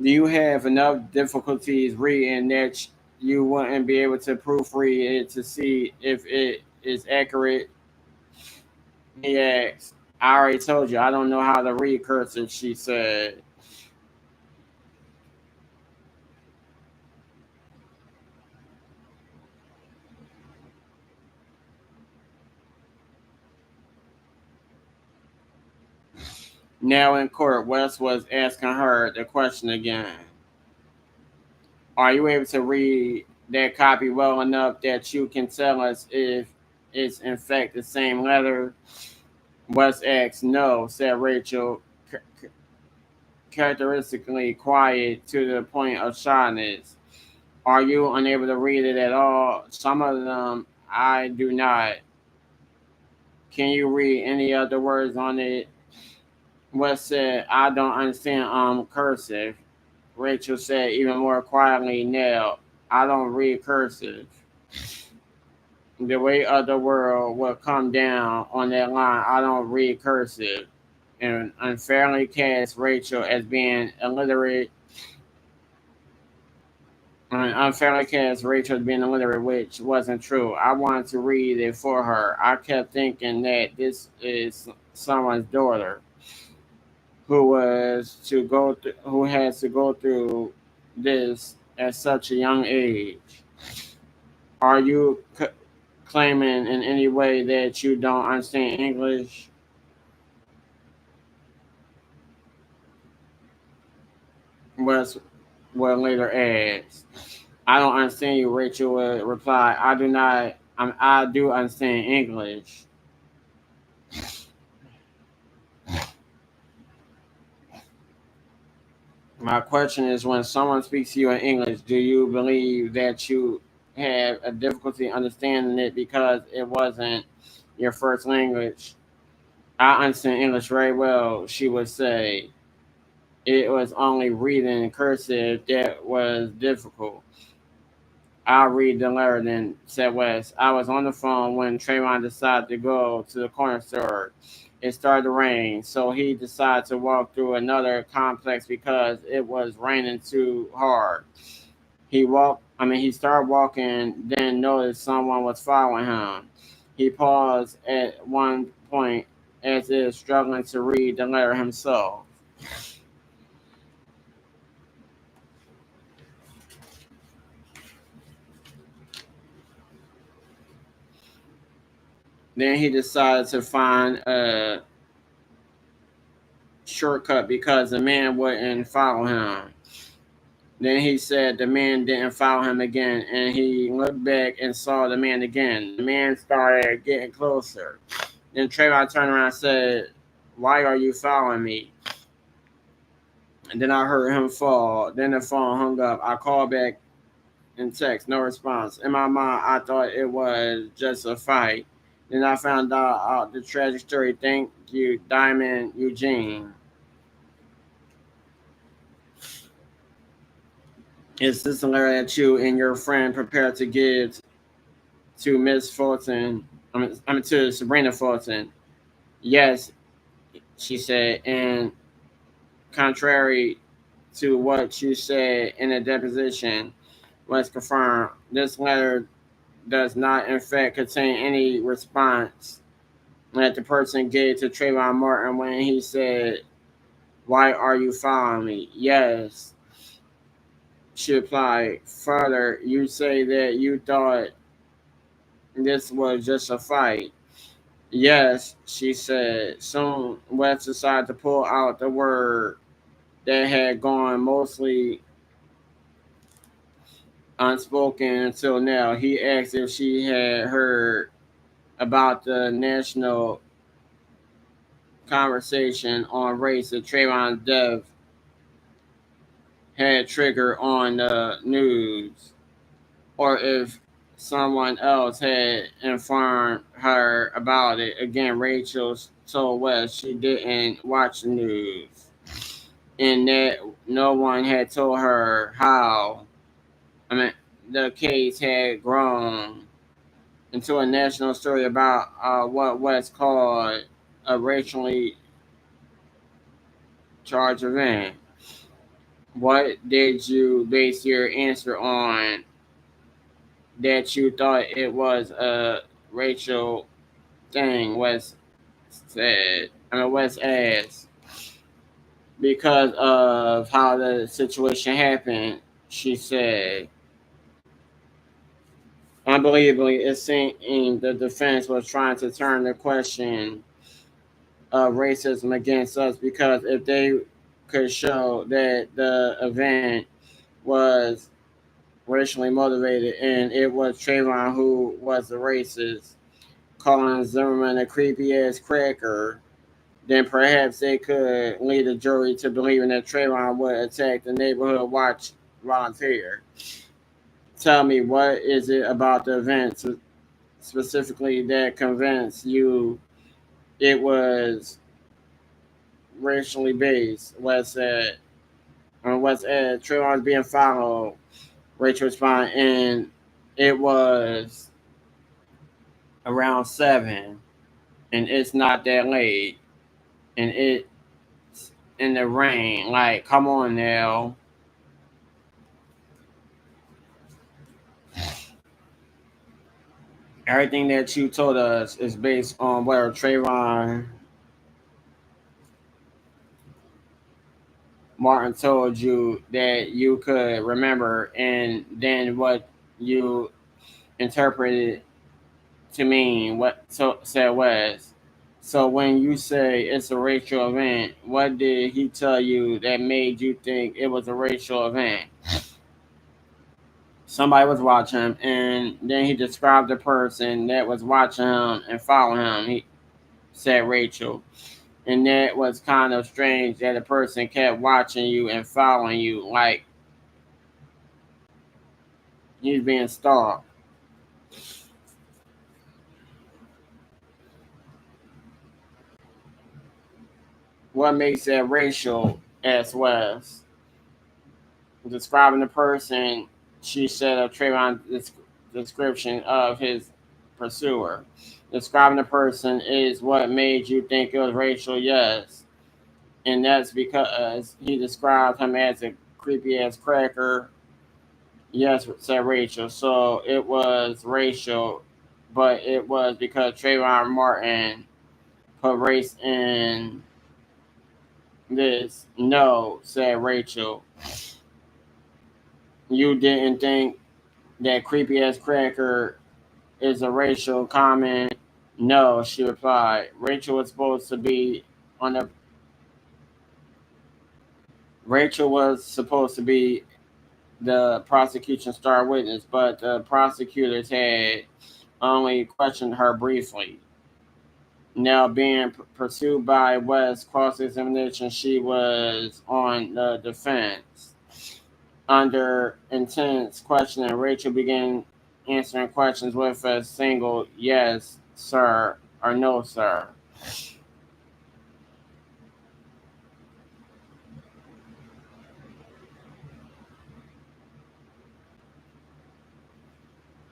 Speaker 1: Do you have enough difficulties reading that you wouldn't be able to proofread it to see if it is accurate? He asked. I already told you I don't know how to read cursive, she said. Now in court, West was asking her the question again. Are you able to read that copy well enough that you can tell us if it's in fact the same letter? West asked. No, said Rachel, characteristically quiet to the point of shyness. Are you unable to read it at all? Some of them I do not. Can you read any other words on it? West said, I don't understand cursive. Rachel said even more quietly now, I don't read cursive. The weight of the world will come down on that line. I don't read cursive. And unfairly cast Rachel as being illiterate. And unfairly cast Rachel as being illiterate, which wasn't true. I wanted to read it for her. I kept thinking that this is someone's daughter who has to go through this at such a young age. Are you claiming in any way that you don't understand English? Was what later asked. I don't understand you, Rachel would reply. I do not. I do understand English. My question is, when someone speaks to you in English, do you believe that you have a difficulty understanding it because it wasn't your first language? I understand English very well, she would say. It was only reading in cursive that was difficult. I'll read the letter then, said West. I was on the phone when Trayvon decided to go to the corner store. It started to rain, so he decided to walk through another complex because it was raining too hard. He started walking, then noticed someone was following him. He paused at one point as if struggling to read the letter himself. Then he decided to find a shortcut because the man wouldn't follow him. Then he said the man didn't follow him again, and he looked back and saw the man again. The man started getting closer. Then Trayvon turned around and said, "Why are you following me?" And then I heard him fall. Then the phone hung up. I called back and text, no response. In my mind, I thought it was just a fight. Then I found out the tragic story. Thank you, Diamond Eugene. Is this a letter that you and your friend prepared to give to Miss Fulton? To Sabrina Fulton. Yes, she said. And contrary to what you said in the deposition, was confirmed. This letter does not, in fact, contain any response that the person gave to Trayvon Martin when he said, "Why are you following me?" Yes, she replied. Further, you say that you thought this was just a fight. Yes, she said. Soon, West decided to pull out the word that had gone mostly unspoken until now. He asked if she had heard about the national conversation on race that Trayvon's death had triggered on the news, or if someone else had informed her about it. Again, Rachel told West she didn't watch the news and that no one had told her how. I mean, the case had grown into a national story about what West called a racially charged event. What did you base your answer on that you thought it was a racial thing? West said. West asked. Because of how the situation happened, she said. Unbelievably, it seemed the defense was trying to turn the question of racism against us because if they could show that the event was racially motivated and it was Trayvon who was the racist, calling Zimmerman a creepy ass cracker, then perhaps they could lead the jury to believing that Trayvon would attack the neighborhood watch volunteer. Tell me, what is it about the event specifically that convinced you it was racially based? Was Trayvon's being followed? Rachel responded, and it was around 7, and it's not that late, and it's in the rain. Like, come on now. Everything that you told us is based on whether Trayvon Martin told you that you could remember, and then what you interpreted to mean what said was. So when you say it's a racial event, what did he tell you that made you think it was a racial event? Somebody was watching him, and then he described the person that was watching him and following him. He said Rachel. And that was kind of strange that a person kept watching you and following you like he's being stalked. What makes that racial? Asked West. Describing the person she said of Trayvon's description of his pursuer. Describing the person is what made you think it was Rachel, yes. And that's because he described him as a creepy ass cracker. Yes, said Rachel. So it was Rachel, but it was because Trayvon Martin put race in this. No, said Rachel. You didn't think that creepy ass cracker is a racial comment? No, she replied. On the Rachel was supposed to be the prosecution's star witness, but the prosecutors had only questioned her briefly. Now being pursued by West cross-examination, she was on the defense. Under intense questioning, Rachel began answering questions with a single yes, sir, or no, sir.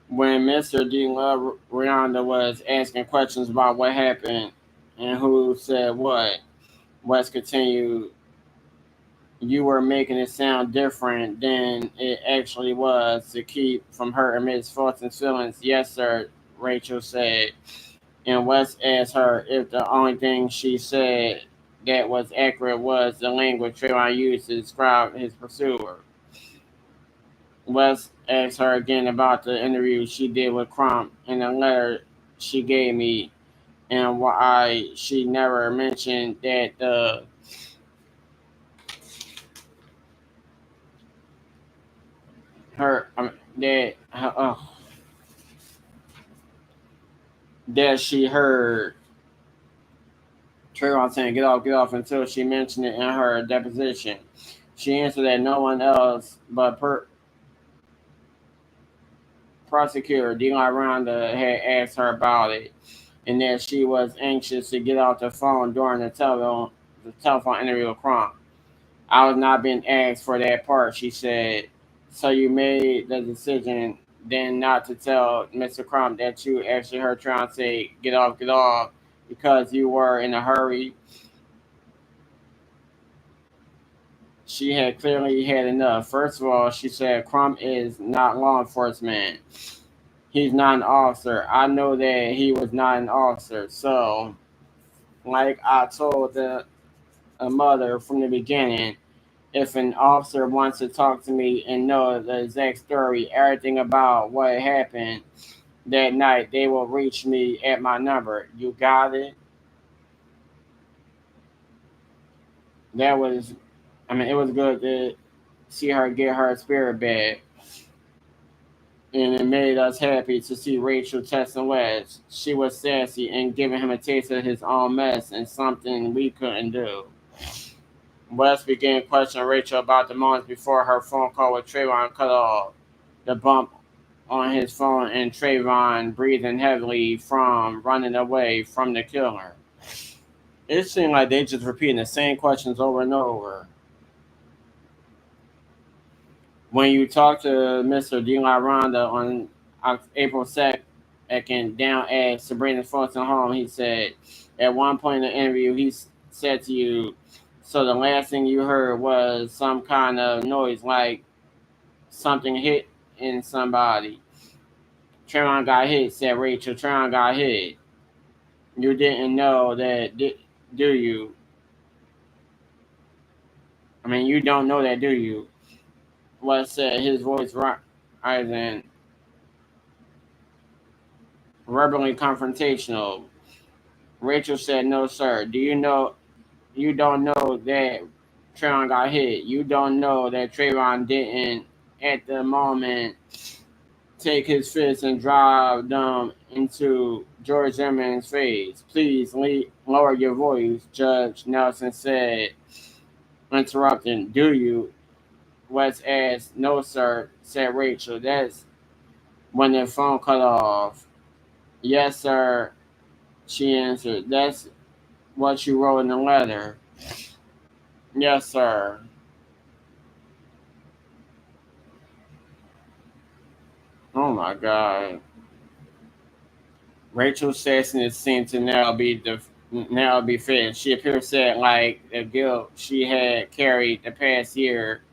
Speaker 1: When Mr. D. Love Rihanna was asking questions about what happened and who said what, West continued, you were making it sound different than it actually was to keep from hurting Miss Fulton's feelings. Yes, sir, Rachel said. And West asked her if the only thing she said that was accurate was the language Trayvon used to describe his pursuer. West asked her again about the interview she did with Crump and the letter she gave me, and why she never mentioned that her that that she heard Trayvon saying get off" until she mentioned it in her deposition. She answered that no one else but prosecutor Delon Ronda had asked her about it, and that she was anxious to get off the phone during the telephone interview with Crump. I was not being asked for that part, she said. So you made the decision then not to tell Mr. Crump that you actually heard Trump say get off, because you were in a hurry. She had clearly had enough. First of all, she said Crump is not law enforcement. He's not an officer. I know that he was not an officer. So, like I told a mother from the beginning, if an officer wants to talk to me and know the exact story, everything about what happened that night, they will reach me at my number. You got it? That was, it was good to see her get her spirit back. And it made us happy to see Rachel testing West. She was sassy and giving him a taste of his own mess, and something we couldn't do. West began questioning Rachel about the moments before her phone call with Trayvon cut off. The bump on his phone and Trayvon breathing heavily from running away from the killer. It seemed like they just repeating the same questions over and over. When you talk to Mr. De La Ronda on April 2nd, down at Sabrina Fulton home, he said, at one point in the interview, he said to you, so the last thing you heard was some kind of noise, like something hit in somebody. Trayvon got hit, said Rachel. Trayvon got hit. You didn't know that, do you? You don't know that, do you? West said, his voice rising, verbally confrontational. Rachel said, no, sir. You don't know that Trayvon got hit. You don't know that Trayvon didn't, at the moment, take his fist and drive them into George Zimmerman's face. Please lower your voice, Judge Nelson said, interrupting. Do you? West asked. No, sir, said Rachel. That's when the phone cut off. Yes, sir, she answered. That's what you wrote in the letter. Yes, sir. Oh my God. Rachel Sasson seemed to now be fit. She appears that like the guilt she had carried the past year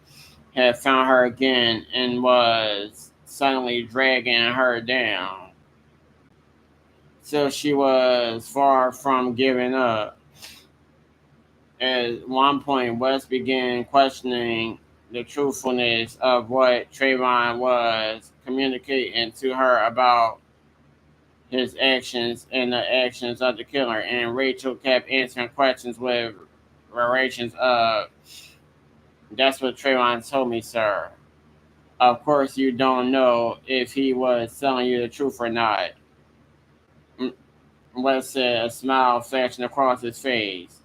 Speaker 1: had found her again and was suddenly dragging her down. So she was far from giving up. At one point, West began questioning the truthfulness of what Trayvon was communicating to her about his actions and the actions of the killer. And Rachel kept answering questions with variations of, "That's what Trayvon told me, sir. Of course, you don't know if he was telling you the truth or not." West said, a smile flashing across his face.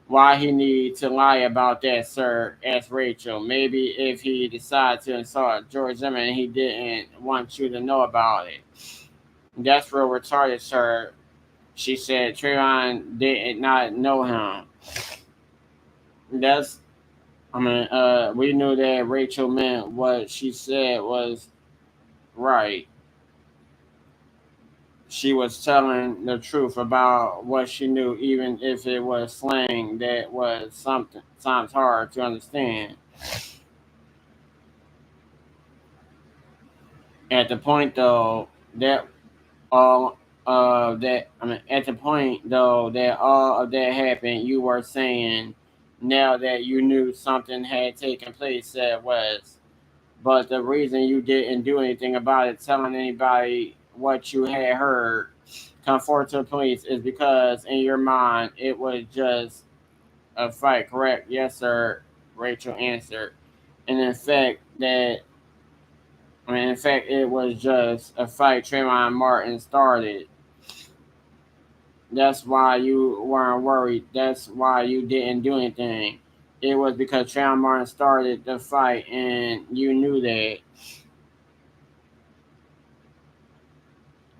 Speaker 1: "Why he need to lie about that, sir?" asked Rachel. "Maybe if he decided to insult George Zimmerman, he didn't want you to know about it." "That's real retarded, sir," she said. "Trayvon did not know him." That's, we knew that Rachel meant what she said was right. She was telling the truth about what she knew, even if it was slang that was sometimes hard to understand. At the point though that all at the point though that all of that happened, you were saying now that you knew something had taken place, said Wes. But the reason you didn't do anything about it, telling anybody what you had heard, come forward to the police, is because in your mind it was just a fight, correct? "Yes, sir," Rachel answered. And in fact, it was just a fight Trayvon Martin started. That's why you weren't worried. That's why you didn't do anything. It was because Trayvon Martin started the fight, and you knew that.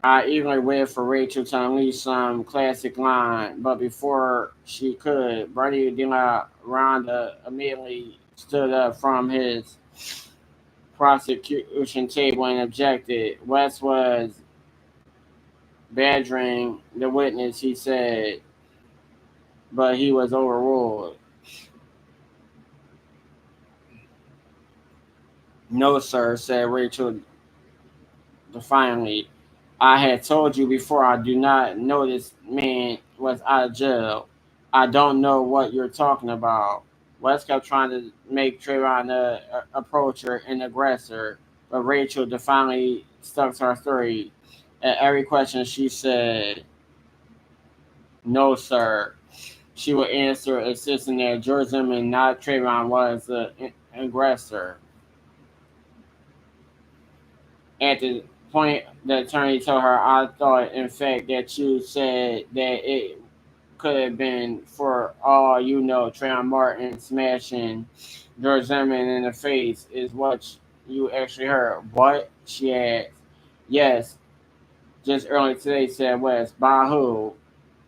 Speaker 1: I eagerly waited for Rachel to unleash some classic line, but before she could, Bernie de la Ronda immediately stood up from his prosecution table and objected. West was badgering the witness, he said, but he was overruled. "No, sir," said Rachel defiantly. "I had told you before I do not know this man was out of jail. I don't know what you're talking about." West kept trying to make Trayvon the approacher and aggressor, but Rachel defiantly stuck to her story. At every question, she said, "No, sir." She would answer, insisting that George Zimmerman, not Trayvon, was the aggressor. At the point, the attorney told her, "I thought, in fact, that you said that it could have been, for all you know, Trayvon Martin smashing George Zimmerman in the face is what you actually heard." "What?" she asked. "Yes, just earlier today," said West. "By who?"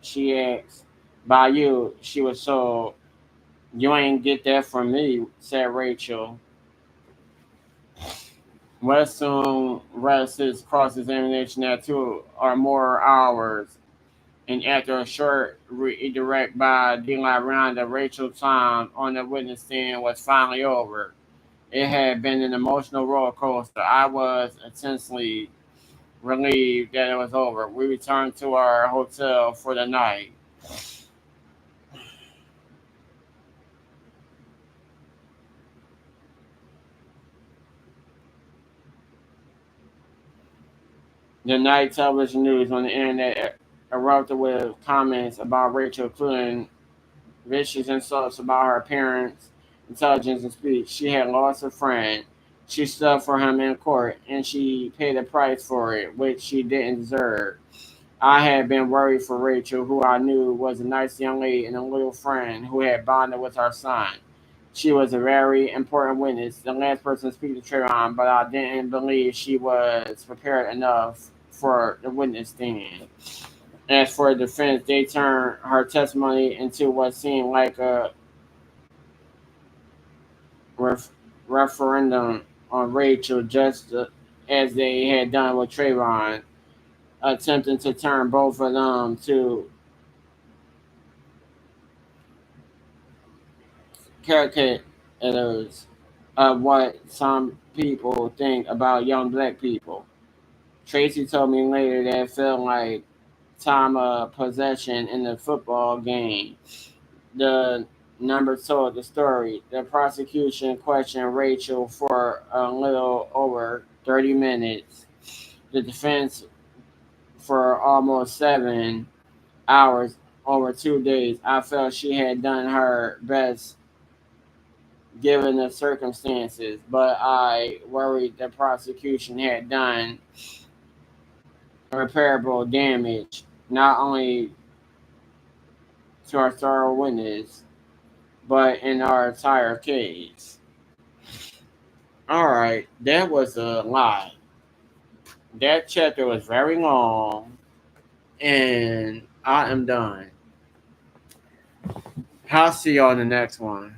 Speaker 1: she asked. "By you," she was told. "You ain't get that from me," said Rachel. West soon rests his cross examination at 2 or more hours, and after a short redirect by D-Line Ronda, Rachel time on the witness stand was finally over. It had been an emotional roller coaster. I was intensely relieved that it was over. We returned to our hotel for the night. The night television news on the internet erupted with comments about Rachel, including vicious insults about her appearance, intelligence, and speech. She had lost a friend. She stood for him in court, and she paid a price for it, which she didn't deserve. I had been worried for Rachel, who I knew was a nice young lady and a little friend who had bonded with our son. She was a very important witness, the last person to speak to Trayvon, but I didn't believe she was prepared enough for the witness stand. As for the defense, they turned her testimony into what seemed like a ref- referendum on Rachel, just as they had done with Trayvon, attempting to turn both of them to caricatures of what some people think about young black people. Tracy told me later that it felt like time of possession in the football game. The number told the story. The prosecution questioned Rachel for a little over 30 minutes. The defense for almost 7 hours over 2 days. I felt she had done her best given the circumstances, but I worried the prosecution had done irreparable damage, not only to our thorough witness, but in our entire case. All right, that was a lot. That chapter was very long, and I am done. I'll see y'all in the next one.